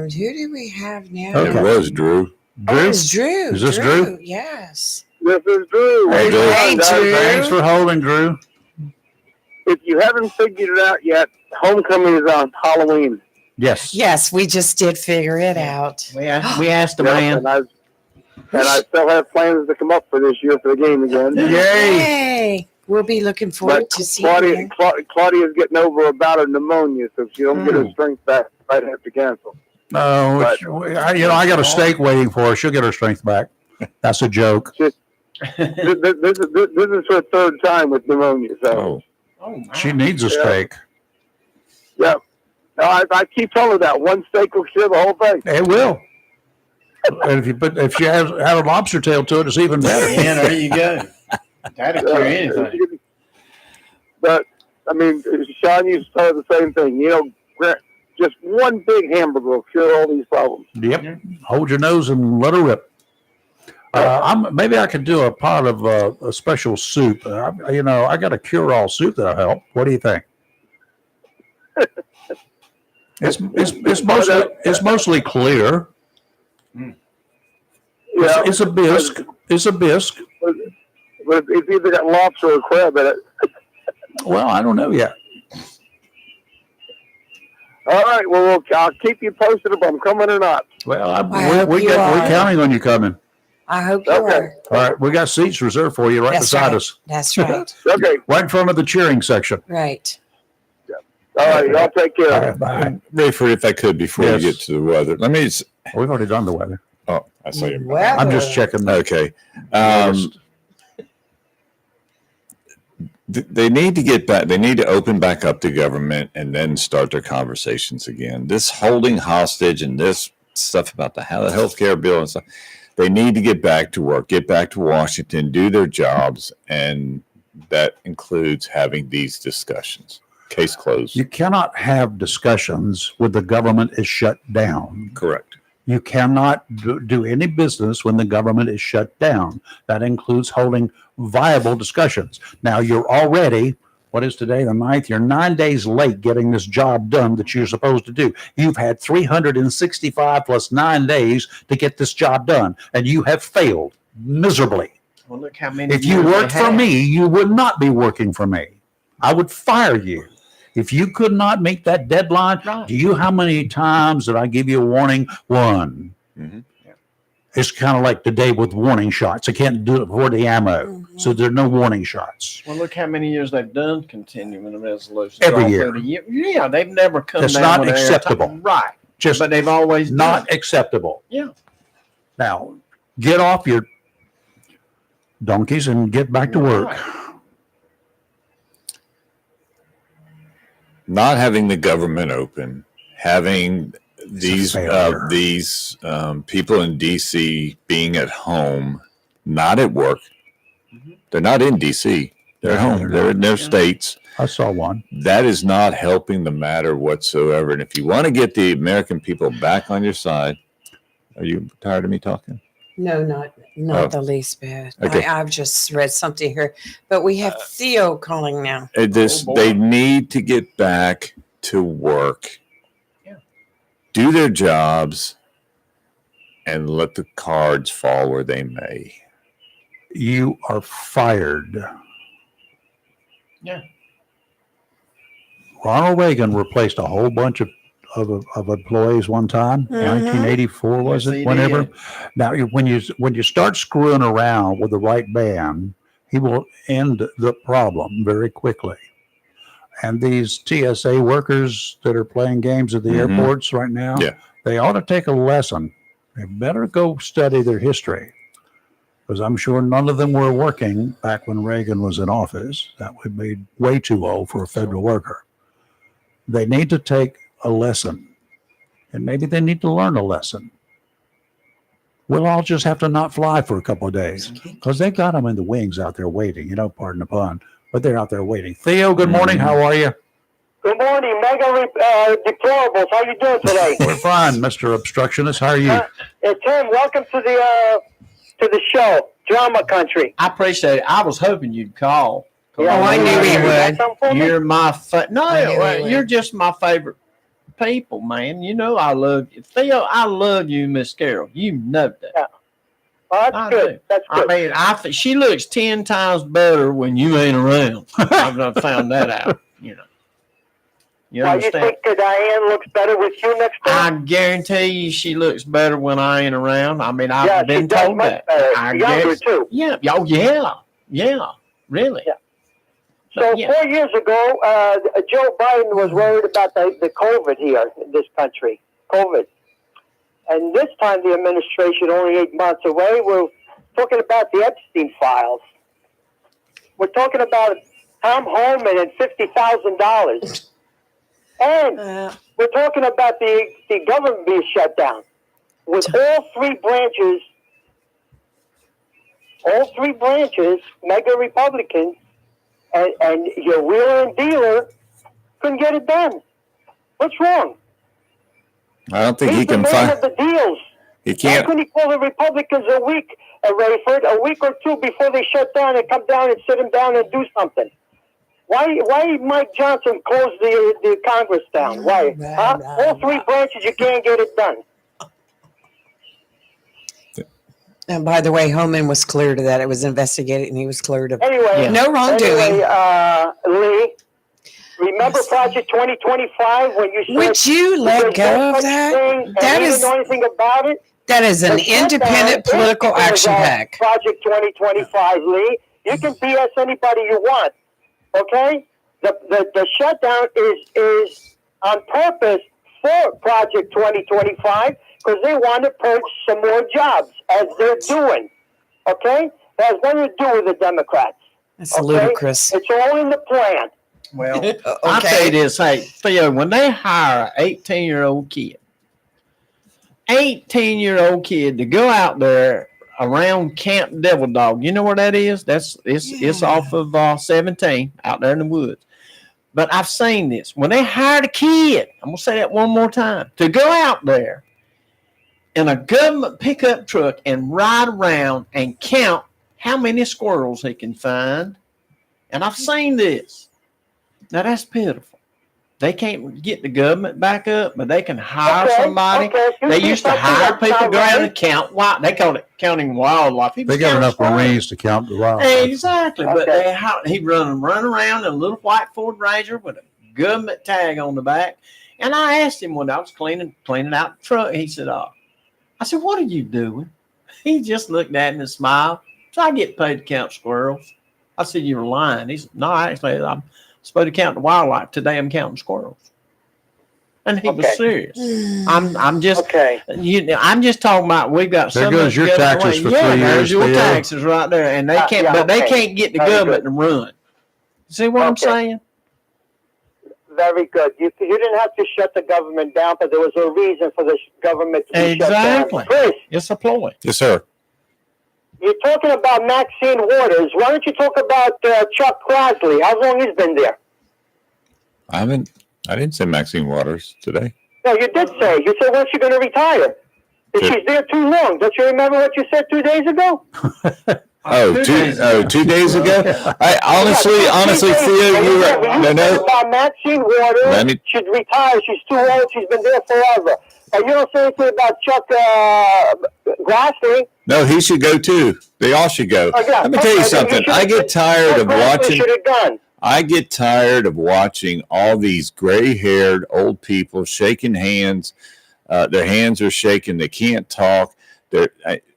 S4: Who do we have now?
S2: Okay.
S3: It was Drew.
S4: Oh,
S2: Drew?
S4: it's Drew.
S2: Is this Drew?
S4: Yes.
S7: This is Drew.
S2: Hey, Drew.
S4: Hey, Drew.
S2: Thanks for holding, Drew.
S7: If you haven't figured it out yet, homecoming is on Halloween.
S2: Yes.
S4: Yes, we just did figure it out.
S1: We asked the
S7: Yep,
S1: man.
S7: and I still have plans to come up for this year for the game again.
S2: Yay.
S4: Hey, we'll be looking forward
S7: But
S4: to seeing you.
S7: Claudia's getting over a bout of pneumonia, so if she don't get her strength back, I'd have to cancel.
S2: No,
S7: But-
S2: I got a steak waiting for her. She'll get her strength back. That's a joke.
S7: This is her third time with pneumonia, so
S1: Oh, my.
S2: She needs a
S7: Yeah.
S2: steak.
S7: yeah. No, I keep telling her that one steak will cure the whole thing.
S2: It will. And if she has add a lobster tail to it, it's even better.
S1: Yeah, there you go. That'll cure anything.
S7: But I mean, Sean used to tell her the same thing. You know, just one big hamburger will cure all these problems.
S2: Yep. Hold your nose and let her rip. Maybe I could do a pot of a special soup. I got a cure-all soup that'll help. What do you think? It's mostly clear.
S7: Yeah,
S2: It's a bisque. It's a bisque.
S7: but it's either got lobster or crab in it.
S2: Well, I don't know yet.
S7: All right, well, I'll keep you posted if I'm coming or not.
S2: Well,
S4: I hope you
S2: we're
S4: are.
S2: counting on you coming.
S4: I hope you
S7: Okay.
S4: are.
S2: All right, we got seats reserved for you right
S4: That's
S2: beside
S4: right.
S2: us,
S4: That's right.
S7: Okay,
S2: right in front of the cheering section.
S4: Right.
S7: all right, y'all take care.
S2: All right, bye.
S3: Rayford, if I could, before
S2: Yes.
S3: we get to the weather, let me.
S2: We've already done the weather.
S3: Oh, I saw you.
S4: Well,
S2: I'm just checking the
S3: Okay.
S2: list.
S3: They need to get back. They need to open back up to government and then start their conversations again. This holding hostage and this stuff about the healthcare bill and stuff. They need to get back to work, get back to Washington, do their jobs, and that includes having these discussions. Case closed.
S2: You cannot have discussions when the government is shut down.
S3: Correct.
S2: You cannot do any business when the government is shut down. That includes holding viable discussions. Now, you're already, what is today, the 9th? You're 9 days late getting this job done that you're supposed to do. You've had 365 plus 9 days to get this job done, and you have failed miserably.
S1: Well, look how many.
S2: If you
S1: years they
S2: worked for
S1: had.
S2: me, you would not be working for me. I would fire you. If you could not meet that deadline,
S1: Right.
S2: do you how many times did I give you a warning? One.
S3: Mhm.
S2: It's kind of like today with warning shots. I can't do it for the ammo.
S4: Mhm.
S2: So there are no warning shots.
S1: Well, look how many years they've done continuing resolutions.
S2: Every
S1: all
S2: year.
S1: through the year. Yeah, they've never come
S2: That's
S1: down
S2: not
S1: with an
S2: acceptable.
S1: airtime. Right.
S2: Just
S1: But they've always done
S2: not
S1: it.
S2: acceptable.
S1: Yeah.
S2: Now, get off your donkeys and get back to work.
S1: Right.
S3: Not having the government open, having these
S2: failure.
S3: people in DC being at home, not at work, They're not in D.C. They're at home. They're in their states.
S2: I saw one.
S3: That is not helping the matter whatsoever. And if you want to get the American people back on your side, are you tired of me talking?
S4: No, not
S3: Oh.
S4: the least bit.
S3: Okay.
S4: I've just read something here, but we have Theo calling now.
S3: They need to get back to work, do their jobs, and let the cards fall where they may.
S2: You are fired.
S1: Yeah.
S2: Ronald Reagan replaced a whole bunch of employees one time. 1984 was
S1: Yes,
S2: it?
S1: he
S2: Whenever.
S1: did.
S2: Now, when you start screwing around with the right man, he will end the problem very quickly. And these TSA workers that are playing games at the
S3: Mhm.
S2: airports right now,
S3: Yeah.
S2: they ought to take a lesson. They better go study their history, because I'm sure none of them were working back when Reagan was in office. That would be way too old for a federal worker. They need to take a lesson, and maybe they need to learn a lesson. We'll all just have to not fly for a couple of days, because they've got them in the wings out there waiting. Pardon the pun, but they're out there waiting. Theo, good morning. How are you?
S8: Good morning, mega deplorables. How you doing today?
S2: We're fine, Mr. Obstructionist. How are you?
S8: Tim, welcome to the show, Drama Country.
S1: I appreciate it. I was hoping you'd call.
S8: Yeah,
S4: I knew he
S8: you got
S4: would.
S8: something for me?
S1: You're my
S4: I knew he would.
S1: you're just my favorite people, man. You know I love you, Theo. I love you, Miss Carol. You know that.
S8: Yeah. Oh, that's
S1: I
S8: good.
S1: do.
S8: That's
S1: I
S8: good.
S1: mean, she looks 10 times better when you ain't around. I've found that out. You
S8: Why you
S1: understand?
S8: think that Diane looks better with you next door?
S1: I guarantee you, she looks better when I ain't around. I mean, I've
S8: Yeah,
S1: been
S8: she does
S1: told
S8: much
S1: that.
S8: better.
S1: I
S8: Younger,
S1: guess.
S8: too.
S1: Yeah. Oh, yeah. Really.
S8: Yeah.
S1: But,
S8: So
S1: yeah.
S8: 4 years ago, Joe Biden was worried about the COVID here in this country, COVID. And this time the administration, only 8 months away, we're talking about the Epstein files. We're talking about Tom Holman and $50,000. And we're talking about the government being shut down. With all three branches, mega Republicans, and your wheeler and dealer couldn't get it done. What's wrong?
S3: I don't think
S8: He's
S3: he
S8: the
S3: can
S8: man
S3: find.
S8: of the deals.
S3: He
S8: Why
S3: can't.
S8: couldn't he call the Republicans Rayford, a week or two before they shut down and come down and sit him down and do something? Why Mike Johnson closed the Congress down? Why? Huh? All three branches, you can't get it done.
S4: And by the way, Homan was clear to that. It was investigated, and he was cleared of
S8: Anyway,
S4: no wrongdoing.
S8: Lee, remember Project 2025 when you said
S4: Would you let
S8: there's
S4: go
S8: no
S4: of
S8: such
S4: that?
S8: thing, and
S4: That
S8: you
S4: is-
S8: didn't know anything about it?
S4: That is an
S8: The shutdown
S4: independent
S8: is
S4: political
S8: because
S4: action
S8: of
S4: pack.
S8: Project 2025, Lee. You can BS anybody you want, okay? The shutdown is on purpose for Project 2025 because they want to purge some more jobs, as they're doing, okay? It has nothing to do with the Democrats.
S4: That's
S8: Okay?
S4: ludicrous.
S8: It's all in the plan.
S1: Well, I'll tell you this. Hey, Theo, when they hire an 18-year-old kid, 18-year-old kid to go out there around Camp Devil Dog, you know where that is? It's off of 17 out there in the woods. But I've seen this. When they hired a kid, I'm going to say that one more time, to go out there in a government pickup truck and ride around and count how many squirrels he can find. And I've seen this. Now, that's pitiful. They can't get the government back up, but they can hire somebody.
S8: You
S1: They
S8: see
S1: used to
S8: something
S1: hire
S8: that's
S1: people to
S8: not
S1: go around
S8: right?
S1: and count. They call it counting wildlife. He
S2: They
S1: was
S2: got
S1: counting
S2: enough
S1: squirrels.
S2: Marines to count the wildlife.
S1: Exactly, but
S8: Okay.
S1: he run around in a little white Ford Ranger with a government tag on the back. And I asked him when I was cleaning out the truck. He said, I said, what are you doing? He just looked at me and smiled. So I get paid to count squirrels. I said, you were lying. He said, no, actually, I'm supposed to count the wildlife. Today I'm counting squirrels. And he was
S8: Okay.
S1: serious. I'm just
S8: Okay.
S1: I'm just talking about we've got
S2: There
S1: so
S2: goes
S1: much
S2: your
S1: government
S2: taxes for
S1: yeah,
S2: 3
S1: there's
S2: years,
S1: your
S2: Theo.
S1: taxes right there, and they can't.
S8: yeah,
S1: but they
S8: okay.
S1: can't get the
S8: Very
S1: government
S8: good.
S1: to run. See what I'm
S8: Okay.
S1: saying?
S8: Very good. You didn't have to shut the government down, but there was a reason for the government to be shut down.
S1: Exactly.
S8: Chris,
S1: It's a ploy.
S3: Yes, sir.
S8: you're talking about Maxine Waters. Why don't you talk about Chuck Crossley? How long he's been there?
S3: I didn't say Maxine Waters today.
S8: No, you did say. You said when's she going to retire? If she's there too long. Don't you remember what you said 2 days ago?
S3: 2 days ago? I honestly, Theo, you were no.
S8: About Maxine Waters should retire. She's too old. She's been there forever. And you don't say anything about Chuck Grassley.
S3: No, he should go too. They all should go.
S8: Oh, yeah.
S3: Let me tell you something. I get tired of watching. I get tired of watching all these gray-haired old people shaking hands. Their hands are shaking. They can't talk.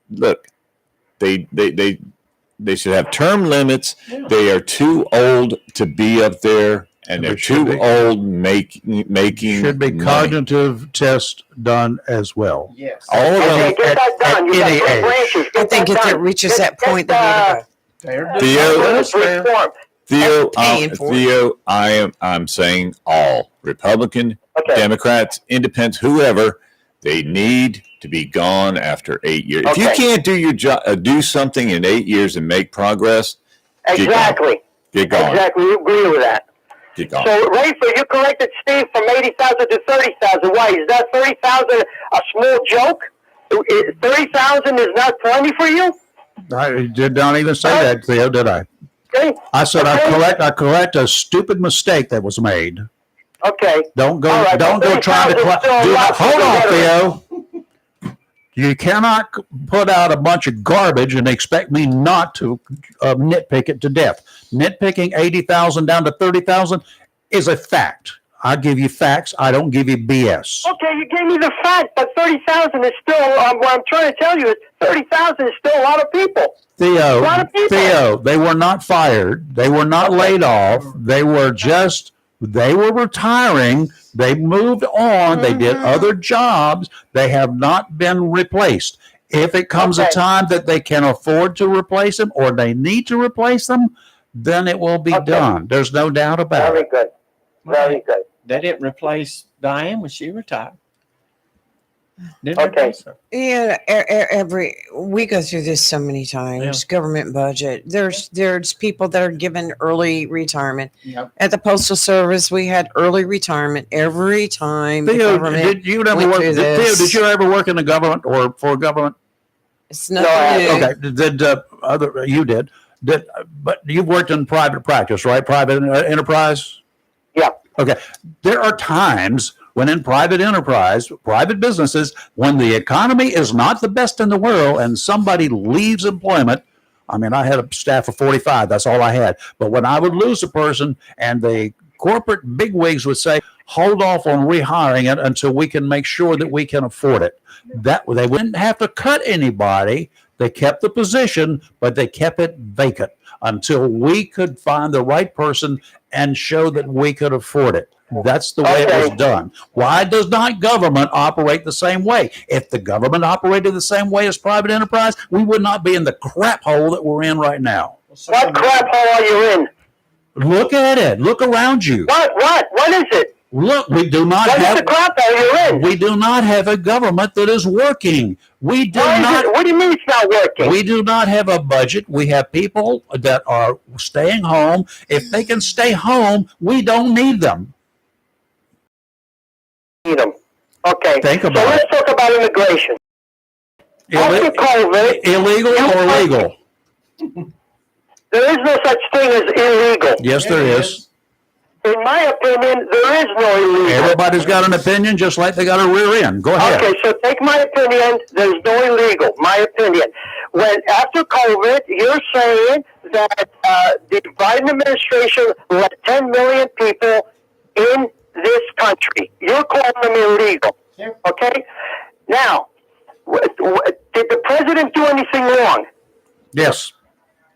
S3: Look, they should have term limits. They are too old to be up there, and they're too old making.
S2: Should be
S3: money.
S2: Cognitive tests done as well.
S1: Yes.
S3: All of them.
S8: Get that done. You
S2: any
S8: got
S2: age.
S8: branches.
S4: I think if it reaches that point, they need to go.
S3: Theo, I'm saying all Republican, Democrats, Independents, whoever, they need to be gone after 8 years. If you can't do your job, do something in 8 years and make progress,
S8: exactly.
S3: Get gone.
S8: Exactly. You agree with that.
S3: Get gone.
S8: So, Rafer, you corrected Steve from 80,000 to 30,000. Why? Is that 30,000 a small joke? 30,000 is not plenty for you?
S2: I did not even say that, Theo, did I?
S8: Okay.
S2: I said I correct a stupid mistake that was made.
S8: Okay.
S2: Don't go.
S8: Right,
S2: don't go trying to. Hold on, Theo. You cannot put out a bunch of garbage and expect me not to nitpick it to death. Nitpicking 80,000 down to 30,000 is a fact. I give you facts. I don't give you BS.
S8: Okay, you gave me the fact, but 30,000 is still. What I'm trying to tell you is 30,000 is still a lot of people.
S2: Theo, they were not fired. They were not laid off. They were retiring. They moved on. They did other jobs. They have not been replaced. If it comes a time that they can afford to replace them or they need to replace them, then it will be done. There's no doubt about it.
S8: Very good. Very good.
S1: They didn't replace Diane when she retired.
S4: Yeah, we go through this so many times.
S1: Yeah.
S4: Government budget. There's people that are given early retirement.
S1: Yep.
S4: At the Postal Service, we had early retirement every time.
S2: Theo, did you ever work in the government or for government?
S4: It's nothing new.
S2: Okay. You did. But you've worked in private practice, right? Private enterprise?
S8: Yeah.
S2: Okay. There are times when in private enterprise, private businesses, when the economy is not the best in the world and somebody leaves employment, I mean, I had a staff of 45. That's all I had. But when I would lose a person and the corporate bigwigs would say, hold off on rehiring it until we can make sure that we can afford it. That they wouldn't have to cut anybody. They kept the position, but they kept it vacant until we could find the right person and show that we could afford it. That's the way it was done. Why does not government operate the same way? If the government operated the same way as private enterprise, we would not be in the crap hole that we're in right now.
S8: What crap hole are you in?
S2: Look at it. Look around you.
S8: What is it?
S2: Look, we do not
S8: What is the crap hole you're in?
S2: We do not have a government that is working. We do not.
S8: What do you mean it's not working?
S2: We do not have a budget. We have people that are staying home. If they can stay home, we don't need them.
S8: Need them. Okay.
S2: Think about
S8: so let's talk about immigration. After COVID,
S2: illegal or legal?
S8: There is no such thing as illegal.
S2: Yes, there is.
S8: In my opinion, there is no illegal.
S2: Everybody's got an opinion, just like they got a rear end. Go ahead.
S8: Okay, so take my opinion. There's no illegal. My opinion. When after COVID, you're saying that the Biden administration let 10 million people in this country. You're calling them illegal. Okay? Now, did the president do anything wrong?
S2: Yes.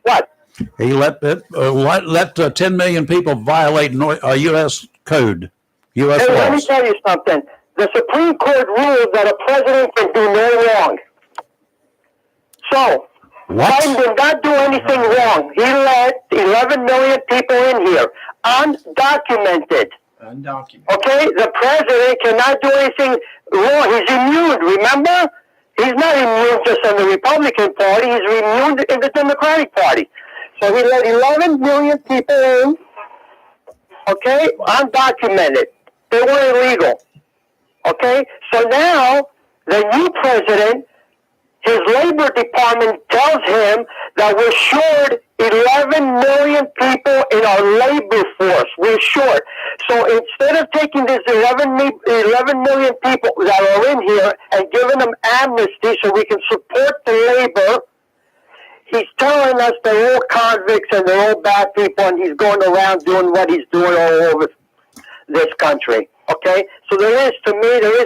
S8: What?
S2: He let 10 million people violate U.S. code, U.S. laws.
S8: Let me tell you something. The Supreme Court ruled that a president can do no wrong. So, Biden did not do anything wrong. He let 11 million people in here, undocumented. Okay? The president cannot do anything wrong. He's immune, remember? He's not immune just in the Republican Party. He's immune in the Democratic Party. So he let 11 million people in, okay, undocumented. They were illegal. Okay? So now, the new president, his Labor Department tells him that we're short 11 million people in our labor force. We're short. So instead of taking these 11 million people that are in here and giving them amnesty so we can support the labor, he's telling us they're all convicts and they're all bad people, and he's going around doing what he's doing all over this country. Okay? So there is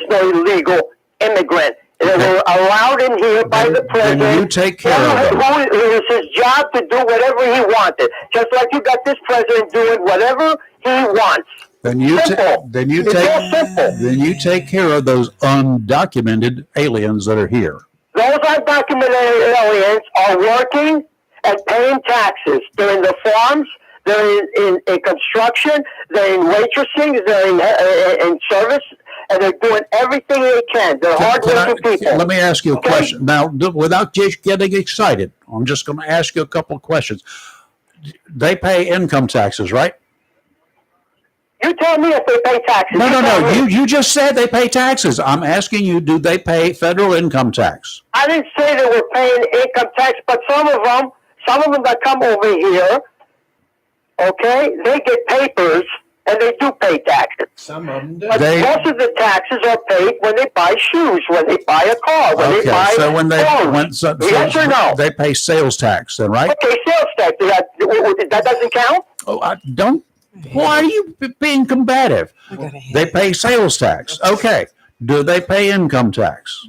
S8: no illegal immigrant. They were allowed in here by the president.
S2: Then you take care of them.
S8: It was his job to do whatever he wanted. Just like you got this president doing whatever he wants.
S2: Then you
S8: Simple. It's real simple.
S2: Then you take care of those undocumented aliens that are here.
S8: Those undocumented aliens are working and paying taxes. They're in the farms. They're in construction. They're in waitressing. They're in service. And they're doing everything they can. They're hardworking people.
S2: Let me ask you a question. Now, without just getting excited, I'm just going to ask you a couple of questions. They pay income taxes, right?
S8: You tell me if they pay taxes.
S2: No. You just said they pay taxes. I'm asking you, do they pay federal income tax?
S8: I didn't say they were paying income tax, but some of them that come over here, okay, they get papers and they do pay taxes.
S1: Some of them do.
S8: But most of the taxes are paid when they buy shoes, when they buy a car, when they buy phones. Yes or no?
S2: They pay sales tax then, right?
S8: Okay, sales tax. That doesn't count?
S2: Oh, I don't. Why are you being combative? They pay sales tax. Okay. Do they pay income tax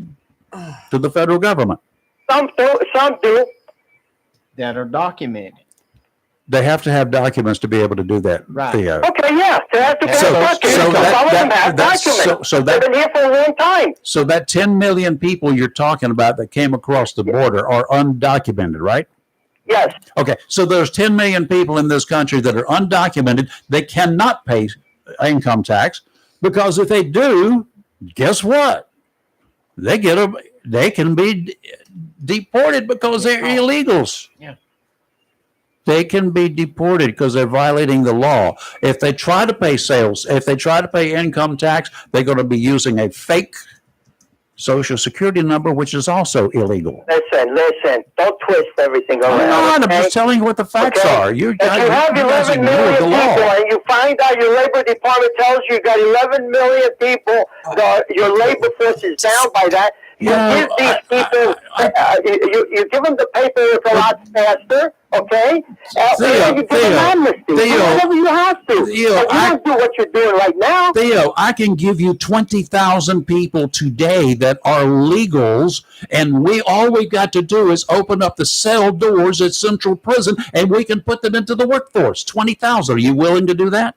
S2: to the federal government?
S8: Some do.
S1: That are documented.
S2: They have to have documents to be able to do that,
S1: Right.
S2: Theo.
S8: Okay, yeah. They have to pay documents. Some of them have documents. They've been here for a long time.
S2: So that 10 million people you're talking about that came across the border are undocumented, right?
S8: Yes.
S2: Okay, so there's 10 million people in this country that are undocumented. They cannot pay income tax because if they do, guess what? They can be deported because they're illegals.
S1: Yeah.
S2: They can be deported because they're violating the law. If they try to pay if they try to pay income tax, they're going to be using a fake Social Security number, which is also illegal.
S8: Listen. Don't twist everything around.
S2: I'm just telling you what the facts are.
S8: If you have 11 million people and you find out your Labor Department tells you got 11 million people, your labor force is down by that, you give these people, you give them the paperwork a lot faster, okay? You give them amnesty. Whatever you have to. You don't do what you're doing right now.
S2: Theo, I can give you 20,000 people today that are legals, and all we got to do is open up the cell doors at Central Prison, and we can put them into the workforce. 20,000. Are you willing to do that?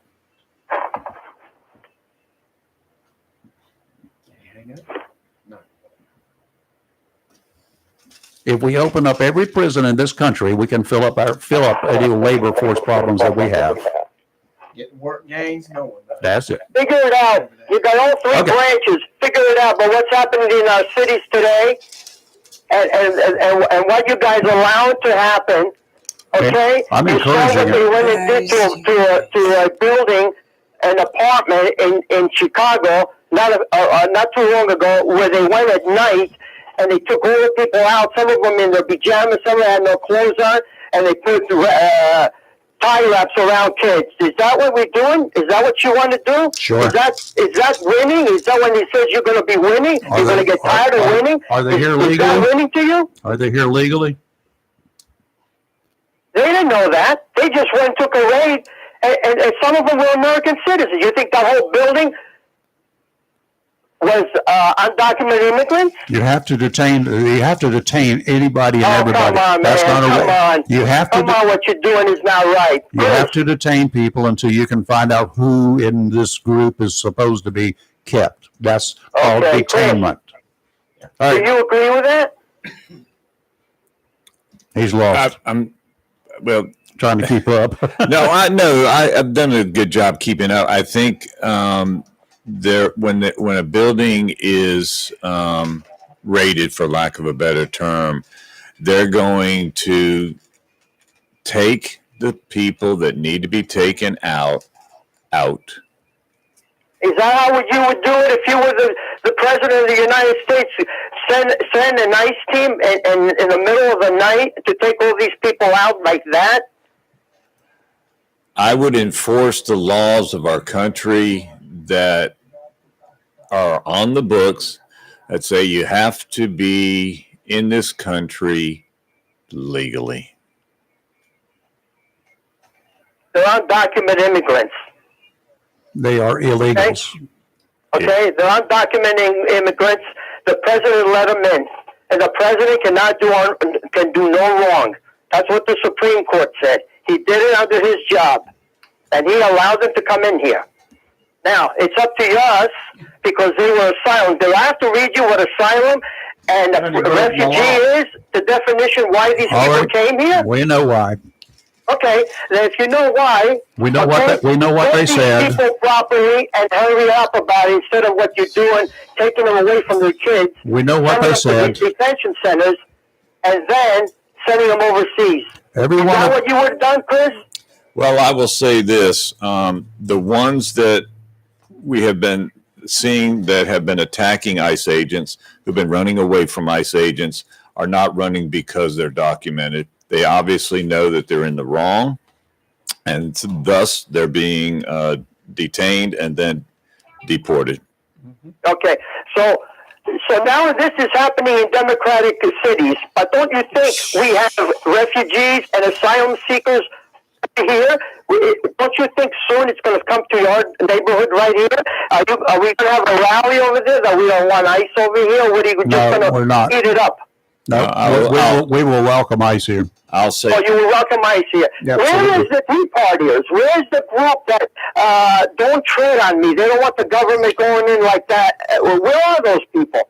S2: If we open up every prison in this country, we can fill up any labor force problems that we have.
S1: Get work gains going.
S2: That's it.
S8: Figure it out. You got all three branches. Figure it out. But what's happening in our cities today, and what you guys allow to happen, okay?
S2: I'm encouraging it.
S8: When it did to a building, an apartment in Chicago, not too long ago, where they went at night. And they took all the people out, some of them in their pajamas, some of them had no clothes on, and they put tie wraps around kids. Is that what we're doing? Is that what you want to do?
S2: Sure.
S8: Is that winning? Is that when he says you're going to be winning? You're going to get tired of winning?
S2: Are they here legally?
S8: Is that winning to you?
S2: Are they here legally?
S8: They didn't know that. They just went and took a raid, and some of them were American citizens. You think that whole building was undocumented immigrants? You have to detain
S2: anybody and everybody.
S8: Come on,
S2: That's
S8: man.
S2: not a
S8: Come on.
S2: You have to.
S8: Come on, what you're doing is not right.
S2: You have to detain people until you can find out who in this group is supposed to be kept. That's called detainment. All right.
S8: Do you agree with that?
S2: He's lost.
S3: I'm
S2: trying to keep up.
S3: No, I've done a good job keeping up. I think when a building is rated, for lack of a better term. They're going to take the people that need to be taken out.
S8: Is that how you would do it if you were the president of the United States? Send an ICE team in the middle of the night to take all these people out like that?
S3: I would enforce the laws of our country that are on the books that say you have to be in this country legally.
S8: They're undocumented immigrants.
S2: They are illegals.
S8: Okay, they're undocumented immigrants. The president let them in, and the president can do no wrong. That's what the Supreme Court said. He did it under his job, and he allowed them to come in here. Now, it's up to us because they were asylum. Do I have to read you what asylum and a refugee is? The definition why these people came here?
S2: We know why.
S8: Okay, then if you know why,
S2: We know what they said.
S8: People properly and hurry up about it instead of what you're doing, taking them away from their kids.
S2: We know what they said.
S8: To these detention centers, and then sending them overseas. Is that what you would have done, Chris?
S3: Well, I will say this. The ones that we have been seeing that have been attacking ICE agents, who've been running away from ICE agents, are not running because they're documented. They obviously know that they're in the wrong, and thus they're being detained and then deported.
S8: Okay, so now this is happening in democratic cities, but don't you think we have refugees and asylum seekers here? Don't you think soon it's going to come to your neighborhood right here? Are we going to have a rally over there? Are we going to want ICE over here? Or are we just going to eat it up?
S2: No, we will welcome ICE here.
S3: I'll say.
S8: Oh, you will welcome ICE here. Where is the Tea Partiers? Where's the group that don't tread on me? They don't want the government going in like that. Where are those people?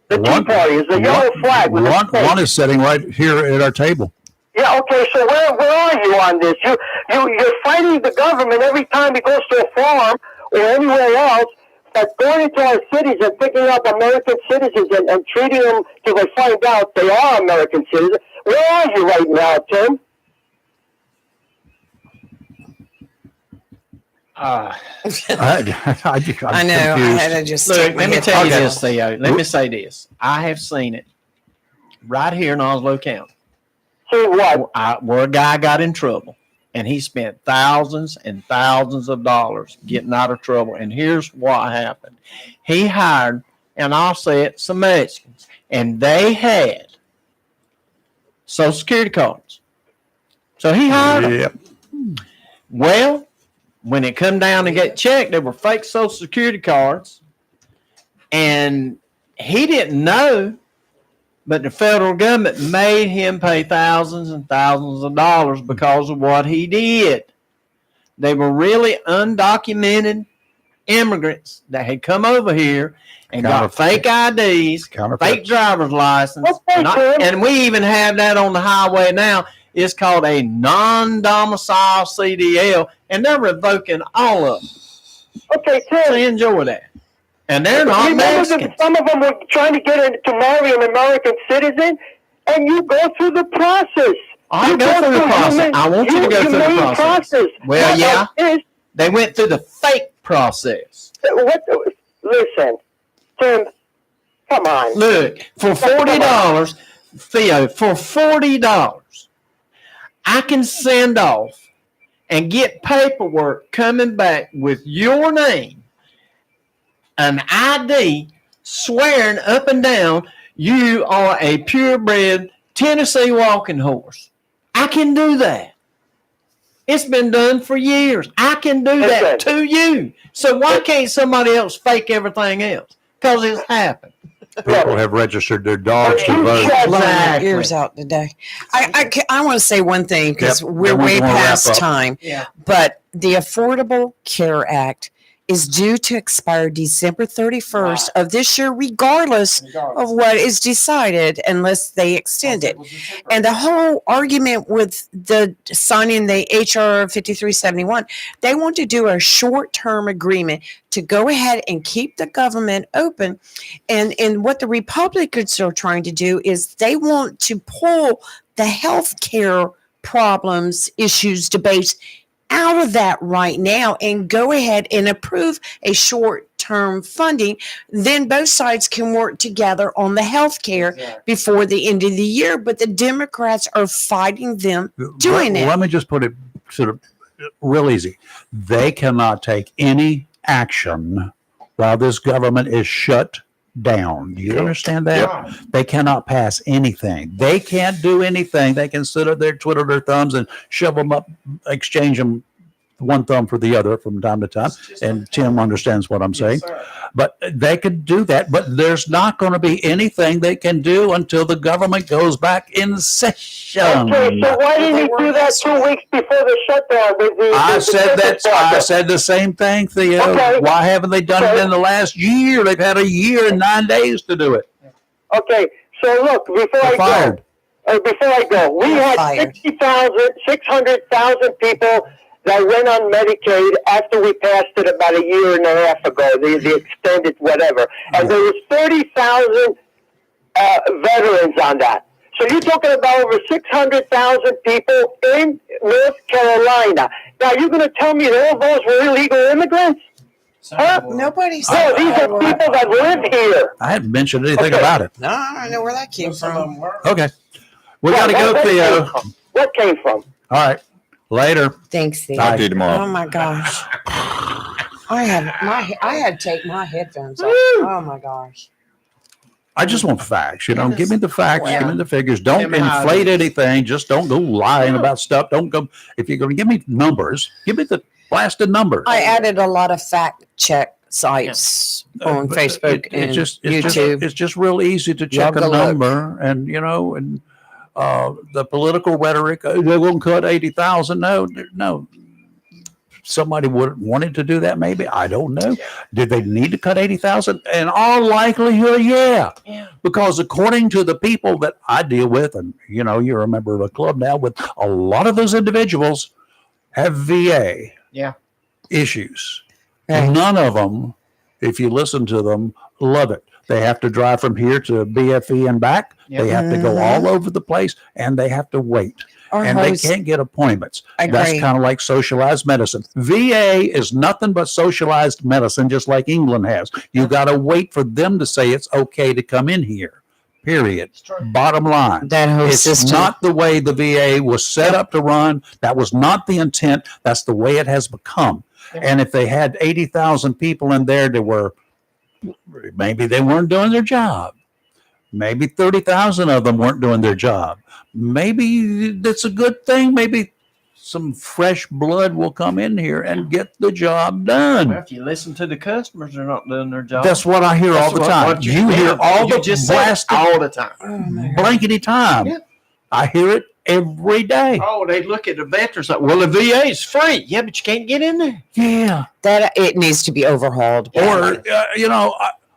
S8: The Tea Partiers, the yellow flag.
S2: One is sitting right here at our table.
S8: Yeah, okay, so where are you on this? You're fighting the government every time he goes to a farm or anywhere else, but going into our cities and picking up American citizens and treating them till they find out they are American citizens. Where are you right now, Tim?
S2: I
S4: know. I had to just
S1: Look, let me tell you this, Theo. Let me say this. I have seen it right here in Oslo County.
S8: See what?
S1: Where a guy got in trouble, and he spent thousands and thousands of dollars getting out of trouble. And here's what happened. He hired, and I'll say it, some Mexicans, and they had Social Security cards. So he hired them. Well, when it come down to get checked, they were fake Social Security cards, and he didn't know, but the federal government made him pay thousands and thousands of dollars because of what he did. They were really undocumented immigrants that had come over here and got fake IDs, fake driver's license, and we even have that on the highway now. It's called a non-domicile CDL, and they're revoking all of them.
S8: Okay, Tim.
S1: So enjoy that. And they're not Mexican.
S8: Some of them were trying to get to marry an American citizen, and you go through the process.
S1: I go through the process. I want you to go through the process. Well, yeah. They went through the fake process.
S8: Listen, Tim, come on.
S1: Look, for $40, Theo, for $40, I can send off and get paperwork coming back with your name, an ID, swearing up and down you are a purebred Tennessee walking horse. I can do that. It's been done for years. I can do that to you. So why can't somebody else fake everything else? Because it's happened.
S2: People have registered their dogs to vote.
S4: My ears out today. I want to say one thing because we're way past time.
S1: Yeah.
S4: But the Affordable Care Act is due to expire December 31st of this year, regardless of what is decided, unless they extend it. And the whole argument with the signing the HR 5371, they want to do a short-term agreement to go ahead and keep the government open. And what the Republicans are trying to do is they want to pull the health care problems, issues, debates out of that right now and go ahead and approve a short-term funding. Then both sides can work together on the health care before the end of the year. But the Democrats are fighting them doing it.
S2: Let me just put it sort of real easy. They cannot take any action while this government is shut down. Do you understand that?
S1: Yep.
S2: They cannot pass anything. They can't do anything. They can sit up there, twiddle their thumbs, and shove them up, exchange them one thumb for the other from time to time. And Tim understands what I'm saying. But they could do that. But there's not going to be anything they can do until the government goes back in session.
S8: Okay, so why didn't he do that 2 weeks before the shutdown?
S2: I said the same thing, Theo.
S8: Okay.
S2: Why haven't they done it in the last year? They've had a year and 9 days to do it.
S8: Okay, so look, before I go, we had 600,000 people that went on Medicaid after we passed it about a year and a half ago, the extended whatever. And there was 30,000 veterans on that. So you're talking about over 600,000 people in North Carolina. Now, you're going to tell me that all those were illegal immigrants? Huh?
S4: Nobody's.
S8: No, these are people that live here.
S2: I hadn't mentioned anything about it.
S4: No, I don't know where that came from.
S2: Okay. We got to go, Theo.
S8: What came from?
S2: All right. Later.
S4: Thanks, Theo.
S3: Talk to you tomorrow.
S4: Oh my gosh. I had to take my headphones off. Oh my gosh.
S2: I just want facts. Give me the facts.
S4: Well,
S2: give me the figures. Don't
S1: Tell me how it
S2: inflate
S1: is.
S2: anything. Just don't go lying about stuff. Don't go. If you're going to give me numbers, give me the blasted numbers.
S4: I added a lot of fact check sites on
S2: But
S4: Facebook and YouTube.
S2: It's just real easy to check
S4: Y'all
S2: a
S4: go look.
S2: number, and the political rhetoric. They're going to cut 80,000. No. Somebody wanted to do that. Maybe, I don't know. Did they need to cut 80,000? In all likelihood, yeah. Because according to the people that I deal with, and you're a member of a club now, with a lot of those individuals have VA issues.
S4: Right.
S2: None of them, if you listen to them, love it. They have to drive from here to BFE and back. They have to go all over the place, and they have to wait. And they can't get appointments. That's kind of like socialized medicine. VA is nothing but socialized medicine, just like England has. You got to wait for them to say it's okay to come in here. Period. Bottom line.
S4: That whole
S2: It's
S4: system.
S2: not the way the VA was set up to run. That was not the intent. That's the way it has become. And if they had 80,000 people in there that were, maybe they weren't doing their job. Maybe 30,000 of them weren't doing their job. Maybe that's a good thing. Maybe some fresh blood will come in here and get the job done.
S1: Well, if you listen to the customers, they're not doing their job.
S2: That's what I hear all the time. You hear all the blasted
S1: all the time.
S2: blankety time.
S1: Yeah.
S2: I hear it every day.
S1: Oh, they look at the veterans like, well, the VA is free. Yeah, but you can't get in there.
S2: Yeah.
S4: That it needs to be overhauled.
S2: Or,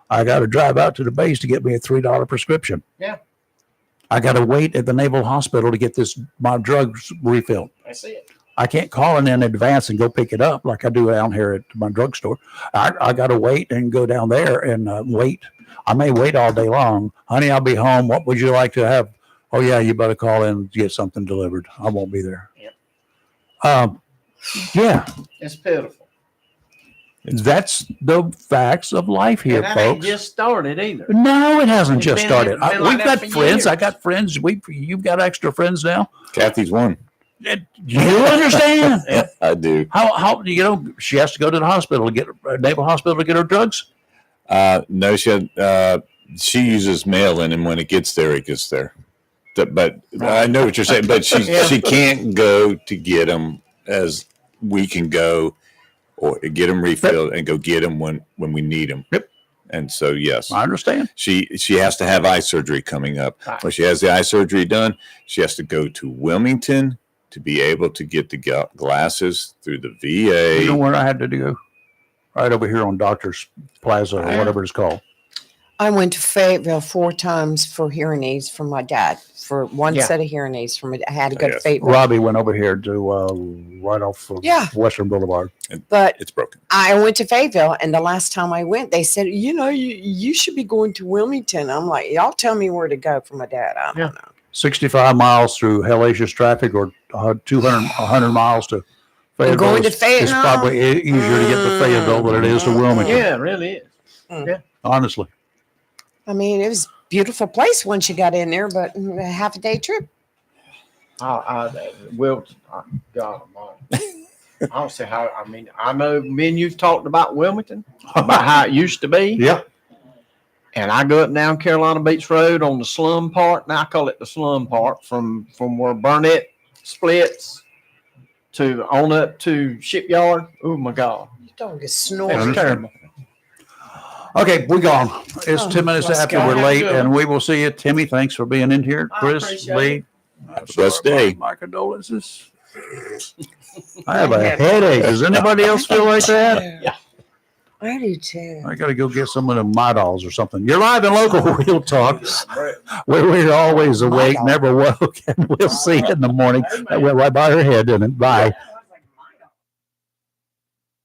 S2: I got to drive out to the base to get me a $3 prescription.
S1: Yeah.
S2: I got to wait at the Naval Hospital to get my drugs refilled.
S1: I see it.
S2: I can't call in advance and go pick it up like I do down here at my drugstore. I got to wait and go down there and wait. I may wait all day long. Honey, I'll be home. What would you like to have? Oh, yeah, you better call in and get something delivered. I won't be there. Yeah.
S1: It's pitiful.
S2: That's the facts of life here,
S1: And that ain't
S2: folks.
S1: just started either.
S2: No, it hasn't
S1: It's
S2: just
S1: been-
S2: started.
S1: it's been like
S2: We've
S1: that
S2: got
S1: for
S2: friends.
S1: years.
S2: I got friends. You've got extra friends now.
S3: Kathy's one.
S2: You understand?
S3: I do.
S2: How she has to go to the hospital to get Naval Hospital to get her drugs.
S3: No, she uses mail-in, and when it gets there, it gets there. But I know what you're saying. But she can't go to get them as we can go, or get them refilled and go get them when we need them.
S2: Yep.
S3: And so, yes,
S2: I understand.
S3: she has to have eye surgery coming up.
S1: Right.
S3: When she has the eye surgery done, she has to go to Wilmington to be able to get the glasses through the VA.
S2: You know where I had to go? right over here on Doctor's Plaza or whatever it's called.
S4: I went to Fayetteville 4 times for hearing aids for my dad. For one
S1: Yeah.
S4: set of hearing aids for me. I had to go to
S3: Yes.
S4: Fayetteville.
S2: Robbie went over here to right off of
S4: Yeah.
S2: Western Boulevard.
S4: But
S3: It's broken.
S4: I went to Fayetteville, and the last time I went, they said, you should be going to Wilmington. I'm like, y'all tell me where to go for my dad. I don't know.
S2: 65 miles through hellacious traffic or 100 miles to Fayetteville.
S4: going to
S2: is
S4: Fayetteville?
S2: probably easier to get to Fayetteville than it is to Wilmington.
S1: Yeah, it really is.
S2: Honestly.
S4: I mean, it was a beautiful place once you got in there, but a half a day trip.
S1: Wilton, God almighty. I don't see how, I mean, I know me and you've talked about Wilmington, about how it used to be.
S2: Yep.
S1: And I go up down Carolina Beach Road on the slum part. Now I call it the slum part from where Burnett splits to on up to Shipyard. Oh my God.
S4: You dog is
S1: It's
S4: snoring.
S1: terrible.
S2: Okay, we're gone. It's 10 minutes
S4: let's
S2: after
S4: go.
S2: we're late,
S1: Have a good
S2: and we will see you. Timmy, thanks for being in here.
S1: I
S2: Chris,
S1: appreciate
S2: Lee.
S3: Have a blessed day.
S2: My condolences. I have a headache. Does anybody else feel like that?
S1: Yeah.
S4: I do too.
S2: I got to go get some of them My Dolls or something. You're live and local Real Talk. We're always awake, never woke, and we'll see you in the morning. That went right by her head, didn't it? Bye.